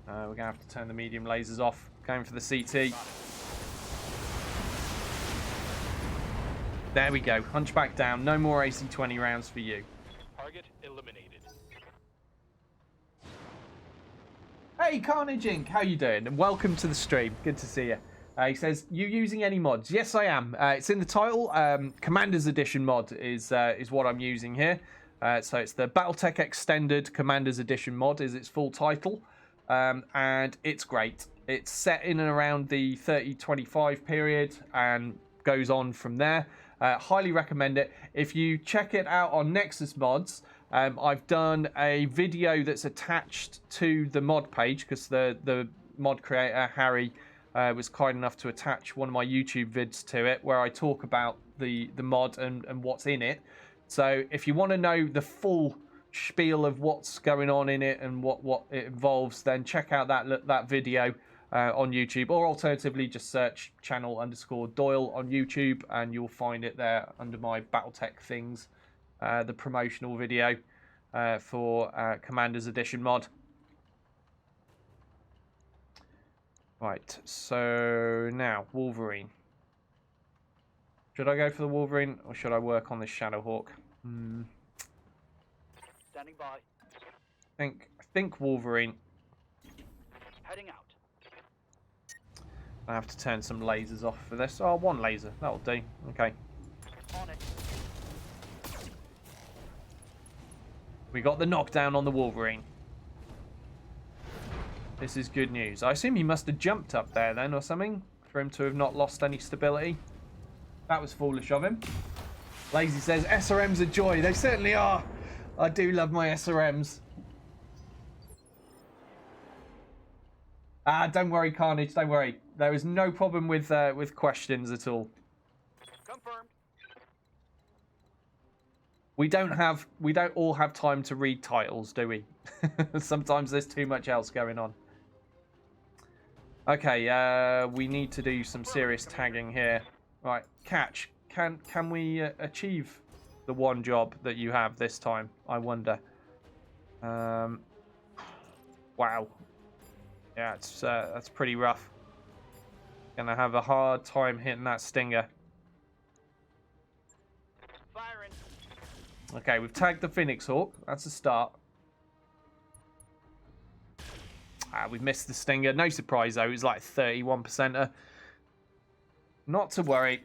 We're going to have to turn the medium lasers off. Going for the CT. There we go. Hunchback down. No more AC-20 rounds for you. Target eliminated. Hey, Carnage Inc. How you doing? And welcome to the stream. Good to see you. He says, you using any mods? Yes, I am. It's in the title. Commander's Edition mod is what I'm using here. So it's the BattleTech Extended Commander's Edition mod is its full title. And it's great. It's set in and around the 30-25 period and goes on from there. Highly recommend it. If you check it out on Nexus Mods, I've done a video that's attached to the mod page because the mod creator, Harry, was kind enough to attach one of my YouTube vids to it where I talk about the mod and what's in it. So if you want to know the full spiel of what's going on in it and what it involves, then check out that video on YouTube, or alternatively just search channel_Doyle on YouTube and you'll find it there under my BattleTech things, the promotional video for Commander's Edition mod. Right, so now Wolverine. Should I go for the Wolverine or should I work on this Shadowhawk? Standing by. I think Wolverine. Heading out. I have to turn some lasers off for this. Oh, one laser. That'll do. Okay. On it. We got the knockdown on the Wolverine. This is good news. I assume he must have jumped up there then or something for him to have not lost any stability. That was foolish of him. Lazy says, SRM's a joy. They certainly are. I do love my SRMs. Don't worry, Carnage. Don't worry. There is no problem with questions at all. Confirmed. We don't all have time to read titles, do we? Sometimes there's too much else going on. Okay, we need to do some serious tagging here. Right, Catch. Can we achieve the one job that you have this time? I wonder. Wow. Yeah, that's pretty rough. Gonna have a hard time hitting that stinger. Firing. Okay, we've tagged the Phoenix Hawk. That's a start. We've missed the stinger. No surprise though. It was like 31%er. Not to worry.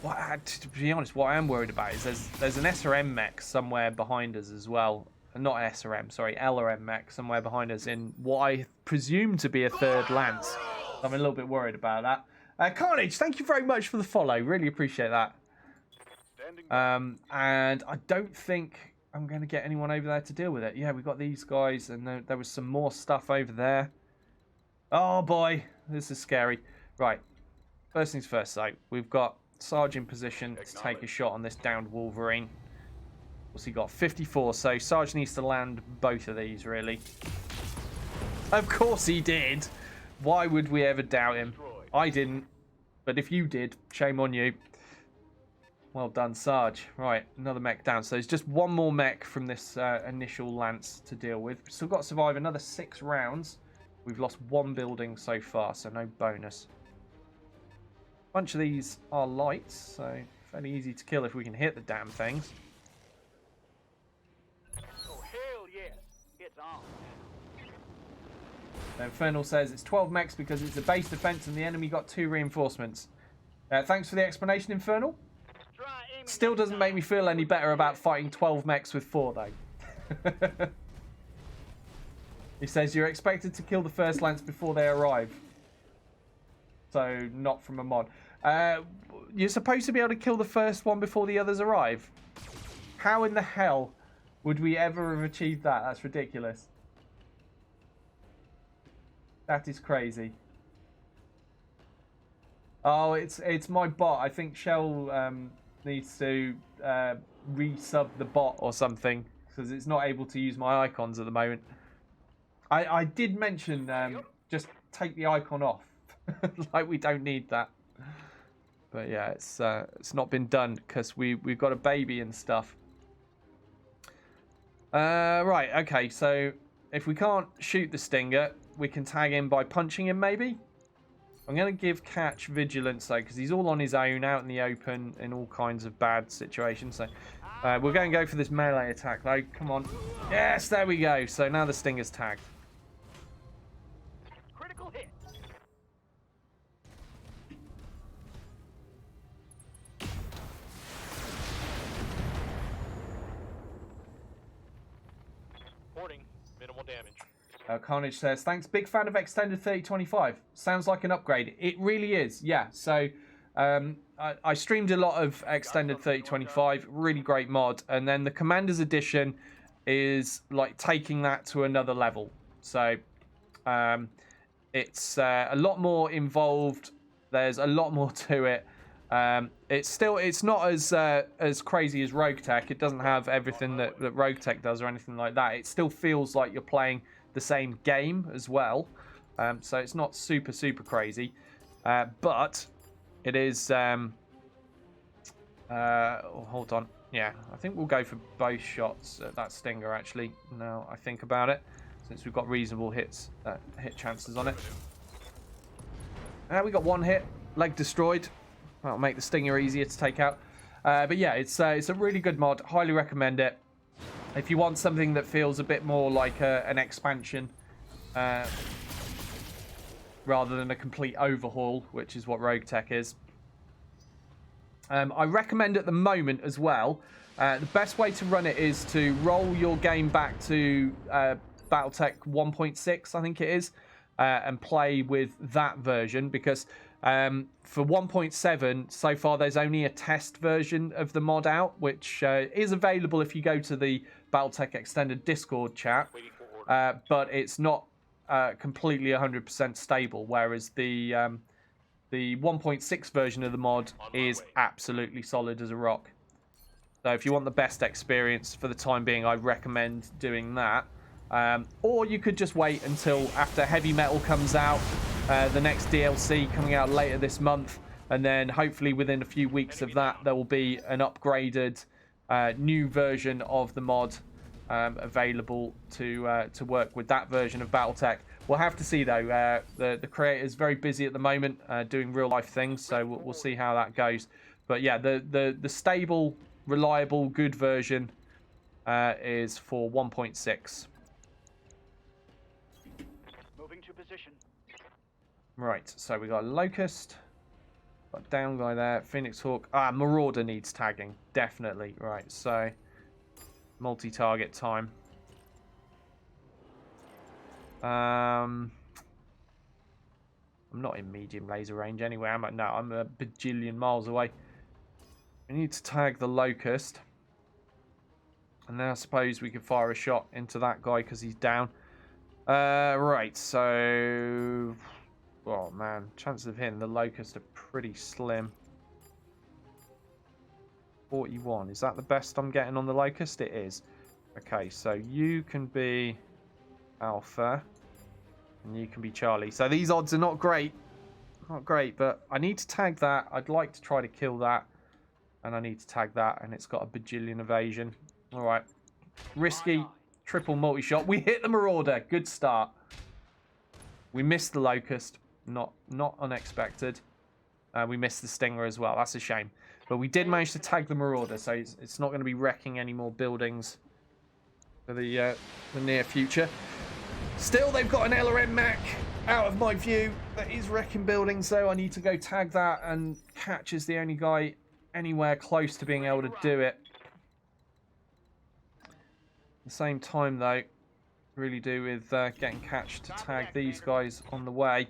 To be honest, what I am worried about is there's an SRM mech somewhere behind us as well. Not an SRM, sorry, LRM mech somewhere behind us in what I presume to be a third lance. I'm a little bit worried about that. Carnage, thank you very much for the follow. Really appreciate that. And I don't think I'm going to get anyone over there to deal with it. Yeah, we've got these guys, and there was some more stuff over there. Oh boy, this is scary. Right, first things first, though. We've got Sarge in position to take a shot on this downed Wolverine. What's he got? 54, so Sarge needs to land both of these, really. Of course he did. Why would we ever doubt him? I didn't. But if you did, shame on you. Well done, Sarge. Right, another mech down. So there's just one more mech from this initial lance to deal with. We've still got to survive another 6 rounds. We've lost 1 building so far, so no bonus. A bunch of these are lights, so fairly easy to kill if we can hit the damn things. Oh, hell yes. It's on. Infernal says it's 12 mechs because it's a base defense and the enemy got 2 reinforcements. Thanks for the explanation, Infernal. Still doesn't make me feel any better about fighting 12 mechs with 4, though. He says you're expected to kill the first lance before they arrive. So, not from a mod. You're supposed to be able to kill the first one before the others arrive. How in the hell would we ever have achieved that? That's ridiculous. That is crazy. Oh, it's my bot. I think Shell needs to resub the bot or something because it's not able to use my icons at the moment. I did mention just take the icon off. Like we don't need that. But yeah, it's not been done because we've got a baby and stuff. Right, okay, so if we can't shoot the Stinger, we can tag him by punching him maybe. I'm going to give Catch Vigilance though, because he's all on his own, out in the open, in all kinds of bad situations. So we're going to go for this melee attack though. Come on. Yes, there we go. So now the Stinger's tagged. Critical hit. Warning, minimal damage. Carnage says, thanks, big fan of Extended 3025. Sounds like an upgrade. It really is, yeah. So I streamed a lot of Extended 3025, really great mod. And then the Commander's Edition is like taking that to another level. So it's a lot more involved. There's a lot more to it. It's not as crazy as RogueTech. It doesn't have everything that RogueTech does or anything like that. It still feels like you're playing the same game as well, so it's not super crazy, but it is hold on, yeah, I think we'll go for both shots at that Stinger actually, now I think about it, since we've got reasonable hit chances on it. We got 1 hit, leg destroyed. That'll make the Stinger easier to take out, but yeah, it's a really good mod, highly recommend it. If you want something that feels a bit more like an expansion rather than a complete overhaul, which is what RogueTech is. I recommend at the moment as well, the best way to run it is to roll your game back to BattleTech 1.6, I think it is, and play with that version, because for 1.7 so far there's only a test version of the mod out, which is available if you go to the BattleTech Extended Discord chat, but it's not completely 100% stable, whereas the 1.6 version of the mod is absolutely solid as a rock. So if you want the best experience for the time being, I recommend doing that. Or you could just wait until after Heavy Metal comes out, the next DLC coming out later this month, and then hopefully within a few weeks of that there will be an upgraded new version of the mod available to work with that version of BattleTech. We'll have to see though. The creator is very busy at the moment doing real life things, so we'll see how that goes. But yeah, the stable, reliable, good version is for 1.6. Moving to position. Right, so we got Locust, got down guy there, Phoenix Hawk. Marauder needs tagging, definitely. Right, so multi-target time. I'm not in medium laser range anyway, am I? No, I'm a bajillion miles away. We need to tag the Locust. And then I suppose we could fire a shot into that guy because he's down. Right, so... Oh, man. Chances of hitting the Locust are pretty slim. 41. Is that the best I'm getting on the Locust? It is. Okay, so you can be Alpha. And you can be Charlie. So these odds are not great. Not great, but I need to tag that. I'd like to try to kill that. And I need to tag that. And it's got a bajillion evasion. Alright. Risky. Triple multi-shot. We hit the Marauder. Good start. We missed the Locust. Not unexpected. We missed the Stinger as well. That's a shame. But we did manage to tag the Marauder. So it's not going to be wrecking any more buildings for the near future. Still, they've got an LRM mech out of my view that is wrecking buildings, though. I need to go tag that, and Catch is the only guy anywhere close to being able to do it. At the same time, though, really do with getting Catch to tag these guys on the way.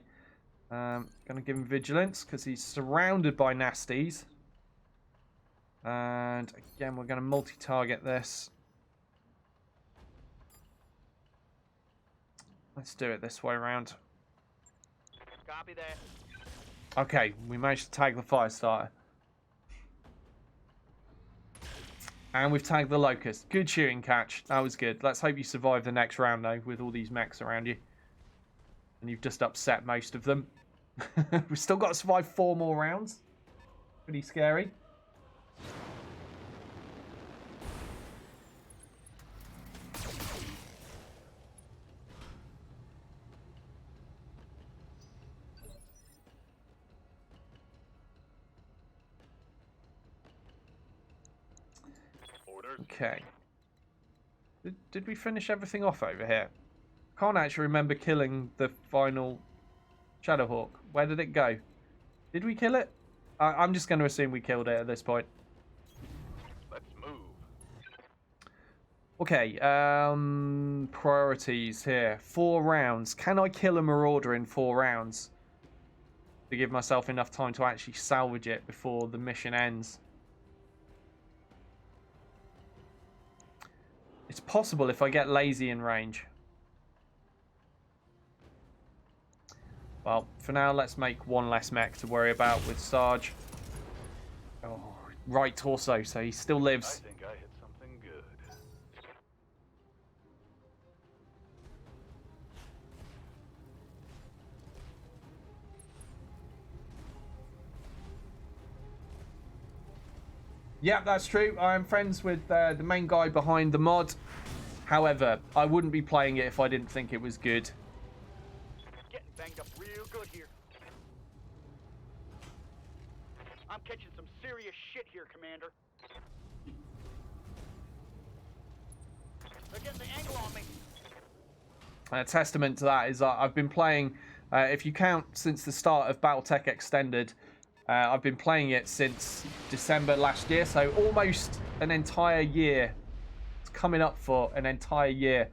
Going to give him vigilance because he's surrounded by nasties. And again, we're going to multi-target this. Let's do it this way around. Copy that. Okay, we managed to tag the Firestarter. And we've tagged the Locust. Good shooting, Catch. That was good. Let's hope you survive the next round, though, with all these mechs around you. And you've just upset most of them. We've still got to survive 4 more rounds. Pretty scary. Okay. Did we finish everything off over here? Can't actually remember killing the final Shadowhawk. Where did it go? Did we kill it? I'm just going to assume we killed it at this point. Let's move. Okay, priorities here. 4 rounds. Can I kill a Marauder in 4 rounds? To give myself enough time to actually salvage it before the mission ends. It's possible if I get lazy in range. Well, for now, let's make 1 less mech to worry about with Sarge. Oh, right torso, so he still lives. I think I hit something good. Yeah, that's true. I'm friends with the main guy behind the mod. However, I wouldn't be playing it if I didn't think it was good. Getting banged up real good here. I'm catching some serious shit here, Commander. They're getting the angle on me. A testament to that is that I've been playing, if you count since the start of BattleTech Extended, I've been playing it since December last year, so almost an entire year. It's coming up for an entire year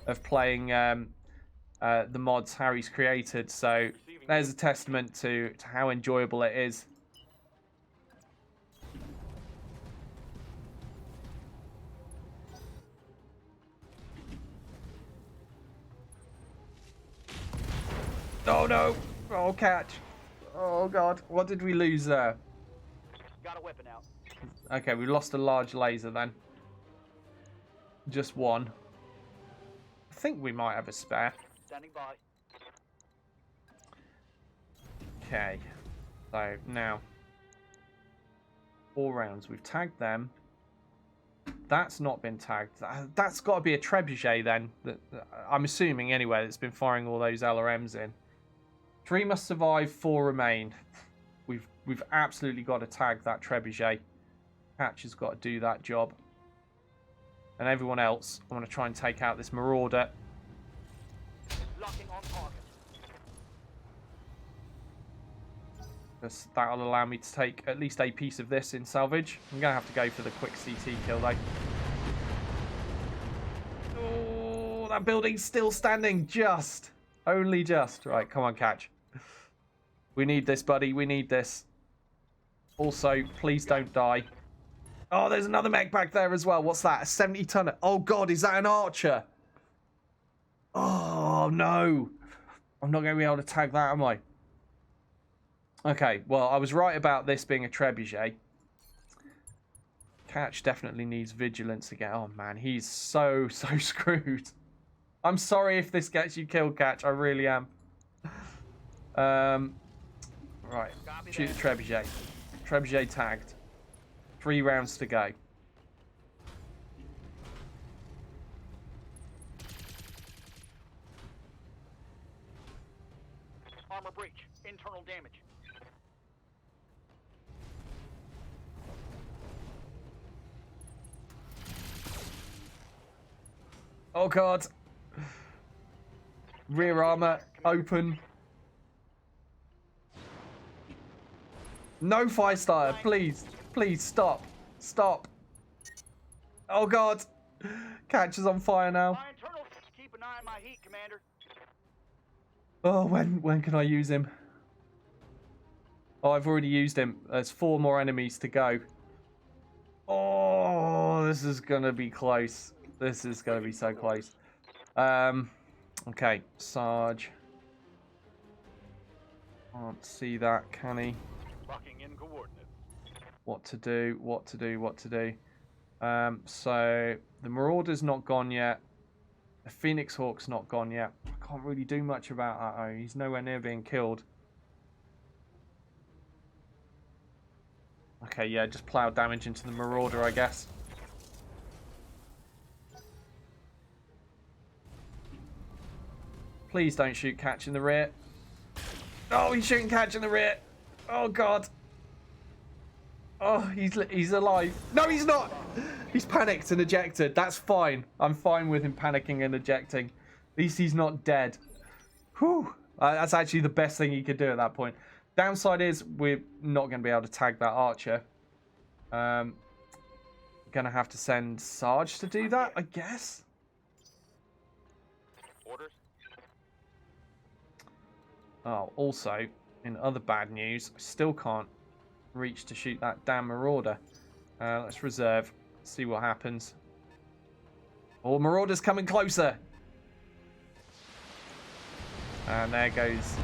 of playing the mods Harry's created, so there's a testament to how enjoyable it is. Oh no! Oh, Catch! Oh god, what did we lose there? Got a weapon out. Okay, we lost a large laser then. Just one. I think we might have a spare. Standing by. Okay, so now 4 rounds. We've tagged them. That's not been tagged. That's got to be a trebuchet then. I'm assuming anyway. That's been firing all those LRMs in. 3 must survive, 4 remain. We've absolutely got to tag that trebuchet. Patch has got to do that job. And everyone else, I want to try and take out this Marauder. Locking on target. Because that'll allow me to take at least a piece of this in salvage. I'm going to have to go for the quick CT kill though. Oh, that building's still standing just. Only just. Right, come on, Catch. We need this, buddy. We need this. Also, please don't die. Oh, there's another mech back there as well. What's that? A 70-tonner. Oh, God, is that an archer? Oh, no. I'm not going to be able to tag that, am I? Okay, well, I was right about this being a trebuchet. Catch definitely needs vigilance again. Oh, man, he's so screwed. I'm sorry if this gets you killed, Catch. I really am. Right, shoot the trebuchet. Trebuchet tagged. 3 rounds to go. Armor breach. Internal damage. Oh, God. Rear armor, open. No fire starter, please. Please, stop. Stop. Oh, God. Catch is on fire now. My internal. Keep an eye on my heat, Commander. Oh, when can I use him? Oh, I've already used him. There's 4 more enemies to go. Oh, this is going to be close. This is going to be so close. Okay, Sarge. Can't see that, can he? Locking in coordinates. What to do, what to do, what to do. So, the Marauder's not gone yet. The Phoenix Hawk's not gone yet. I can't really do much about that, though. He's nowhere near being killed. Okay, yeah, just plow damage into the Marauder, I guess. Please don't shoot Catch in the rear. Oh, he's shooting Catch in the rear. Oh, God. Oh, he's alive. No, he's not. He's panicked and ejected. That's fine. I'm fine with him panicking and ejecting. At least he's not dead. Whew. That's actually the best thing he could do at that point. Downside is we're not going to be able to tag that archer. Going to have to send Sarge to do that, I guess. Orders. Oh, also, in other bad news, I still can't reach to shoot that damn Marauder. Let's reserve. See what happens. Oh, Marauder's coming closer. And there goes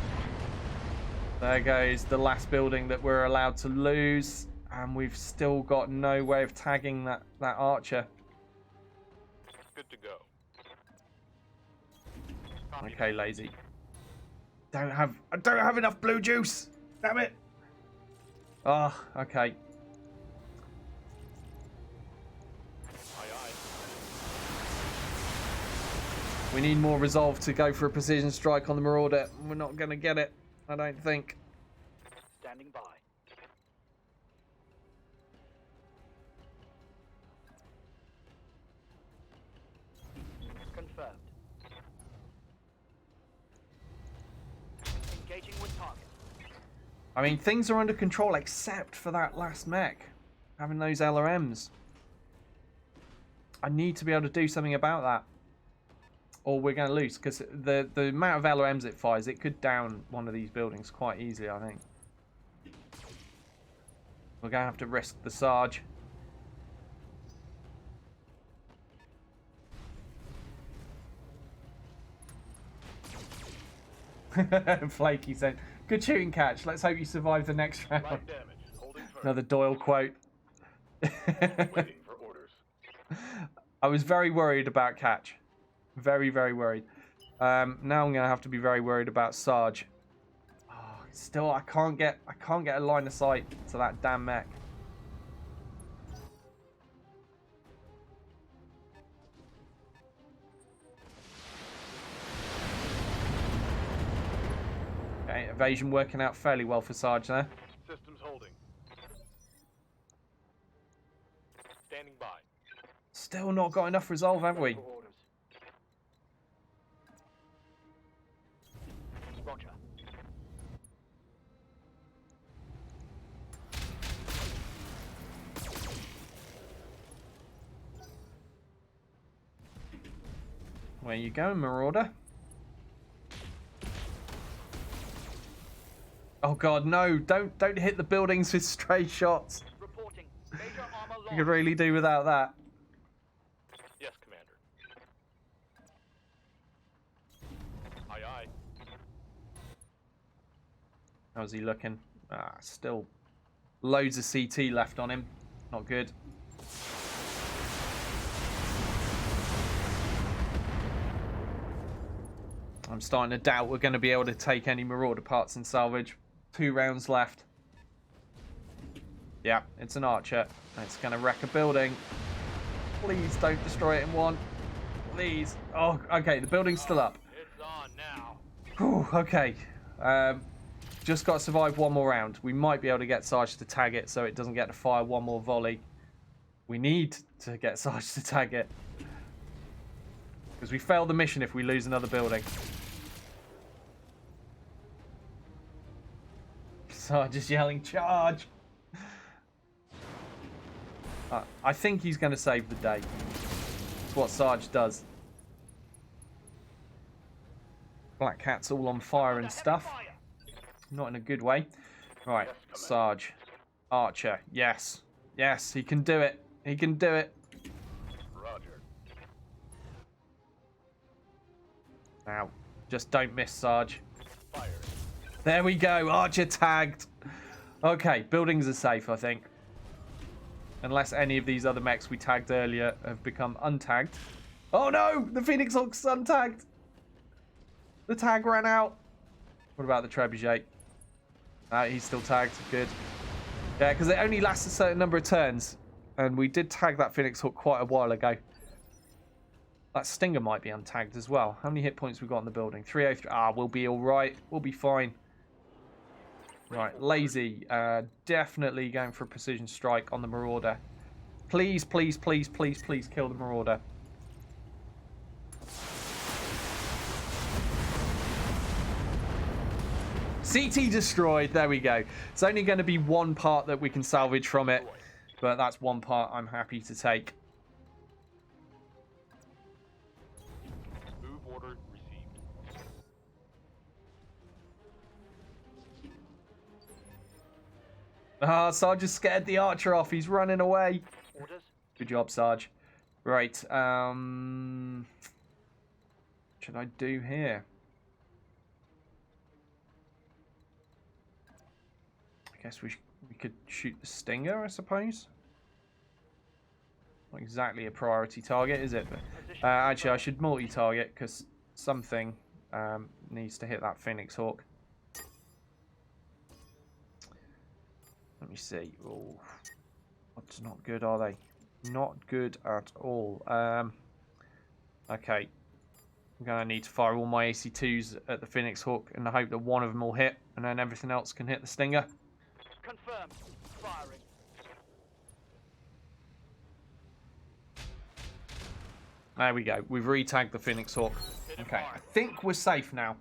the last building that we're allowed to lose. And we've still got no way of tagging that archer. Good to go. Okay, lazy. I don't have enough blue juice. Damn it. Oh, okay. Aye, aye. We need more resolve to go for a precision strike on the Marauder. We're not going to get it, I don't think. Standing by. Confirmed. Engaging with target. I mean, things are under control except for that last mech. Having those LRMs. I need to be able to do something about that. Or we're going to lose. Because the amount of LRMs it fires, it could down one of these buildings quite easily, I think. We're going to have to risk the Sarge. Flaky said, good shooting, Catch. Let's hope you survive the next round. Light damage. Holding firm. Another Doyle quote. Waiting for orders. I was very worried about Catch. Very, very worried. Now I'm going to have to be very worried about Sarge. Oh, still, I can't get a line of sight to that damn mech. Okay, evasion working out fairly well for Sarge there. Systems holding. Standing by. Still not got enough resolve, have we? For orders. Roger. Where you going, Marauder? Oh god, no! Don't hit the buildings with stray shots. Reporting. Major armor You lost. could really do without that. Yes, Commander. Aye, aye. How's he looking? Still loads of CT left on him. Not good. I'm starting to doubt we're going to be able to take any Marauder parts in salvage. 2 rounds left. Yeah, it's an Archer. It's going to wreck a building. Please don't destroy it in one. Please. Oh, okay, the building's still up. It's on now. Whew, okay. Just got to survive one more round. We might be able to get Sarge to tag it so it doesn't get to fire one more volley. We need to get Sarge to tag it. Because we fail the mission if we lose another building. Sarge is yelling, charge! I think he's going to save the day. It's what Sarge does. Black Cat's all on fire and stuff. Not in a good way. Right, Sarge. Archer. Yes. Yes, he can do it. He can do it. Roger. Now, just don't miss, Sarge. Fire. There we go. Archer tagged. Okay, buildings are safe, I think. Unless any of these other mechs we tagged earlier have become untagged. Oh no! The Phoenix Hawk's untagged! The tag ran out. What about the Trebuchet? He's still tagged. Good. Yeah, because it only lasts a certain number of turns. And we did tag that Phoenix Hawk quite a while ago. That Stinger might be untagged as well. How many hit points we got in the building? 303. We'll be alright. We'll be fine. Right, Lazy. Definitely going for a precision strike on the Marauder. Please, please, please, please, please kill the Marauder. CT destroyed. There we go. It's only going to be one part that we can salvage from it. But that's one part I'm happy to take. Move order received. Sarge just scared the Archer off. He's running away. Orders. Good job, Sarge. Right. What should I do here? I guess we could shoot the Stinger, I suppose. Not exactly a priority target, is it? But, actually, I should multi-target because something needs to hit that Phoenix Hawk. Let me see. Oh, that's not good, are they? Not good at all. Okay. I'm going to need to fire all my AC2s at the Phoenix Hawk in the hope that one of them will hit, and then everything else can hit the Stinger. Confirmed. Firing. There we go. We've re-tagged the Phoenix Hawk. Okay, I think we're safe now.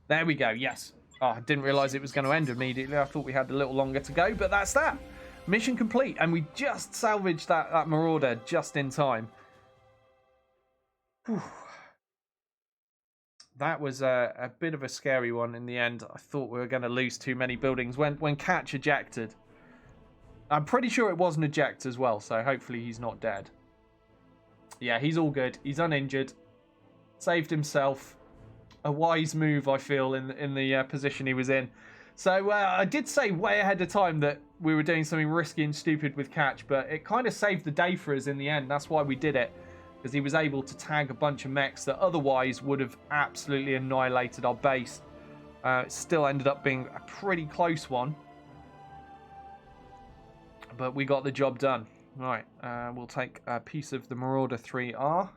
There we go, yes. Oh, I didn't realise it was going to end immediately. I thought we had a little longer to go, but that's that. Mission complete, and we just salvaged that Marauder just in time. Whew. That was a bit of a scary one in the end. I thought we were going to lose too many buildings when Catch ejected. I'm pretty sure it was an eject as well, so hopefully he's not dead. Yeah, he's all good. He's uninjured. Saved himself. A wise move, I feel, in the position he was in. So I did say way ahead of time that we were doing something risky and stupid with Catch, but it kind of saved the day for us in the end. That's why we did it. Because he was able to tag a bunch of mechs that otherwise would have absolutely annihilated our base. It still ended up being a pretty close one. But we got the job done. Right, we'll take a piece of the Marauder 3R.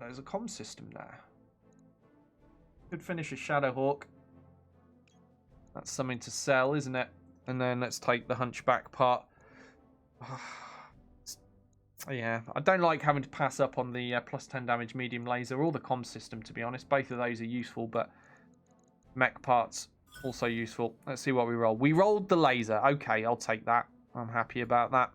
There's a comm system there. Could finish a Shadowhawk. That's something to sell, isn't it? And then let's take the Hunchback part. Yeah, I don't like having to pass up on the plus 10 damage medium laser or the comm system, to be honest. Both of those are useful, but mech parts also useful. Let's see what we roll. We rolled the laser. Okay, I'll take that. I'm happy about that.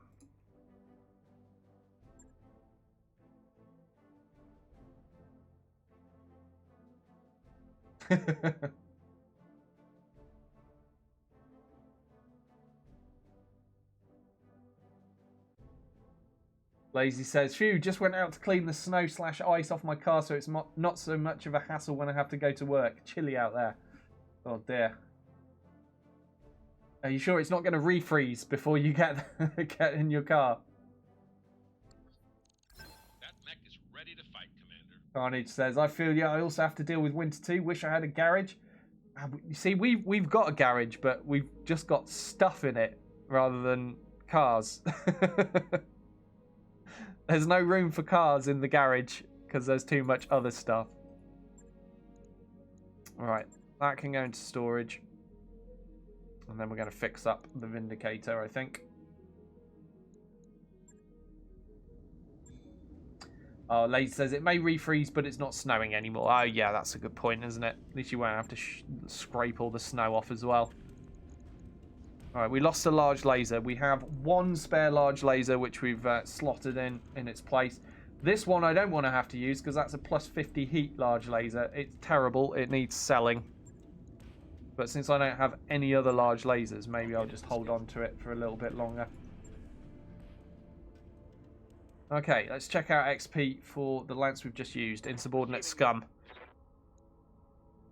Lazy says, phew, just went out to clean the snow/ice off my car so it's not so much of a hassle when I have to go to work. Chilly out there. Oh dear. Are you sure it's not going to refreeze before you get in your car? That mech is ready to fight, Commander. Carnage says, I feel you. I also have to deal with winter too. Wish I had a garage. You see, we've got a garage, but we've just got stuff in it rather than cars. There's no room for cars in the garage because there's too much other stuff. Alright, that can go into storage. And then we're going to fix up the Vindicator, I think. Oh, Lazy says, it may refreeze, but it's not snowing anymore. Oh, yeah, that's a good point, isn't it? At least you won't have to scrape all the snow off as well. Alright, we lost a large laser. We have one spare large laser, which we've slotted in its place. This one I don't want to have to use, because that's a plus 50 heat large laser. It's terrible. It needs selling. But since I don't have any other large lasers, maybe I'll just hold on to it for a little bit longer. Okay, let's check out XP for the lance we've just used. Insubordinate Scum.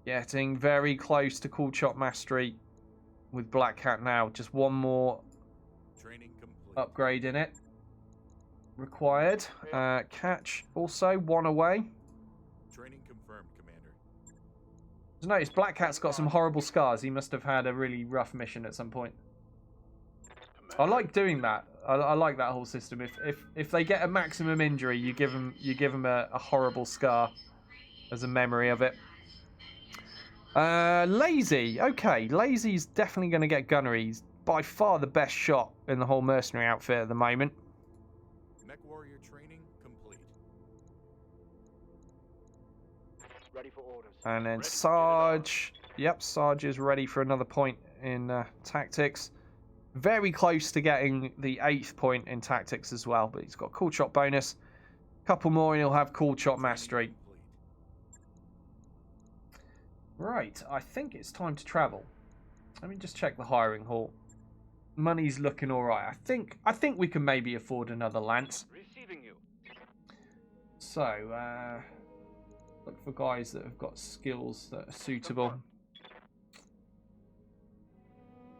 Getting very close to Cool Shot Mastery with Black Cat now. Just one more Training complete. upgrade in it. Required. Catch also, one away. Training confirmed, Commander. Just notice Black Cat's got some horrible scars. He must have had a really rough mission at some point. I like doing that. I like that whole system. If they get a maximum injury, you give them a horrible scar as a memory of it. Lazy. Okay, Lazy's definitely going to get gunnery. He's by far the best shot in the whole mercenary outfit at the moment. Mech warrior training complete. Ready for orders. And then Sarge. Yep, Sarge is ready for another point in tactics. Very close to getting the 8th point in tactics as well, but he's got cool shot bonus. Couple more and he'll have cool shot mastery. Right, I think it's time to travel. Let me just check the hiring hall. Money's looking all right. I think we can maybe afford another lance. Receiving you. So, look for guys that have got skills that are suitable.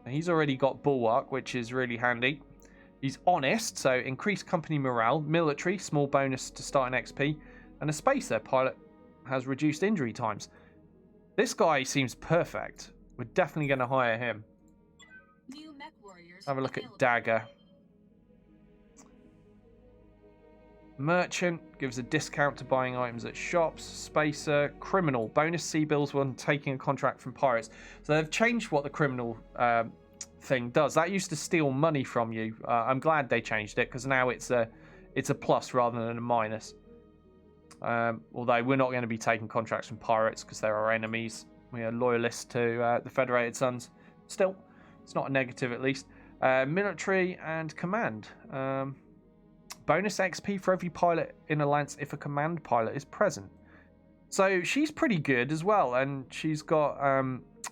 He's already got Bulwark, which is really handy. He's honest, so increased company morale, military, small bonus to starting XP, and a spacer pilot has reduced injury times. This guy seems perfect. We're definitely going to hire him. New mech warriors Have a look available. at Dagger. Merchant gives a discount to buying items at shops. Spacer, criminal, bonus C-bills when taking a contract from pirates. So they've changed what the criminal thing does. That used to steal money from you. I'm glad they changed it because now it's a plus rather than a minus. Although we're not going to be taking contracts from pirates because they're our enemies. We are loyalists to the Federated Sons. Still, it's not a negative at least. Military and command. Bonus XP for every pilot in a lance if a command pilot is present. So she's pretty good as well, and she's got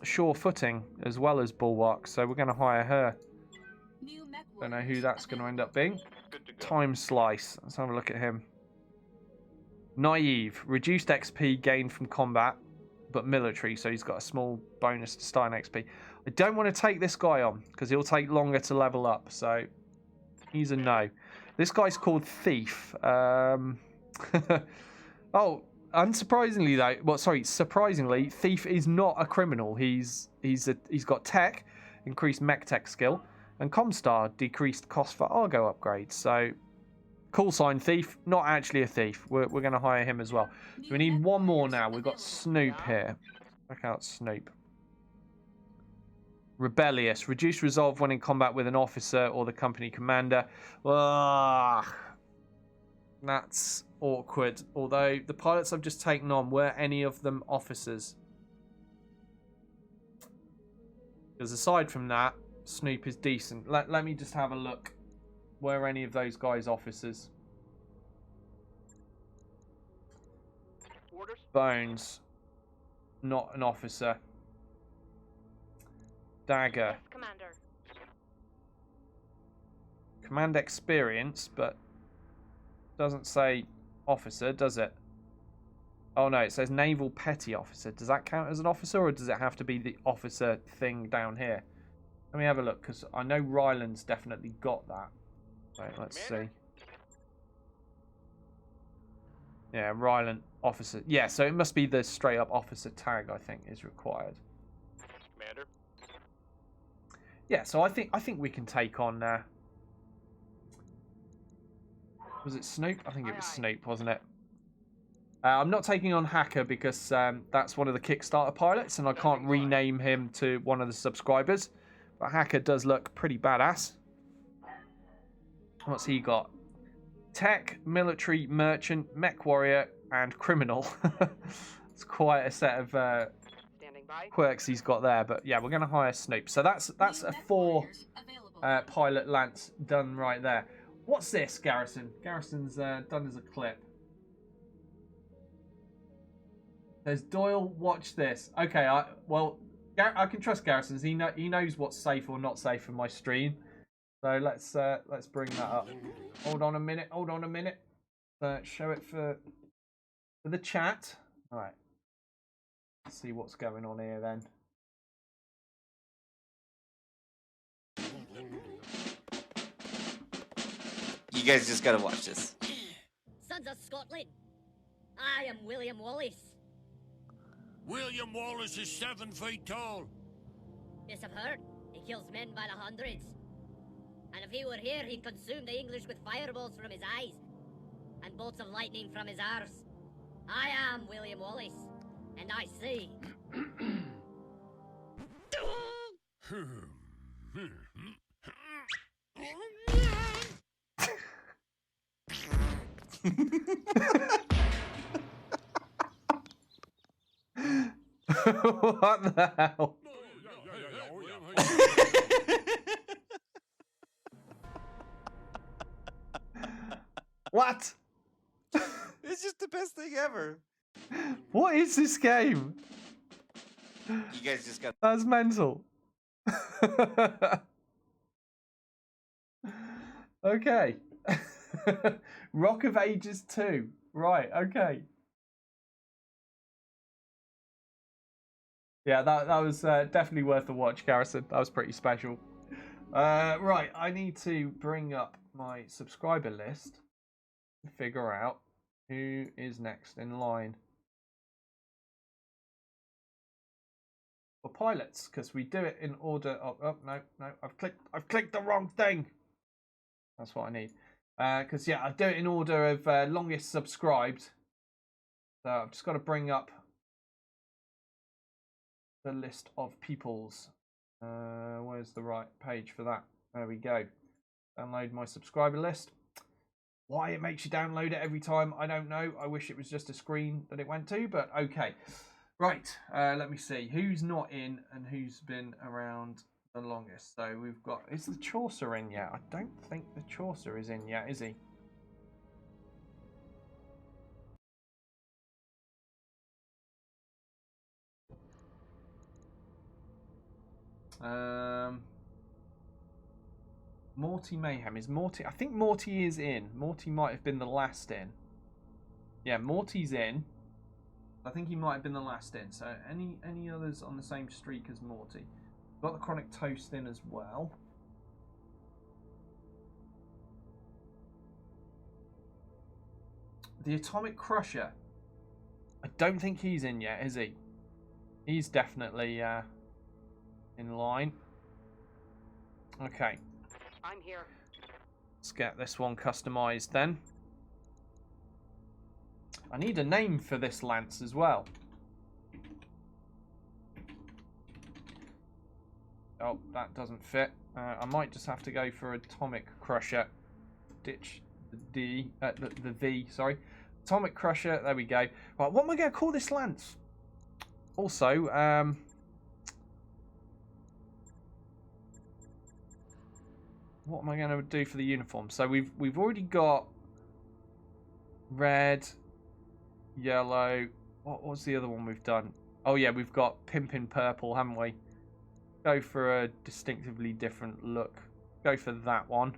sure footing as well as Bulwark, so we're going to hire her. New mech Don't know who warriors that's going to end up being. Good to go. Time Slice. Let's have a look at him. Naive. Reduced XP gained from combat, but military, so he's got a small bonus to starting XP. I don't want to take this guy on, because he'll take longer to level up, so he's a no. This guy's called Thief. Oh, unsurprisingly though, well, sorry, surprisingly, Thief is not a criminal. He's got tech, increased mech tech skill, and Comstar, decreased cost for Argo upgrades. So, call sign Thief, not actually a thief. We're going to hire him as well. So we need one more now. We've got Snoop here. Check out Snoop. Rebellious. Reduce resolve when in combat with an officer or the company commander. Ugh. That's awkward. Although the pilots I've just taken on, were any of them officers? Because aside from that, Snoop is decent. Let me just have a look. Were any of those guys officers? Orders. Bones. Not an officer. Dagger. Yes, Commander. Command experience, but doesn't say officer, does it? Oh no, it says naval petty officer. Does that count as an officer, or does it have to be the officer thing down here? Let me have a look, because I know Ryland's definitely got that. Wait, let's see. Yeah, Ryland officer. Yeah, so it must be the straight up officer tag, I think, is required. Commander. Yeah, so I think we can take on. Was it Snoop? I think it was Snoop, wasn't it? I'm not taking on Hacker because that's one of the Kickstarter pilots, and I can't rename him to one of the subscribers. But Hacker does look pretty badass. What's he got? Tech, military, merchant, mech warrior, and criminal. It's quite a set of quirks he's got there. But yeah, we're going to hire Snoop. So that's a 4 pilot lance done right there. What's this, Garrison? Garrison's done as a clip. There's Doyle. Watch this. Okay, I can trust Garrison's. He knows what's safe or not safe for my stream. So let's bring that up. Hold on a minute. Show it for the chat. All right. Let's see what's going on here then. You guys just gotta watch this. Sons of Scotland, I am William Wallace. William Wallace is 7 feet tall. Yes, I've heard. He kills men by the hundreds. And if he were here, he'd consume the English with fireballs from his eyes and bolts of lightning from his arse. I am William Wallace, and I say... What the hell? What? It's just the best thing ever. What is this game? You guys just got. That's mental. Okay. Rock of Ages 2. Right, okay. Yeah, that was definitely worth a watch, Garrison. That was pretty special. Right, I need to bring up my subscriber list to figure out who is next in line for pilots, because we do it in order of... Oh, no, I've clicked the wrong thing. That's what I need. Because, yeah, I do it in order of longest subscribed. So I've just got to bring up the list of peoples. Where's the right page for that? There we go. Download my subscriber list. Why it makes you download it every time, I don't know. I wish it was just a screen that it went to, but okay. Right, let me see. Who's not in and who's been around the longest? So we've got... Is the Chaucer in yet? I don't think the Chaucer is in yet, is he? Morty Mayhem. Is Morty... I think Morty is in. Morty might have been the last in. Yeah, Morty's in. I think he might have been the last in. So any others on the same streak as Morty? Got the Chronic Toast in as well. The Atomic Crusher. I don't think he's in yet, is he? He's definitely in line. Okay. I'm here. Let's get this one customized then. I need a name for this lance as well. Oh, that doesn't fit. I might just have to go for Atomic Crusher. Ditch the D, the V, sorry. Atomic Crusher, there we go. Right, what am I going to call this lance? Also, what am I going to do for the uniform? So we've already got red, yellow. What was the other one we've done? Oh yeah, we've got Pimpin' Purple, haven't we? Go for a distinctively different look. Go for that one.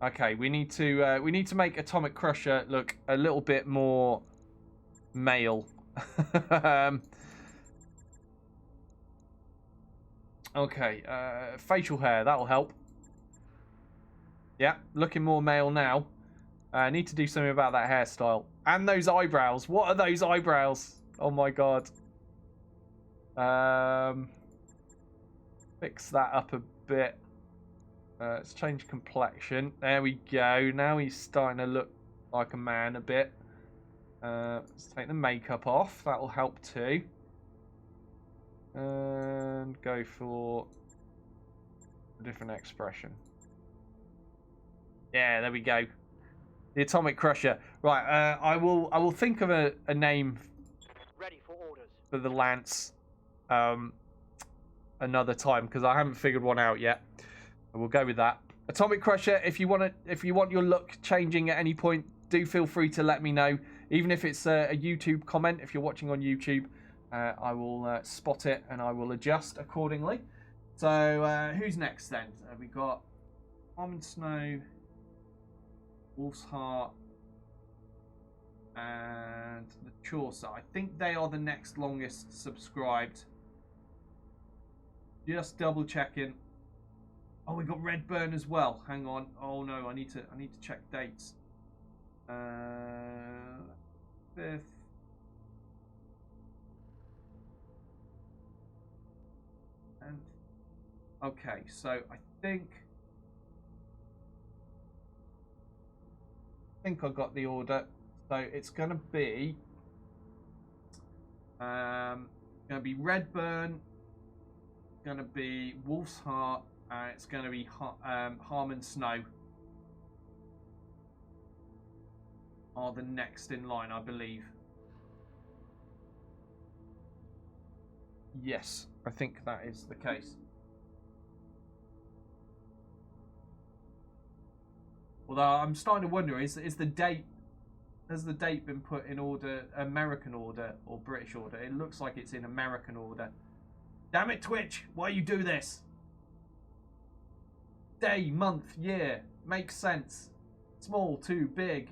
Okay, we need to make Atomic Crusher look a little bit more male. Okay, facial hair, that'll help. Yeah, looking more male now. I need to do something about that hairstyle. And those eyebrows. What are those eyebrows? Oh my god. Fix that up a bit. Let's change complexion. There we go. Now he's starting to look like a man a bit. Let's take the makeup off. That'll help too. And go for a different expression. Yeah, there we go. The Atomic Crusher. Right, I will think of a name Ready for orders. for the Lance another time, because I haven't figured one out yet. We'll go with that. Atomic Crusher, if you want your look changing at any point, do feel free to let me know. Even if it's a YouTube comment, if you're watching on YouTube, I will spot it and I will adjust accordingly. So who's next then? We got Almond Snow, Wolf's Heart, and the Chaucer. I think they are the next longest subscribed. Just double checking. Oh, we got Redburn as well. Hang on. Oh no, I need to check dates. 5th. And okay, so I think I got the order. So it's gonna be Redburn, gonna be Wolf's Heart, and it's gonna be Harmon Snow are the next in line, I believe. Yes, I think that is the case. Although I'm starting to wonder, is the date, has the date been put in order, American order or British order? It looks like it's in American order. Damn it, Twitch! Why you do this? Day, month, year. Makes sense. Small, too big.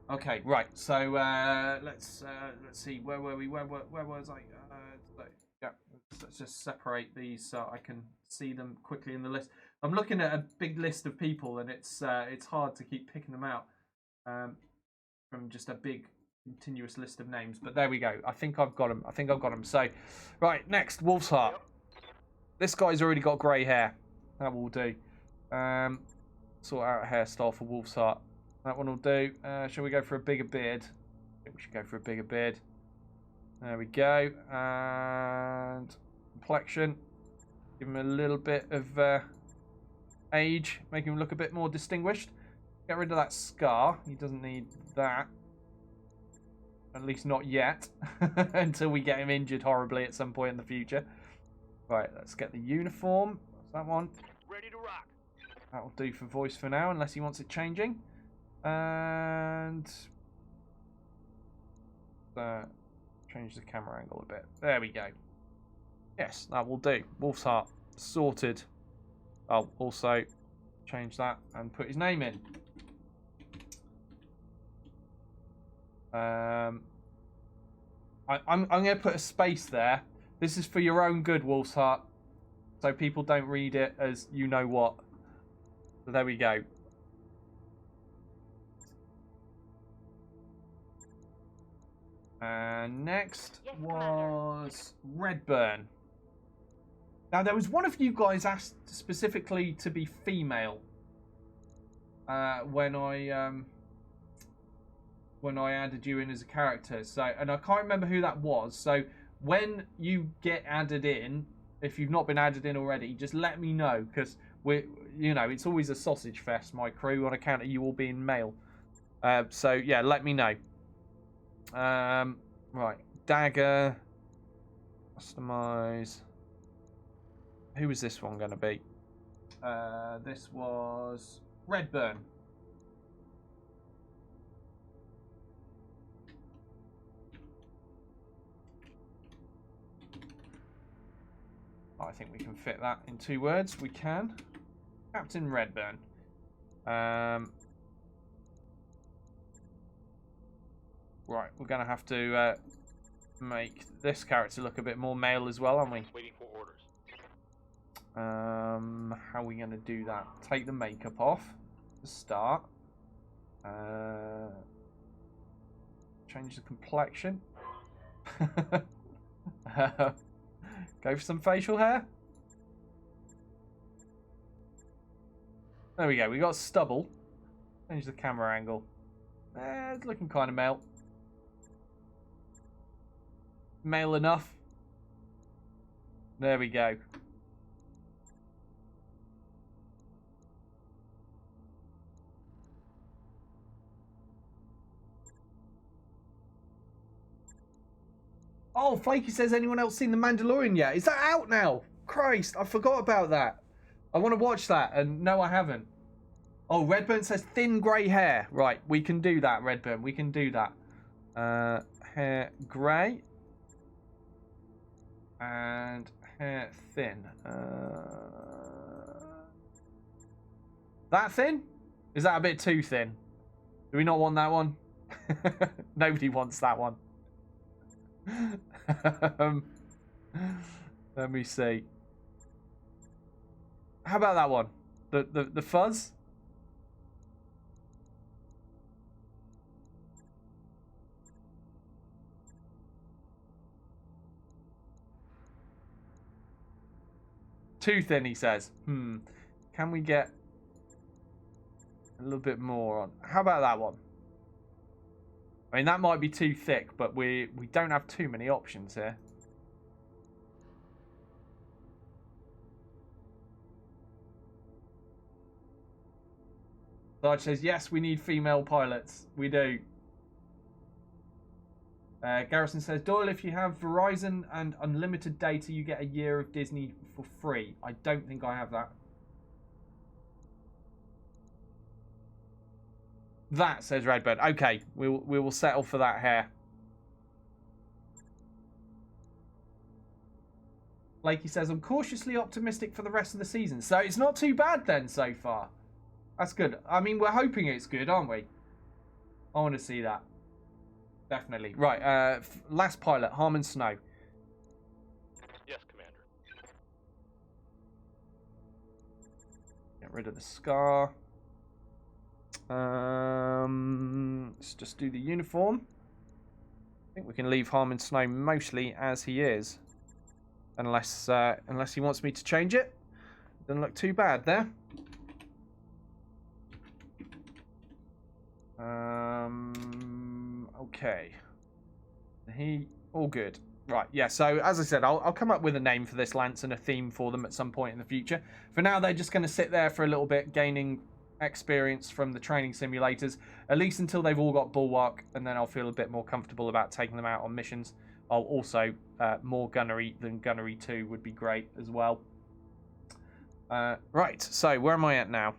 Okay, right. So let's see. Where were we? Where was I? Yeah. Let's just separate these so I can see them quickly in the list. I'm looking at a big list of people, and it's hard to keep picking them out from just a big continuous list of names. But there we go. I think I've got them. So, right, next, Wolf's Heart. This guy's already got grey hair. That will do. Sort out a hairstyle for Wolf's Heart. That one will do. Shall we go for a bigger beard? I think we should go for a bigger beard. There we go. And complexion. Give him a little bit of age. Make him look a bit more distinguished. Get rid of that scar. He doesn't need that. At least not yet. Until we get him injured horribly at some point in the future. Right, let's get the uniform. What's that one? Ready to rock. That'll do for voice for now, unless he wants it changing. And change the camera angle a bit. There we go. Yes, that will do. Wolf's Heart sorted. I'll also change that and put his name in. I'm going to put a space there. This is for your own good, Wolf's Heart, so people don't read it as you know what. So there we go. And next was Redburn. Now, there was one of you guys asked specifically to be female when I added you in as a character. So, and I can't remember who that was. So, when you get added in, if you've not been added in already, just let me know, because it's always a sausage fest, my crew, on account of you all being male. So yeah, let me know. Right, dagger, customize. Who was this one going to be? This was Redburn. I think we can fit that in 2 words. We can. Captain Redburn. Right, we're going to have to make this character look a bit more male as well, aren't we? Waiting for orders. How are we going to do that? Take the makeup off to start. Change the complexion. Go for some facial hair. There we go. We got stubble. Change the camera angle. It's looking kind of male. Male enough. There we go. Oh, Flaky says, anyone else seen The Mandalorian yet? Is that out now? Christ, I forgot about that. I want to watch that, and no, I haven't. Oh, Redburn says thin grey hair. Right, we can do that, Redburn. We can do that. Hair grey. And hair thin. That thin? Is that a bit too thin? Do we not want that one? Nobody wants that one. Let me see. How about that one? The fuzz? Too thin, he says. Can we get a little bit more on? How about that one? I mean, that might be too thick, but we don't have too many options here. Sarge says, yes, we need female pilots. We do. Garrison says, Doyle, if you have Verizon and unlimited data, you get a year of Disney for free. I don't think I have that. That, says Redbird. Okay, we will settle for that hair. Lakey says, I'm cautiously optimistic for the rest of the season. So it's not too bad then so far. That's good. I mean, we're hoping it's good, aren't we? I want to see that. Definitely. Right, last pilot, Harmon Snow. Yes, Commander. Get rid of the scar. Let's just do the uniform. I think we can leave Harmon Snow mostly as he is. Unless he wants me to change it. Doesn't look too bad there. Okay. All good. Right, yeah, so as I said, I'll come up with a name for this Lance and a theme for them at some point in the future. For now, they're just going to sit there for a little bit, gaining experience from the training simulators, at least until they've all got Bulwark, and then I'll feel a bit more comfortable about taking them out on missions. I'll also, more gunnery than Gunnery 2 would be great as well. Right, so where am I at now?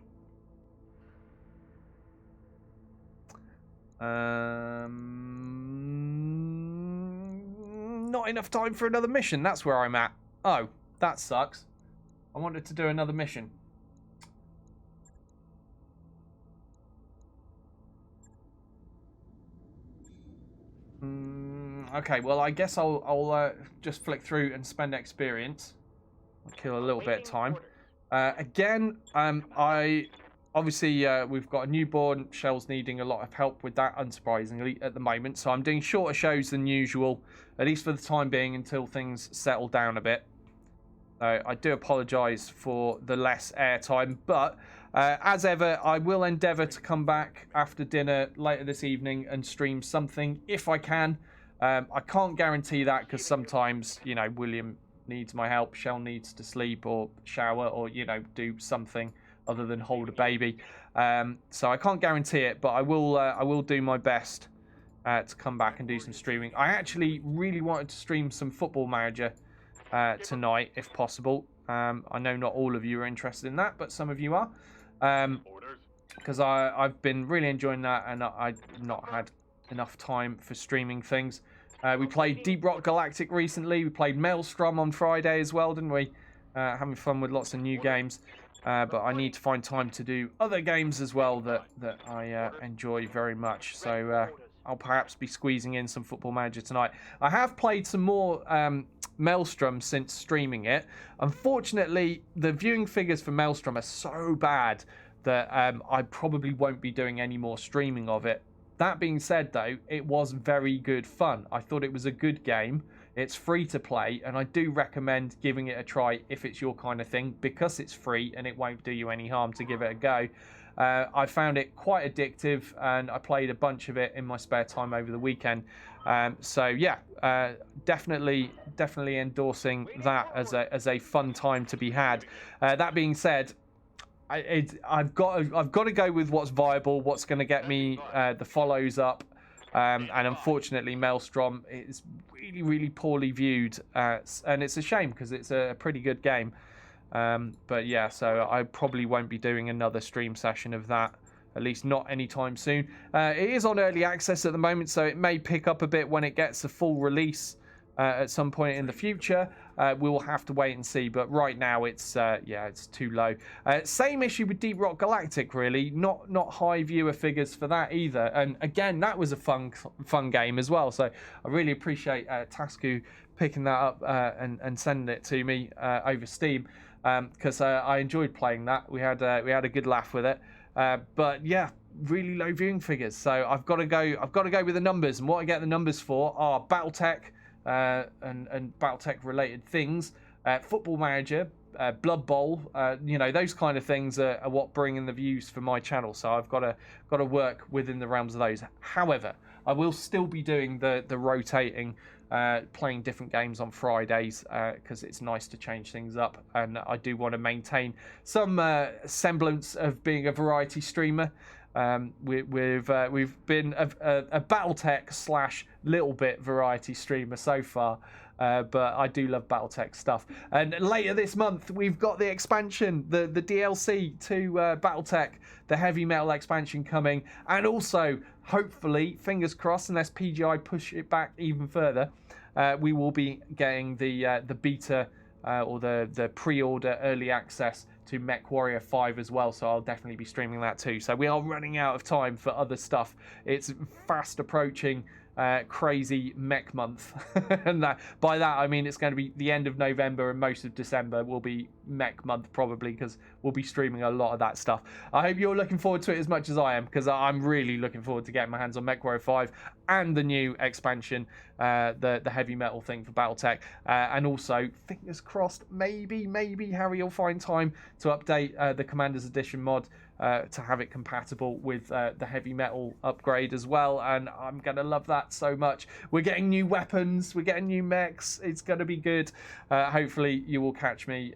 Not enough time for another mission. That's where I'm at. Oh, that sucks. I wanted to do another mission. Okay, well, I guess I'll just flick through and spend experience. I'll kill a little bit of time. Again, obviously, we've got a newborn. Shell's needing a lot of help with that, unsurprisingly, at the moment. So I'm doing shorter shows than usual, at least for the time being, until things settle down a bit. I do apologise for the less airtime, but as ever, I will endeavour to come back after dinner later this evening and stream something if I can. I can't guarantee that because sometimes, you know, William needs my help, Shell needs to sleep or shower or, you know, do something other than hold a baby. So I can't guarantee it, but I will do my best to come back and do some streaming. I actually really wanted to stream some Football Manager tonight, if possible. I know not all of you are interested in that, but some of you are. Because I've been really enjoying that, and I've not had enough time for streaming things. We played Deep Rock Galactic recently. We played Maelstrom on Friday as well, didn't we? having fun with lots of new games. But I need to find time to do other games as well that I enjoy very much. So I'll perhaps be squeezing in some Football Manager tonight. I have played some more Maelstrom since streaming it. Unfortunately, the viewing figures for Maelstrom are so bad that I probably won't be doing any more streaming of it. That being said, though, it was very good fun. I thought it was a good game. It's free to play, and I do recommend giving it a try if it's your kind of thing, because it's free and it won't do you any harm to give it a go. I found it quite addictive, and I played a bunch of it in my spare time over the weekend. So yeah, definitely endorsing that as a fun time to be had. That being said, I've got to go with what's viable, what's going to get me the follows up. And unfortunately, Maelstrom is really poorly viewed, and it's a shame because it's a pretty good game. But yeah, so I probably won't be doing another stream session of that, at least not anytime soon. It is on early access at the moment, so it may pick up a bit when it gets a full release at some point in the future. We will have to wait and see, but right now it's too low. Same issue with Deep Rock Galactic, really. Not high viewer figures for that either. And again, that was a fun game as well. So I really appreciate Tasku picking that up and sending it to me over Steam, because I enjoyed playing that. We had a good laugh with it. But yeah, really low viewing figures. So I've got to go with the numbers, and what I get the numbers for are BattleTech. And BattleTech related things, Football Manager, Blood Bowl, those kind of things are what bring in the views for my channel. So I've got to work within the realms of those. However, I will still be doing the rotating, playing different games on Fridays, because it's nice to change things up, and I do want to maintain some semblance of being a variety streamer. We've been a BattleTech / little bit variety streamer so far, but I do love BattleTech stuff. And later this month, we've got the expansion, the DLC to BattleTech, the heavy metal expansion coming, and also, hopefully, fingers crossed, unless PGI push it back even further, we will be getting the beta or the pre-order early access to MechWarrior 5 as well, so I'll definitely be streaming that too. So we are running out of time for other stuff. It's fast approaching crazy mech month. And by that I mean it's going to be the end of November, and most of December will be mech month probably, because we'll be streaming a lot of that stuff. I hope you're looking forward to it as much as I am, because I'm really looking forward to getting my hands on MechWarrior 5 and the new expansion, the heavy metal thing for BattleTech, and also fingers crossed maybe Harry will find time to update the Commander's Edition mod to have it compatible with the heavy metal upgrade as well, and I'm gonna love that so much. We're getting new weapons, we're getting new mechs, it's gonna be good. Hopefully you will catch me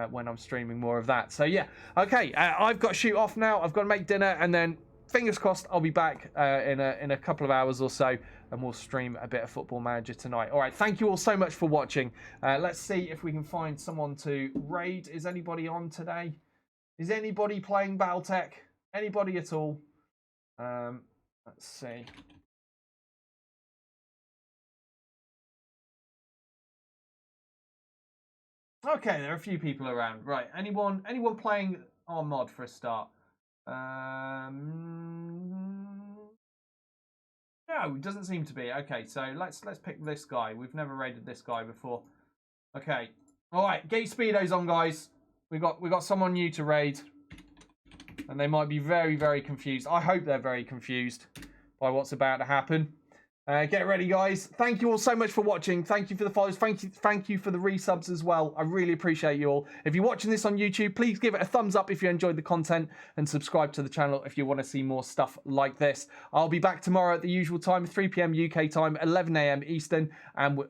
when I'm streaming more of that. So yeah, okay, I've got to shoot off now. I've got to make dinner, and then fingers crossed I'll be back in a couple of hours or so, and we'll stream a bit of Football Manager tonight. All right, thank you all so much for watching. Let's see if we can find someone to raid. Is anybody on today? Is anybody playing BattleTech? Anybody at all? Let's see. Okay, there are a few people around. Right, anyone playing our mod for a start? No, it doesn't seem to be. Okay, so let's pick this guy. We've never raided this guy before. Okay, all right, get your speedos on, guys. We got someone new to raid, and they might be very confused. I hope they're very confused by what's about to happen. Get ready, guys. Thank you all so much for watching. Thank you for the follows. Thank you for the resubs as well. I really appreciate you all. If you're watching this on YouTube, please give it a thumbs up if you enjoyed the content, and subscribe to the channel if you want to see more stuff like this. I'll be back tomorrow at the usual time, 3 p.m. UK time, 11 a.m. Eastern, and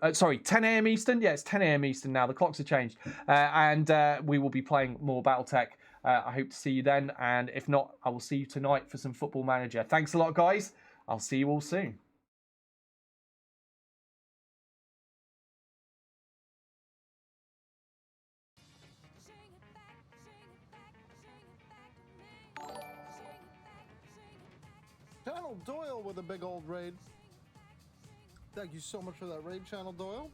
10 a.m. Eastern. Yeah, it's 10 a.m. Eastern now. The clocks have changed, and we will be playing more BattleTech. I hope to see you then, and if not, I will see you tonight for some Football Manager. Thanks a lot, guys. I'll see you all soon. Channel Doyle with a big old raid. Thank you so much for that raid, Channel Doyle.